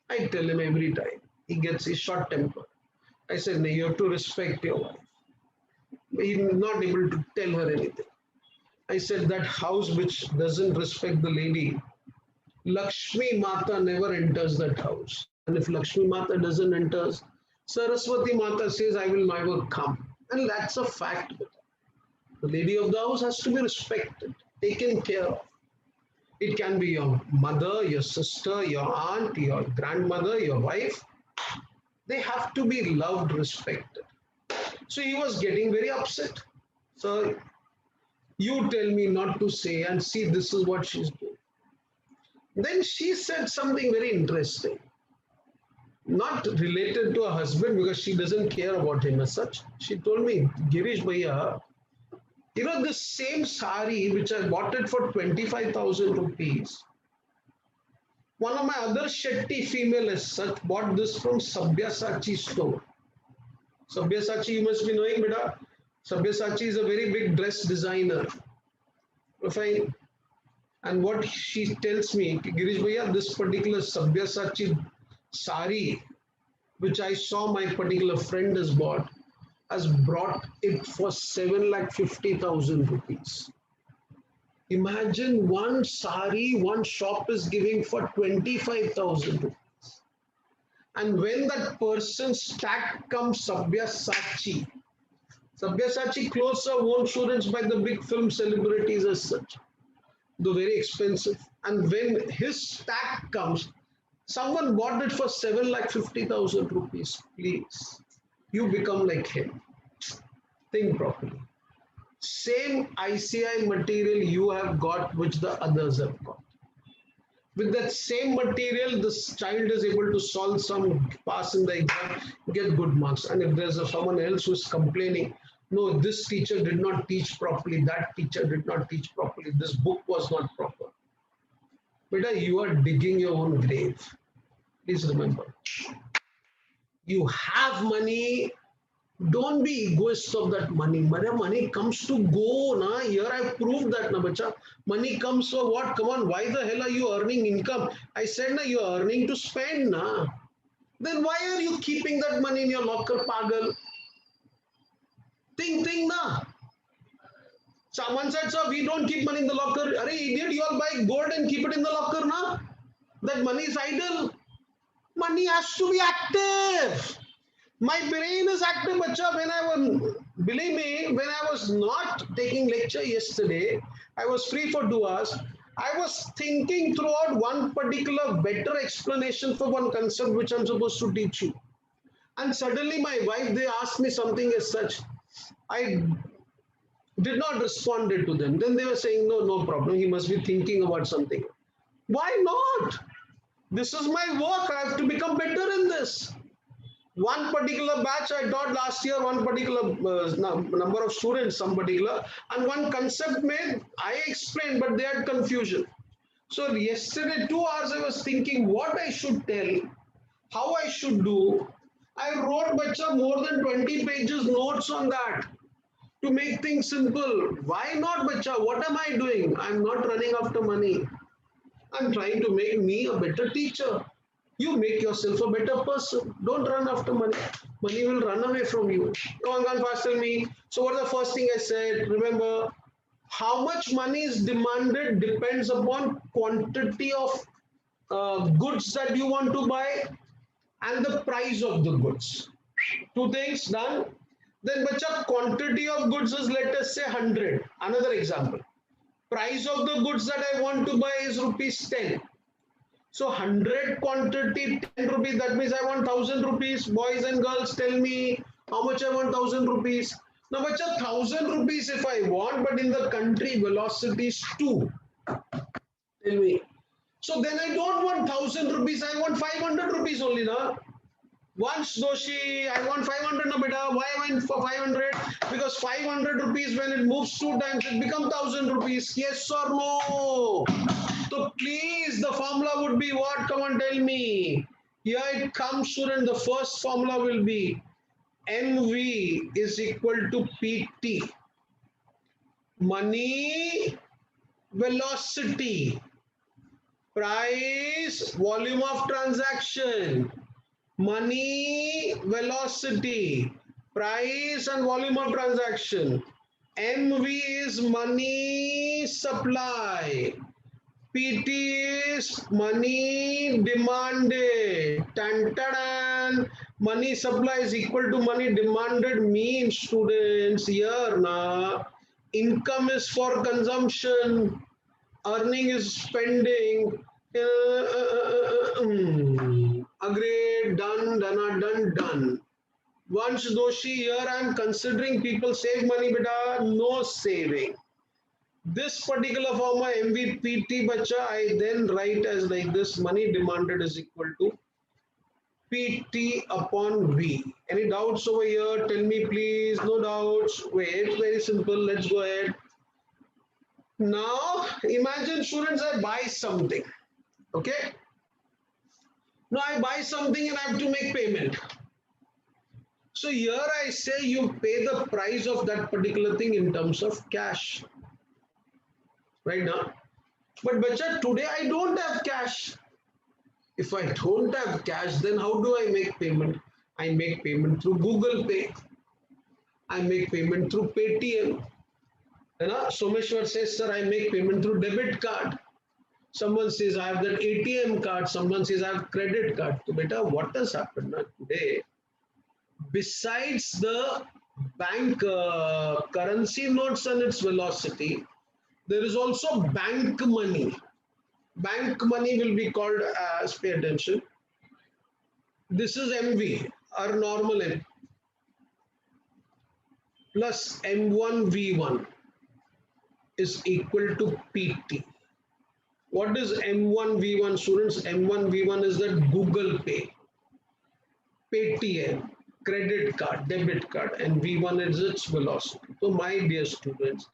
I tell him every time. He gets his short temper. I said, no, you have to respect your wife. He's not able to tell her anything. I said, that house which doesn't respect the lady, Lakshmi Mata never enters that house. And if Lakshmi Mata doesn't enter, Saraswati Mata says, I will never come. And that's a fact. The lady of the house has to be respected, taken care of. It can be your mother, your sister, your aunt, your grandmother, your wife. They have to be loved, respected. So he was getting very upset. So you tell me not to say, and see, this is what she's doing. Then she said something very interesting, not related to her husband because she doesn't care about him as such. She told me, Girish Bhaiya, you know, this same sari which I bought it for 25,000 rupees. One of my other Shetty female as such bought this from Sabyasachi store. Sabyasachi, you must be knowing, beta. Sabyasachi is a very big dress designer. Fine. And what she tells me, Girish Bhaiya, this particular Sabyasachi sari, which I saw my particular friend has brought it for 7,50,000 rupees. Imagine one sari, one shop is giving for 25,000 rupees. And when that person's tag comes Sabyasachi, Sabyasachi clothes are worn students by the big film celebrities as such. They're very expensive. And when his tag comes, someone bought it for 7,50,000 rupees. Please, you become like him. Think properly. Same ICI material you have got, which the others have got. With that same material, this child is able to solve some, pass in the exam, get good marks. And if there's someone else who's complaining, no, this teacher did not teach properly, that teacher did not teach properly, this book was not proper. Beta, you are digging your own grave. Please remember. You have money, don't be egoist of that money. Money comes to go. Na? Here I proved that. Na, bacha. Money comes for what? Come on, why the hell are you earning income? I said, na, you are earning to spend. Na. Then why are you keeping that money in your locker, pagal? Think, na. Someone said, sir, we don't keep money in the locker. Are idiot, you all buy gold and keep it in the locker, na? That money is idle. Money has to be active. My brain is active, bacha. Believe me, when I was not taking lecture yesterday, I was free for 2 hours. I was thinking throughout one particular better explanation for one concept which I'm supposed to teach you. And suddenly my wife, they asked me something as such. I did not respond to them. Then they were saying, no problem. He must be thinking about something. Why not? This is my work. I have to become better in this. One particular batch I taught last year, one particular number of students, some particular, and one concept made, I explained, but they had confusion. So yesterday, 2 hours, I was thinking what I should tell, how I should do. I wrote, bacha, more than 20 pages notes on that to make things simple. Why not, bacha? What am I doing? I'm not running after money. I'm trying to make me a better teacher. You make yourself a better person. Don't run after money. Money will run away from you. Come on, fast, tell me. So what is the first thing I said? Remember, how much money is demanded depends upon quantity of goods that you want to buy and the price of the goods. Two things done. Then, bacha, quantity of goods is, let us say, 100. Another example. Price of the goods that I want to buy is rupees 10. So 100 quantity, 10 rupees, that means I want 1,000 rupees. Boys and girls, tell me how much I want 1,000 rupees. Now, bacha, 1,000 rupees if I want, but in the country, velocity is 2. Tell me. So then I don't want 1,000 rupees, I want 500 rupees only, na? Once, Doshi, I want 500, na beta. Why I went for 500? Because 500 rupees, when it moves 2 times, it becomes 1,000 rupees. Yes or no? So please, the formula would be what? Come on, tell me. Here it comes, student. The first formula will be NV is equal to PT. money velocity, price volume of transaction, money velocity, price and volume of transaction. MV is money supply, PT is money demanded. Tan, tan, money supply is equal to money demanded means, students, here na income is for consumption, earning is spending. Agreed, done. Once Doshi, here I am considering people save money, beta, no saving. This particular formula MVPT bacha, I then write as like this: money demanded is equal to PT upon V. Any doubts over here? Tell me please. No doubts. Wait, very simple. Let's go ahead. Now imagine, students, I buy something. Okay. Now I buy something and I have to make payment. So here I say you pay the price of that particular thing in terms of cash. Right now. But bacha, today I don't have cash. If I don't have cash, then how do I make payment? I make payment through Google Pay. I make payment through Paytm. Someshwar says, sir, I make payment through debit card. Someone says, I have that ATM card. Someone says, I have credit card. So, beta, what has happened today? Besides the bank currency notes and its velocity, there is also bank money. Bank money will be called as, pay attention, this is MV, our normal M, plus M1V1 is equal to PT. What is M1V1, students? M1V1 is that Google Pay, Paytm, credit card, debit card, and V1 is its velocity. So my dear students,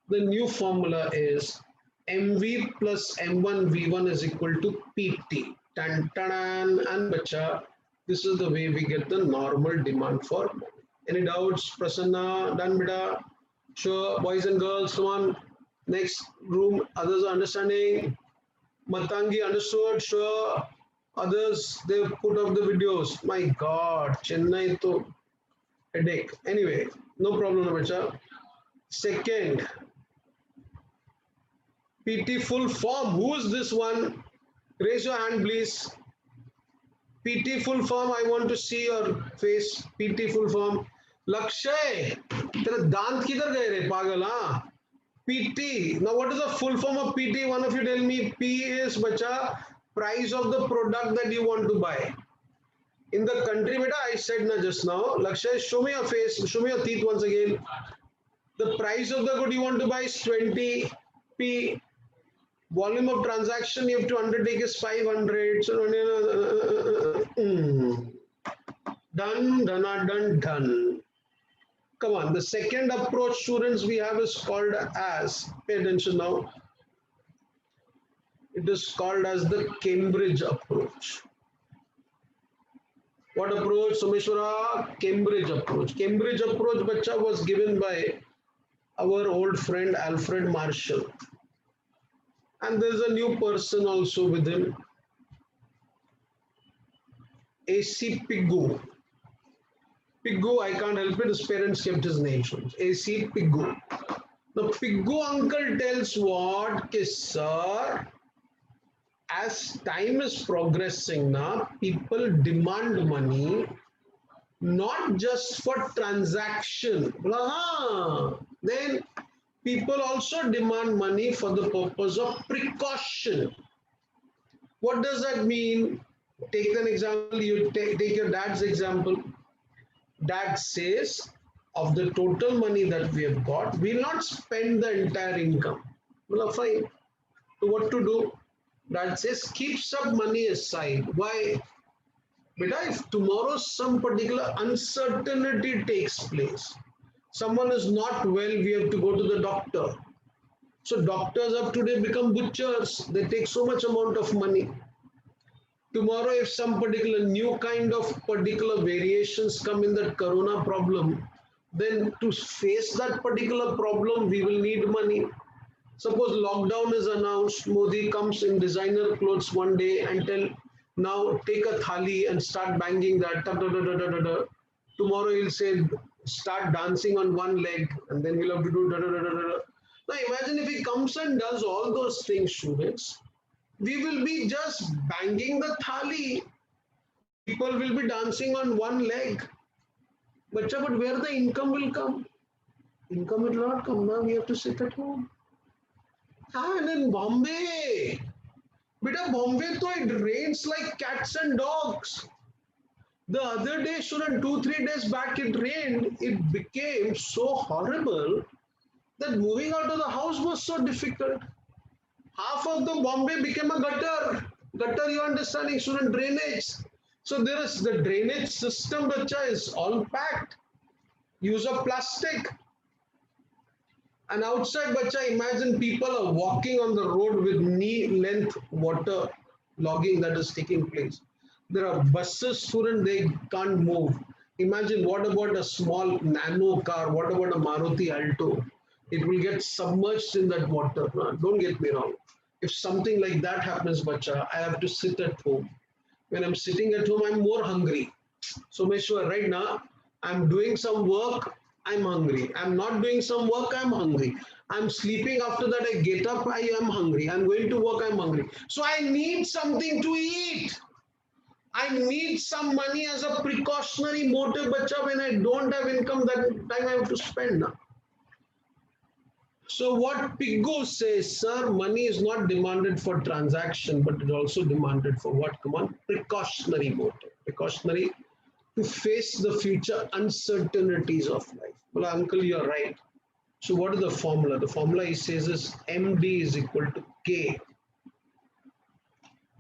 the new formula is MV plus M1 V1 is equal to PT. Tan, tan, and bacha, this is the way we get the normal demand for money. Any doubts? Prasanna, done beta? Sure, boys and girls, come on. Next room, others are understanding. Matangi understood, sure. Others, they put up the videos. My God, Chennai to headache. Anyway, no problem, bacha. Second, PT full form. Who is this one? Raise your hand, please. PT full form. I want to see your face. PT full form. Lakshay, तेरा दांत किधर गए रे पागल हाँ? PT. Now what is the full form of PT? One of you tell me. P is bacha price of the product that you want to buy. In the country, beta, I said na just now. Lakshay, show me your face. Show me your teeth once again. The price of the good you want to buy is 20 P. Volume of transaction you have to undertake is 500. So, done. Come on. The second approach, students, we have is called as, pay attention now. It is called as the Cambridge approach. What approach, Someshwara? Cambridge approach. Cambridge approach, bacha, was given by our old friend Alfred Marshall. And there's a new person also with him, A.C. Pigou. Pigou, I can't help it, his parents kept his name. A.C. Pigou. Now, Pigou uncle tells what? Ki, sir, as time is progressing now, people demand money not just for transaction. Then people also demand money for the purpose of precaution. What does that mean? Take an example. You take your dad's example. Dad says, of the total money that we have got, we'll not spend the entire income. Well, fine. So what to do? Dad says, keep some money aside. Why? But if tomorrow some particular uncertainty takes place, someone is not well, we have to go to the doctor. So doctors have today become butchers. They take so much amount of money. Tomorrow, if some particular new kind of particular variations come in that corona problem, then to face that particular problem, we will need money. Suppose lockdown is announced, Modi comes in designer clothes one day and tell, now take a thali and start banging that. Da, da, da, da, da, da, da. Tomorrow he'll say, start dancing on one leg, and then we'll have to do da, da, da, da, da, da. Now imagine if he comes and does all those things, students, we will be just banging the thali. People will be dancing on one leg. But where the income will come? Income will not come now. We have to sit at home. And in Bombay, beta Bombay, though it rains like cats and dogs. The other day, student, 2 3 days back, it rained. It became so horrible that moving out of the house was so difficult. Half of the Bombay became a gutter. Gutter, you understanding, student, drainage. So there is the drainage system, bacha, is all packed. Use of plastic. And outside, bacha, imagine people are walking on the road with knee-length water logging that is taking place. There are buses, student, they can't move. Imagine what about a small nano car? What about a Maruti Alto? It will get submerged in that water. Don't get me wrong. If something like that happens, bacha, I have to sit at home. When I'm sitting at home, I'm more hungry. So make sure right now I'm doing some work, I'm hungry. I'm not doing some work, I'm hungry. I'm sleeping, after that I get up, I am hungry. I'm going to work, I'm hungry. So I need something to eat. I need some money as a precautionary motive, bacha. When I don't have income, that time I have to spend now. So what Piggo says, sir, money is not demanded for transaction, but it also demanded for what? Come on, precautionary motive. Precautionary to face the future uncertainties of life. Well, uncle, you're right. So what is the formula? The formula he says is MD is equal to K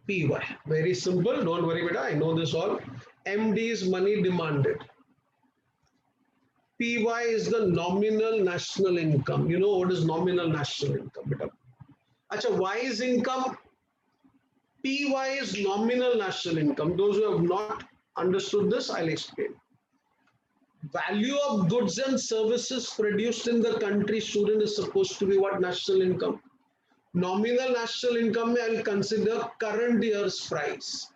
PY. Very simple. Don't worry, beta. I know this all. MD is money demanded. PY is the nominal national income. You know what is nominal national income, beta? Acha, Y is income. PY is nominal national income. Those who have not understood this, I'll explain. Value of goods and services produced in the country, student, is supposed to be what? National income. Nominal national income, I'll consider current year's price.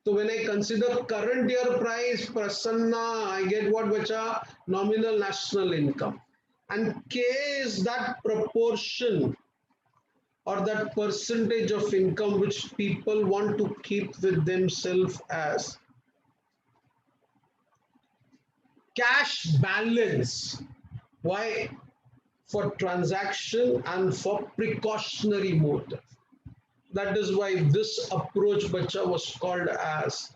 So when I consider current year price, Prasanna, I get what, bacha? Nominal national income. And K is that proportion or that percentage of income which people want to keep with themselves as cash balance. Why? For transaction and for precautionary motive. That is why this approach, bacha, was called as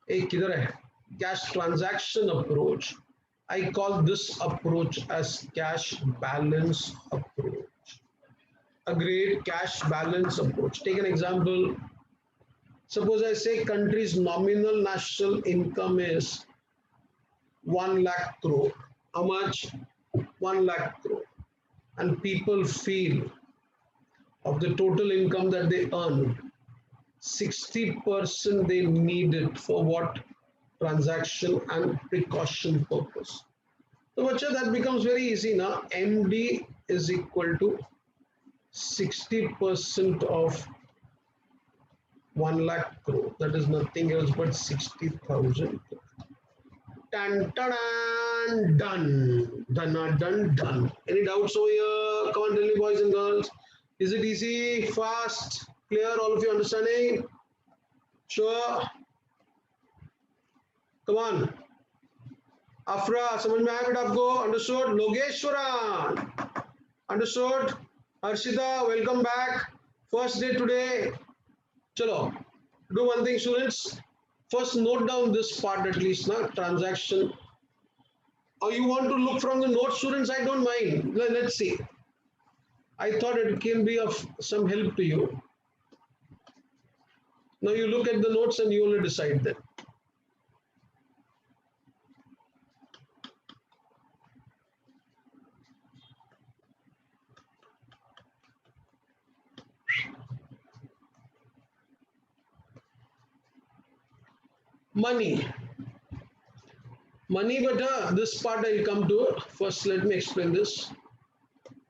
a cash transaction approach. I call this approach as cash balance approach. Agreed, cash balance approach. Take an example. Suppose I say country's nominal national income is 1 lakh crore. How much? 1 lakh crore. And people feel of the total income that they earn, 60% they need it for what? Transaction and precaution purpose. So bacha, that becomes very easy now. MD is equal to 60% of 1 lakh crore. That is nothing else but 60,000. Done, done, done, done, done, done. Any doubts over here? Come on, tell me, boys and girls. Is it easy, fast, clear? All of you understanding? Sure. Come on. Afra, समझ में आया बेटा आपको? Understood? Logeshwaran. Understood? Harshita, welcome back. First day today. Chalo. Do one thing, students. First, note down this part at least, na? Transaction. Or you want to look from the notes, students? I don't mind. Let's see. I thought it can be of some help to you. Now you look at the notes and you only decide that. Money. Money, but this part I'll come to. First, let me explain this.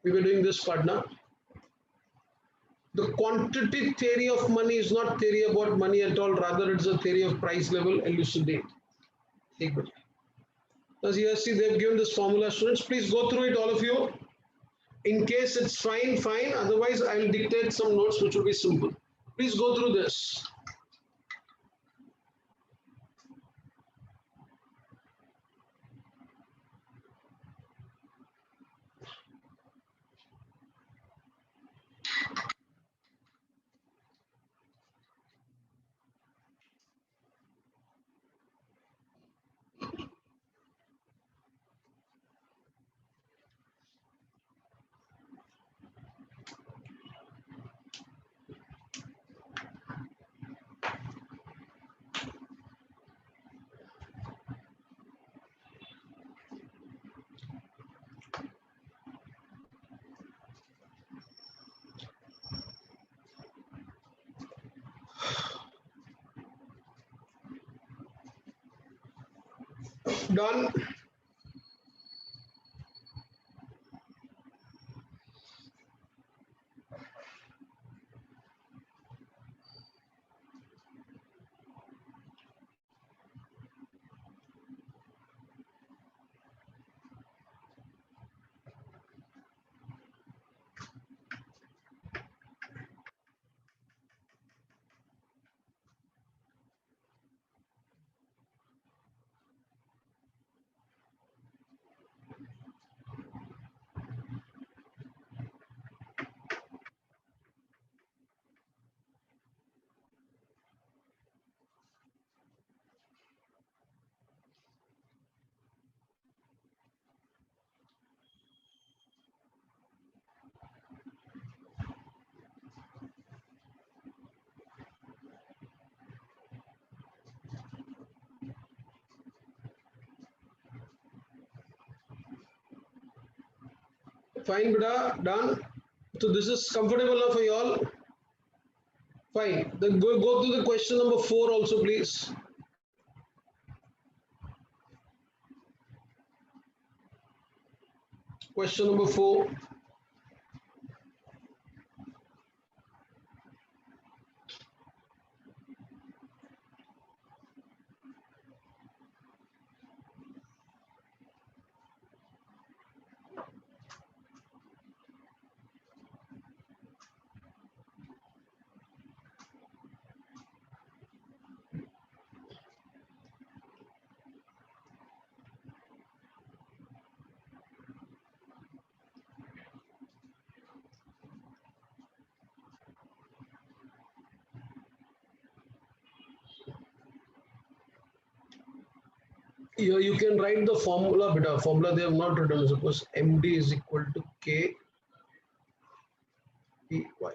We were doing this part now. The quantity theory of money is not theory about money at all. Rather, it's a theory of price level elucidate. As you see, they've given this formula, students. Please go through it, all of you. In case it's fine, fine. Otherwise, I'll dictate some notes which will be simple. Please go through this. Done. Fine, beta. Done. So this is comfortable now for you all. Fine. Then go to the question number 4 also, please. Question number 4. You can write the formula, beta. Formula they have not written. Suppose MD is equal to K P Y.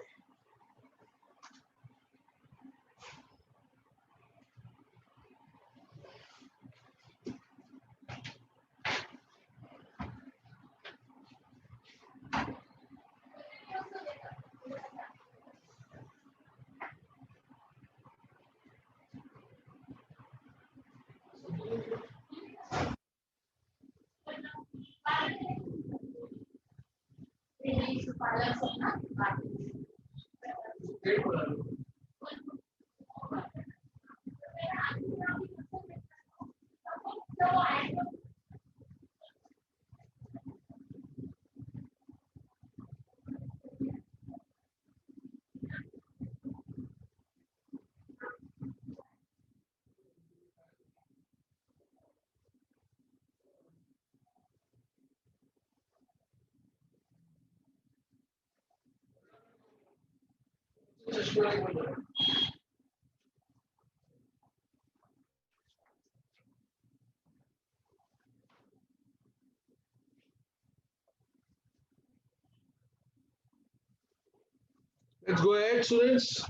Let's go ahead, students.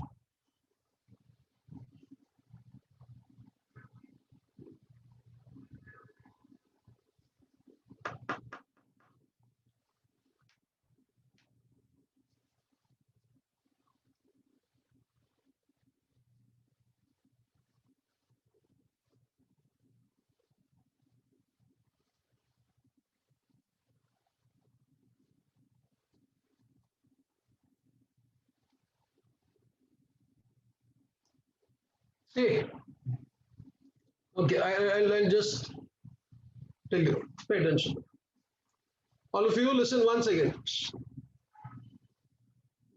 See, okay, I'll just tell you. Pay attention. All of you, listen once again.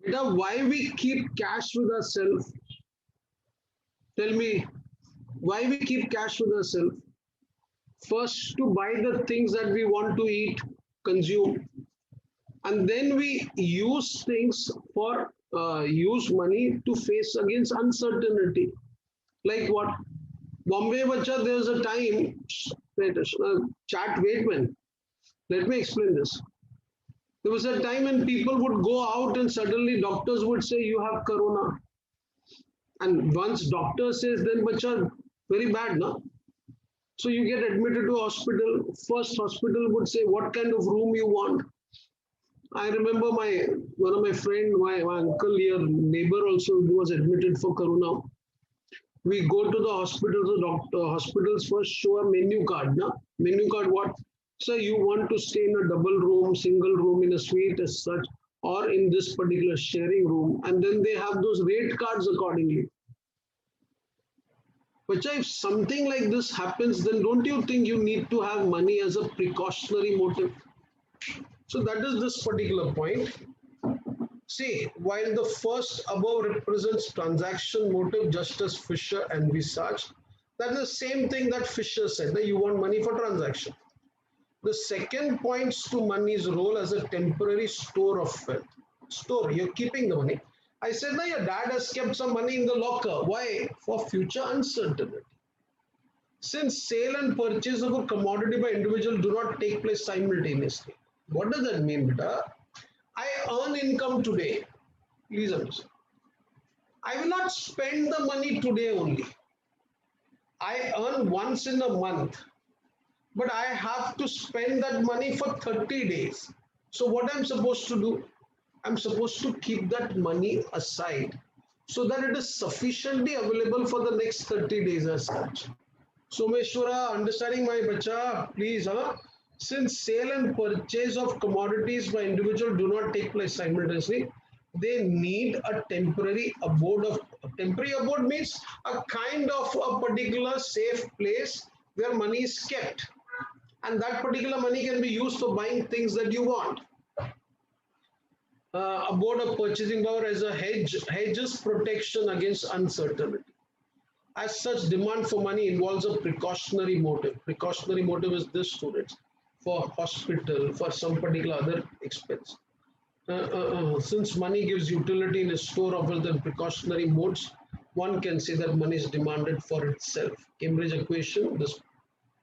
Beta, why we keep cash with ourselves? Tell me, why we keep cash with ourselves? First, to buy the things that we want to eat, consume, and then we use things for use money to face against uncertainty. Like what? Bombay Bacha, there was a time. Wait, chat. Wait, man. Let me explain this. There was a time when people would go out and suddenly doctors would say you have corona. And once doctor says, then bacha, very bad, no? So you get admitted to hospital. First hospital would say what kind of room you want. I remember one of my friend, my uncle here, neighbor also was admitted for corona. We go to the hospital, the doctor, hospitals first show a menu card. Na? Menu card what? So you want to stay in a double room, single room in a suite as such, or in this particular sharing room. And then they have those rate cards accordingly. But if something like this happens, then don't you think you need to have money as a precautionary motive? So that is this particular point. See, while the first above represents transaction motive, just as Fisher envisaged, that's the same thing that Fisher said, that you want money for transaction. The second points to money's role as a temporary store of wealth. Store, you're keeping the money. I said that your dad has kept some money in the locker. Why? For future uncertainty. Since sale and purchase of a commodity by individual do not take place simultaneously. What does that mean, beta? I earn income today. Please understand. I will not spend the money today only. I earn once in a month, but I have to spend that money for 30 days. So what I'm supposed to do? I'm supposed to keep that money aside so that it is sufficiently available for the next 30 days as such. Someshwara, understanding my bacha, please, huh? Since sale and purchase of commodities by individual do not take place simultaneously, they need a temporary abode of, temporary abode means a kind of a particular safe place where money is kept. And that particular money can be used for buying things that you want. Abode of purchasing power as a hedges protection against uncertainty. As such, demand for money involves a precautionary motive. Precautionary motive is this, students, for hospital, for some particular other expense. Since money gives utility in a store of wealth and precautionary modes, one can say that money is demanded for itself. Cambridge equation, this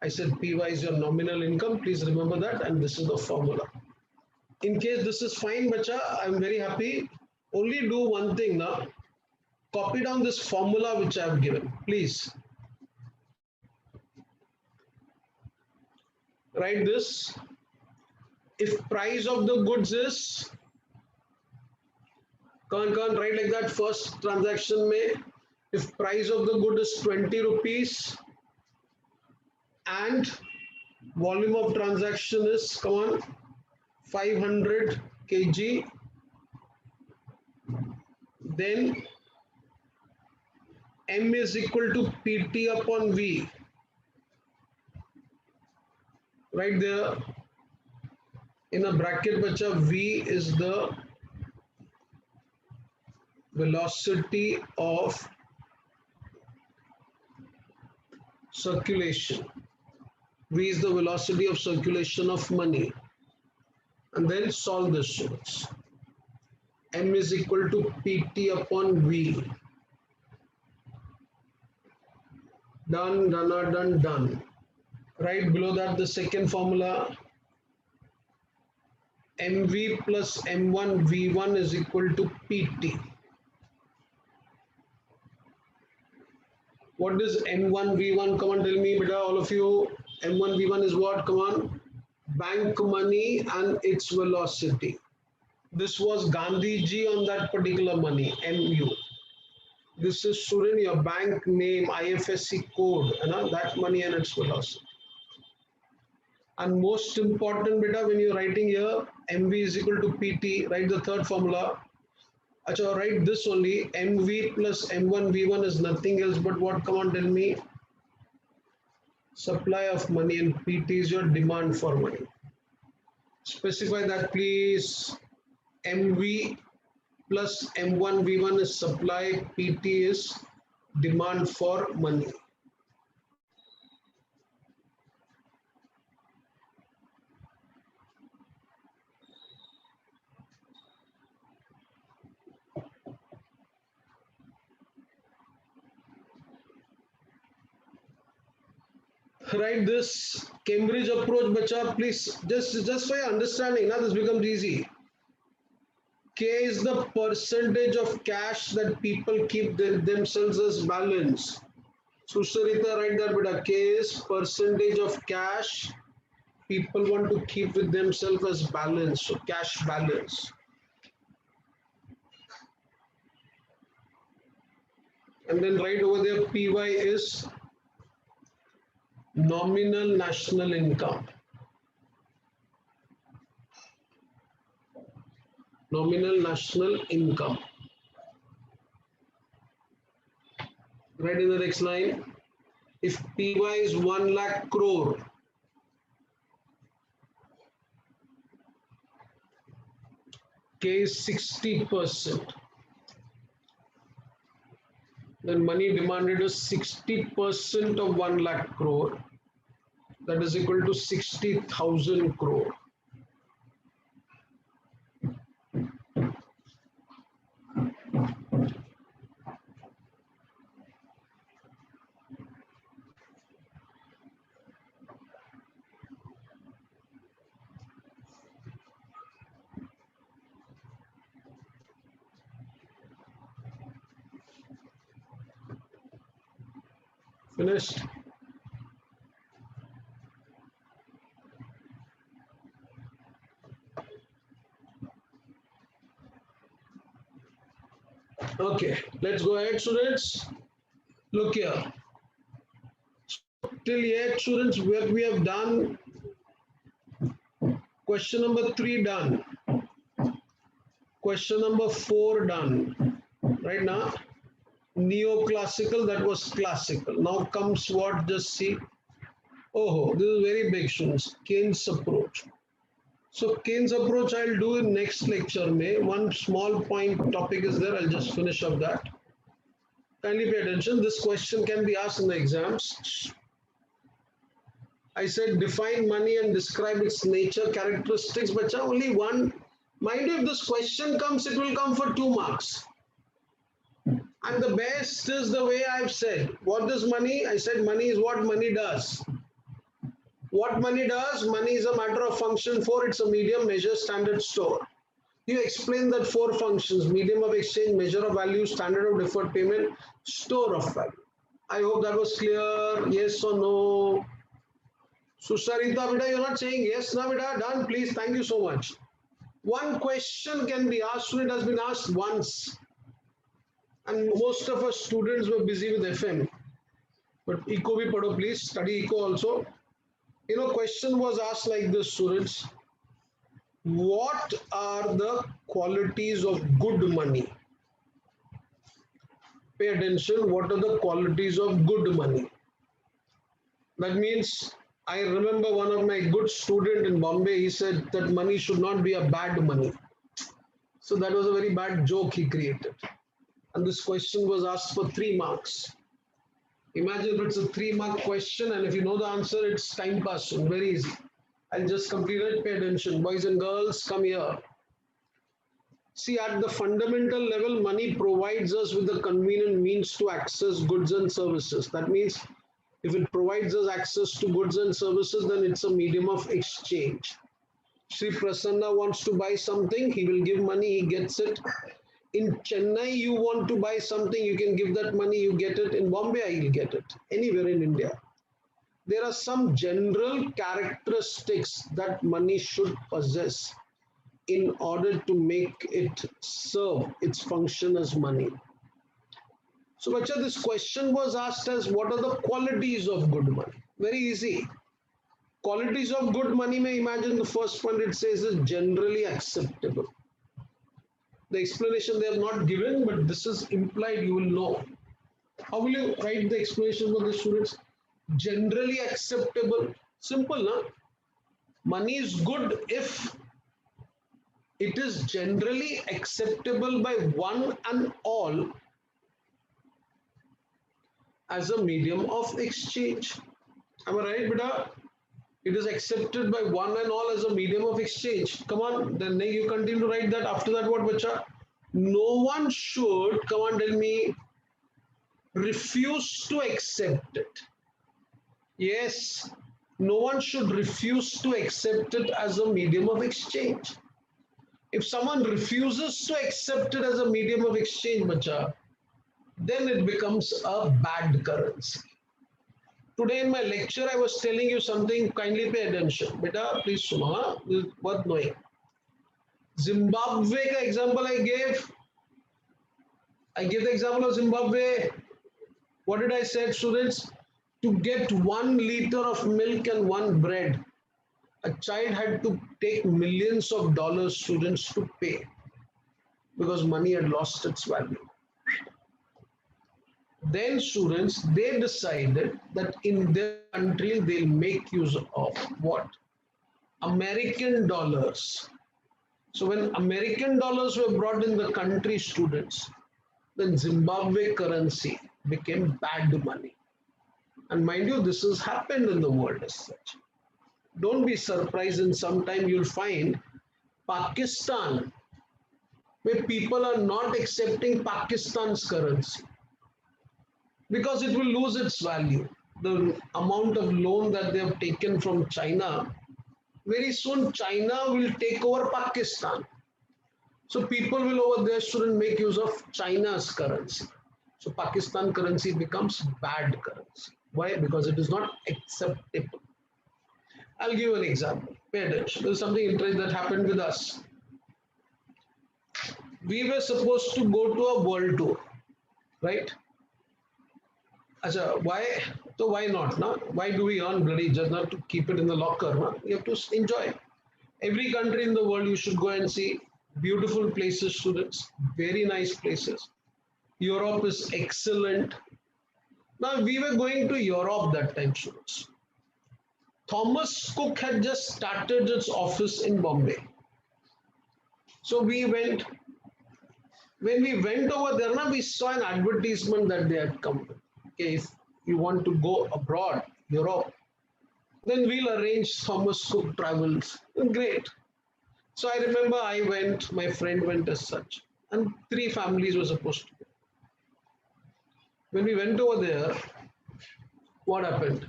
I said PY is your nominal income. Please remember that, and this is the formula. In case this is fine, bacha, I'm very happy. Only do one thing now. Copy down this formula which I have given, please. Write this. If price of the goods is, can't write like that. First transaction may, if price of the good is 20 rupees and volume of transaction is, come on, 500 kg, then M is equal to PT upon V. Right there in a bracket, bacha, V is the velocity of circulation. V is the velocity of circulation of money. And then solve this, students. M is equal to PT upon V. Done, done. Right below that, the second formula, MV plus M1 V1 is equal to PT. What is M1 V1? Come on, tell me, beta, all of you. M1 V1 is what? Come on. Bank money and its velocity. This was Gandhiji on that particular money, MU. This is student, your bank name, IFSC code, and that money and its velocity. And most important, beta, when you're writing here, MV is equal to PT, write the third formula. Acha, write this only. MV plus M1 V1 is nothing else but what? Come on, tell me. Supply of money, and PT is your demand for money. Specify that, please. MV plus M1 V1 is supply, PT is demand for money. Write this Cambridge approach, bacha, please. Just for your understanding, now this becomes easy. K is the percentage of cash that people keep themselves as balance. Susharita, write that, beta. K is percentage of cash people want to keep with themselves as balance, so cash balance. And then right over there, PY is nominal national income. Nominal national income. Right in the next line, if PY is 1 lakh crore, K is 60%. Then money demanded is 60% of 1 lakh crore. That is equal to 60,000 crore. Finished? Okay, let's go ahead, students. Look here. Till yet, students, what we have done, question number 3 done. Question number 4 done. Right now, neoclassical, that was classical. Now comes what? Just see. Oh, this is very big, students. Keynes approach. So Keynes approach I'll do in next lecture. May one small point topic is there. I'll just finish up that. Kindly pay attention. This question can be asked in the exams. I said define money and describe its nature, characteristics. But only one. Mind you, if this question comes, it will come for 2 marks. And the best is the way I've said. What is money? I said money is what money does. What money does? Money is a matter of function 4. It's a medium, measure, standard, store. You explain that 4 functions: medium of exchange, measure of value, standard of deferred payment, store of value. I hope that was clear. Yes or no? Susharita, beta, you're not saying yes. No, beta, done. Please, thank you so much. One question can be asked. It has been asked once. And most of us students were busy with FM. But eco bhi padho, please. Study eco also. You know, question was asked like this, students. What are the qualities of good money? Pay attention. What are the qualities of good money? That means, I remember one of my good student in Bombay, he said that money should not be a bad money. So that was a very bad joke he created. And this question was asked for 3 marks. Imagine if it's a 3-mark question, and if you know the answer, it's time pass, very easy. I'll just complete it. Pay attention. Boys and girls, come here. See, at the fundamental level, money provides us with the convenient means to access goods and services. That means if it provides us access to goods and services, then it's a medium of exchange. Sri Prasanna wants to buy something, he will give money, he gets it. In Chennai, you want to buy something, you can give that money, you get it. In Bombay, you'll get it. Anywhere in India. There are some general characteristics that money should possess in order to make it serve its function as money. So, bacha, this question was asked as what are the qualities of good money? Very easy. Qualities of good money, may imagine the first one it says is generally acceptable. The explanation they have not given, but this is implied, you will know. How will you write the explanation for the students? Generally acceptable. Simple, na? Money is good if it is generally acceptable by one and all as a medium of exchange. Am I right, beta? It is accepted by one and all as a medium of exchange. Come on, then you continue to write that. After that, what, bacha? No one should, come on, tell me, refuse to accept it. Yes, no one should refuse to accept it as a medium of exchange. If someone refuses to accept it as a medium of exchange, bacha, then it becomes a bad currency. Today in my lecture, I was telling you something, kindly pay attention. Beta, please suno, this is worth knowing. Zimbabwe ka example I gave. I gave the example of Zimbabwe. What did I say, students? To get 1 liter of milk and one bread, a child had to take millions of dollars, students, to pay because money had lost its value. Then students, they decided that in their country they'll make use of what? American dollars. So when American dollars were brought in the country, students, then Zimbabwe currency became bad money. And mind you, this has happened in the world as such. Don't be surprised, in some time you'll find Pakistan, where people are not accepting Pakistan's currency because it will lose its value. The amount of loan that they have taken from China, very soon China will take over Pakistan. So people will over there shouldn't make use of China's currency. So Pakistan currency becomes bad currency. Why? Because it is not acceptable. I'll give you an example. Pay attention. There's something interesting that happened with us. We were supposed to go to a world tour, right? Acha, why? So why not? Na? Why do we earn bloody just not to keep it in the locker? Na? You have to enjoy. Every country in the world you should go and see. Beautiful places, students. Very nice places. Europe is excellent. Now we were going to Europe that time, students. Thomas Cook had just started its office in Bombay. So we went. When we went over there, na, we saw an advertisement that they had come with. Okay, if you want to go abroad, Europe, then we'll arrange Thomas Cook travels. Great. So I remember I went, my friend went as such, and 3 families were supposed to go. When we went over there, what happened?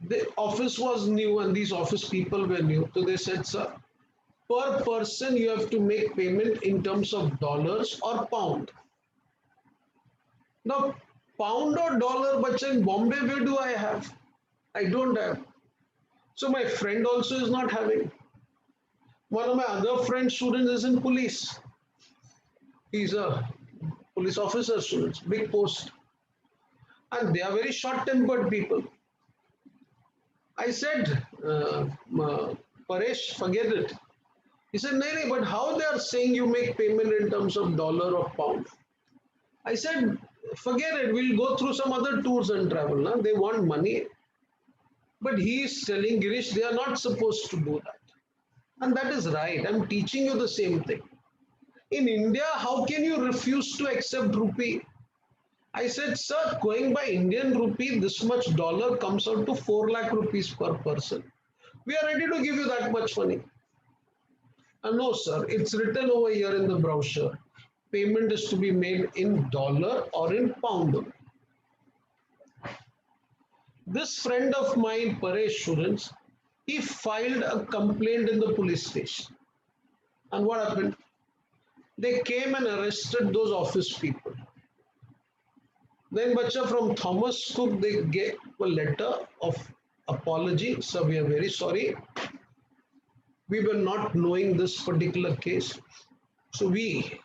The office was new and these office people were new. So they said, sir, per person you have to make payment in terms of dollars or pound. Now, pound or dollar, but in Bombay, where do I have? I don't have. So my friend also is not having. One of my other friend students is in police. He's a police officer, students, big post. And they are very short-tempered people. I said, Paresh, forget it. He said, no, but how they are saying you make payment in terms of dollar or pound? I said, forget it, we'll go through some other tours and travel. Na? They want money. But he is telling Girish, they are not supposed to do that. And that is right. I'm teaching you the same thing. In India, how can you refuse to accept rupee? I said, sir, going by Indian rupee, this much dollar comes out to 4 lakh rupees per person. We are ready to give you that much money. No, sir, it's written over here in the brochure. Payment is to be made in dollar or in pound. This friend of mine, Paresh, students, he filed a complaint in the police station. And what happened? They came and arrested those office people. Then, bacha, from Thomas Cook, they gave a letter of apology. Sir, we are very sorry. We were not knowing this particular case. So we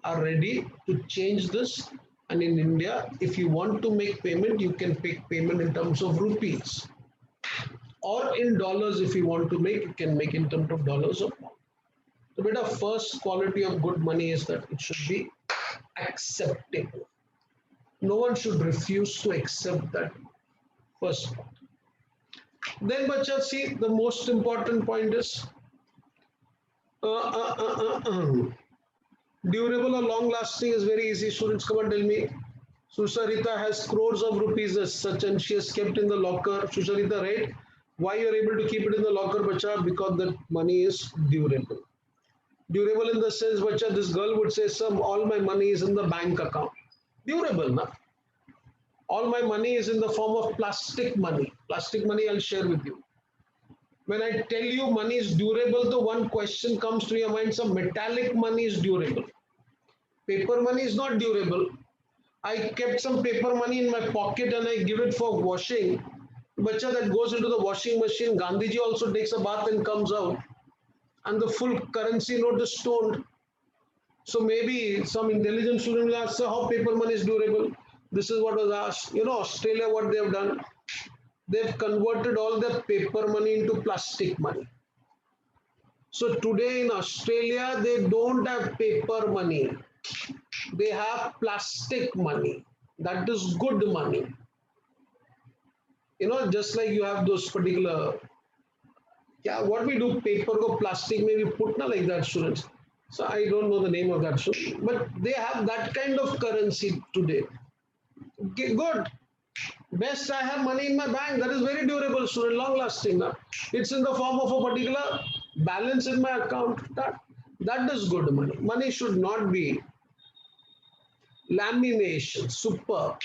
are ready to change this. And in India, if you want to make payment, you can make payment in terms of rupees. Or in dollars, if you want to make, you can make in terms of dollars or pounds. So, beta, first quality of good money is that it should be acceptable. No one should refuse to accept that first point. Then, bacha, see, the most important point is uh, uh, uh, uh, uh, durable or long lasting is very easy. Students, come and tell me. Susarita has crores of rupees as such and she has kept in the locker. Susarita, right? Why you are able to keep it in the locker, bacha? Because that money is durable. Durable in the sense, bacha, this girl would say, some all my money is in the bank account. Durable, na? All my money is in the form of plastic money. Plastic money I'll share with you. When I tell you money is durable, the one question comes to your mind, some metallic money is durable. Paper money is not durable. I kept some paper money in my pocket and I give it for washing. Bacha, that goes into the washing machine. Gandhiji also takes a bath and comes out. And the full currency note is stoned. So maybe some intelligent student will ask, how paper money is durable? This is what was asked. You know, Australia, what they have done? They've converted all their paper money into plastic money. So today in Australia, they don't have paper money. They have plastic money. That is good money. You know, just like you have those particular, yeah, what we do, paper ko plastic, maybe put na like that, students. So I don't know the name of that, but they have that kind of currency today. Okay, good. Best, I have money in my bank. That is very durable, student, long lasting. Na? It's in the form of a particular balance in my account. That is good money. Money should not be lamination. Superb.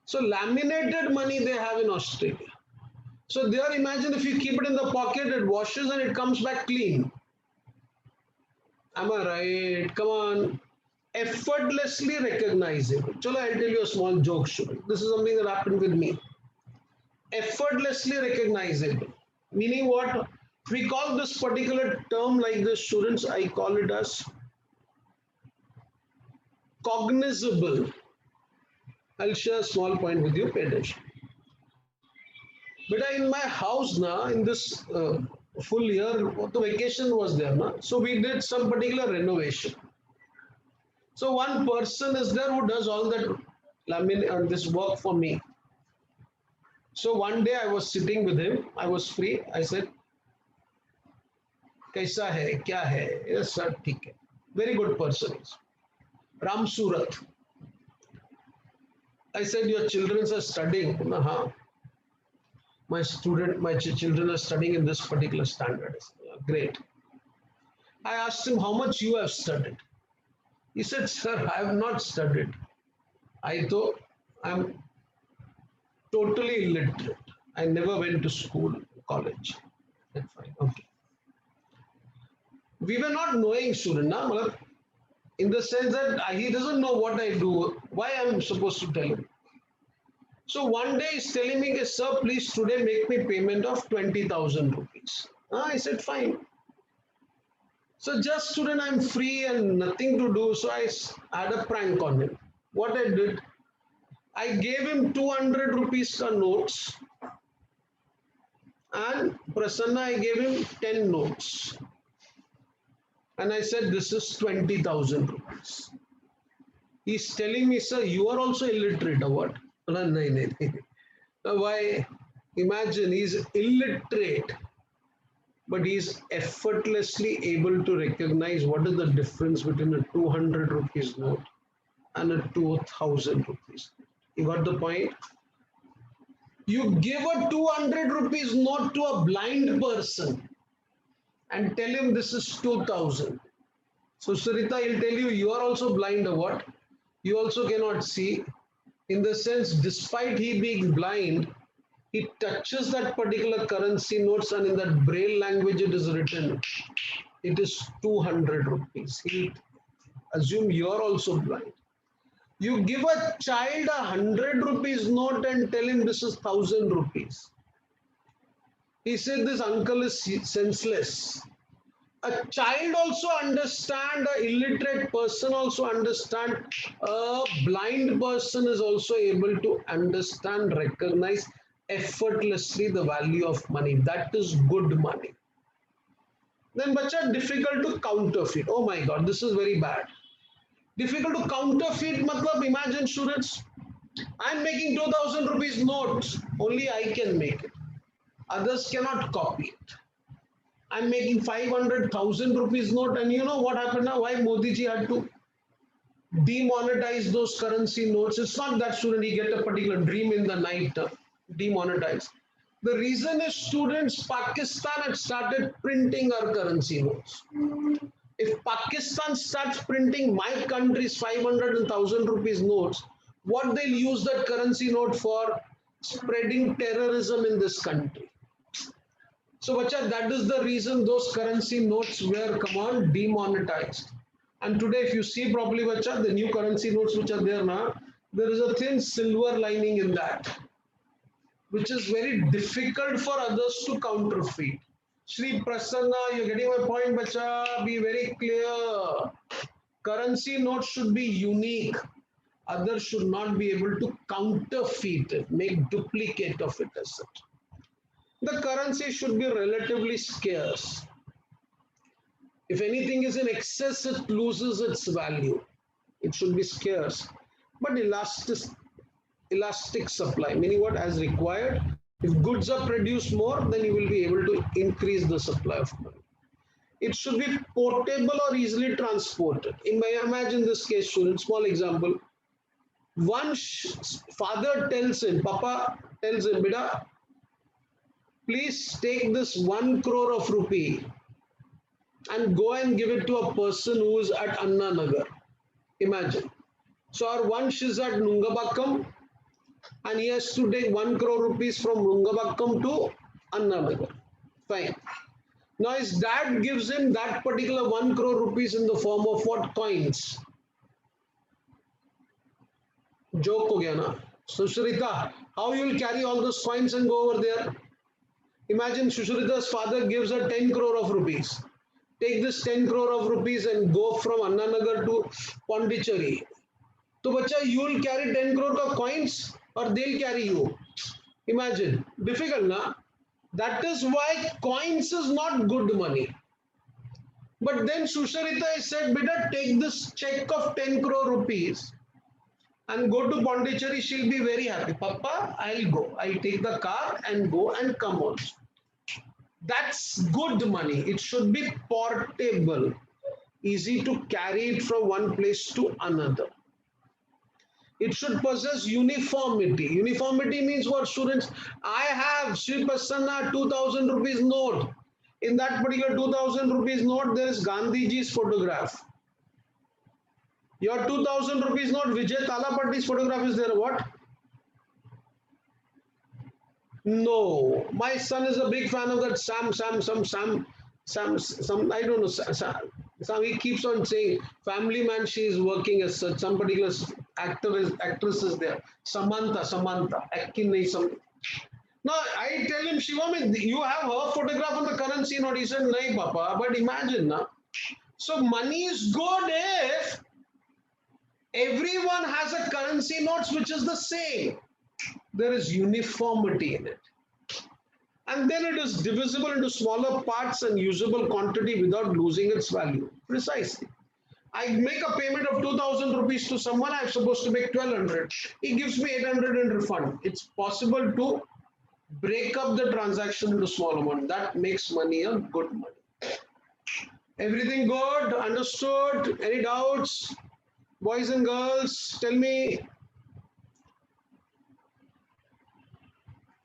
So laminated money they have in Australia. So there, imagine if you keep it in the pocket, it washes and it comes back clean. Am I right? Come on. Effortlessly recognizable. Chalo, I'll tell you a small joke, student. This is something that happened with me. Effortlessly recognizable. Meaning what? We call this particular term like this, students, I call it as cognizable. I'll share a small point with you, pay attention. But in my house now, in this full year, the vacation was there now. So we did some particular renovation. So one person is there who does all that this work for me. So one day I was sitting with him. I was free. I said, "Kaisa hai? Kya hai?" Yes, sir. ठीक है. Very good person. Ram Surat. I said, "Your children are studying." Haan. My children are studying in this particular standard. Great. I asked him, how much you have studied? He said, sir, I have not studied. I thought I'm totally illiterate. I never went to school, college. That's fine. Okay. We were not knowing student, na? In the sense that he doesn't know what I do, why I'm supposed to tell him. So one day he's telling me, sir, please today make me payment of 20,000 rupees. I said, fine. So just student, I'm free and nothing to do. So I had a prank on him. What I did, I gave him 200 rupees notes. And Prasanna, I gave him 10 notes. And I said, this is 20,000 rupees. He's telling me, sir, you are also illiterate or what? Why? Imagine he's illiterate, but he's effortlessly able to recognize what is the difference between a 200 rupees note and a 2,000 rupees. You got the point? You give a 200 rupees note to a blind person and tell him this is 2,000. So Sarita, he'll tell you, you are also blind or what? You also cannot see. In the sense, despite he being blind, he touches that particular currency notes and in that braille language it is written. It is 200 rupees. He assume you are also blind. You give a child 100 rupees note and tell him this is 1,000 rupees. He said this uncle is senseless. A child also understand, an illiterate person also understand, a blind person is also able to understand, recognize effortlessly the value of money. That is good money. Then bacha, difficult to counterfeit. Oh my God, this is very bad. Difficult to counterfeit, matlab, imagine students, I'm making 2000 rupees notes, only I can make it. Others cannot copy it. I'm making 500,000 rupees note, and you know what happened now? Why Modi ji had to demonetize those currency notes? It's not that student he get a particular dream in the night, demonetize. The reason is students, Pakistan had started printing our currency notes. If Pakistan starts printing my country's 500 and 1000 rupees notes, what they'll use that currency note for? Spreading terrorism in this country. So, bacha, that is the reason those currency notes were, come on, demonetized. And today, if you see properly, bacha, the new currency notes which are there now, there is a thin silver lining in that, which is very difficult for others to counterfeit. Shri Prasanna, you're getting my point, bacha? Be very clear. Currency notes should be unique. Others should not be able to counterfeit it, make duplicate of it as such. The currency should be relatively scarce. If anything is in excess, it loses its value. It should be scarce, but elastic supply, meaning what? As required. If goods are produced more, then you will be able to increase the supply of money. It should be portable or easily transported. Imagine this case, student, small example. One father tells him, Papa tells him, Bida, please take this 1 crore of rupee and go and give it to a person who is at Anna Nagar. Imagine. So our Vansh is at Nungabakkam and he has to take 1 crore rupees from Nungabakkam to Anna Nagar. Fine. Now his dad gives him that particular 1 crore rupees in the form of what? Coins. Joke ho gaya na. Sushrita, how you will carry all those coins and go over there? Imagine Sushrita's father gives her 10 crore of rupees. Take this 10 crore of rupees and go from Anna Nagar to Pondicherry. So, bacha, you will carry 10 crore ka coins or they'll carry you. Imagine. Difficult, na? That is why coins is not good money. But then Sushrita said, Beta, take this check of 10 crore rupees and go to Pondicherry. She'll be very happy. Papa, I'll go. I'll take the car and go and come also. That's good money. It should be portable, easy to carry it from one place to another. It should possess uniformity. Uniformity means what, students? I have Sri Prasanna 2000 rupees note. In that particular 2000 rupees note, there is Gandhiji's photograph. Your 2000 rupees note, Vijay Talapatti's photograph is there. What? No, my son is a big fan of that Sam, I don't know, Sam, he keeps on saying, family man, she is working as such, some particular actress is there, Samantha, Akin, now I tell him, Shivam, you have her photograph on the currency note. He said, nahi papa, but imagine, na. So money is good if everyone has a currency notes which is the same. There is uniformity in it. And then it is divisible into smaller parts and usable quantity without losing its value. Precisely. I make a payment of 2000 rupees to someone, I'm supposed to make 1200. He gives me 800 in refund. It's possible to break up the transaction into small amount. That makes money a good money. Everything good? Understood? Any doubts? Boys and girls, tell me.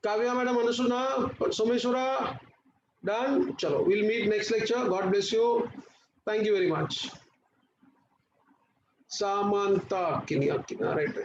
Kavya madam, Anusuna, Someshwara, done. Chalo, we'll meet next lecture. God bless you. Thank you very much. Samantha, right.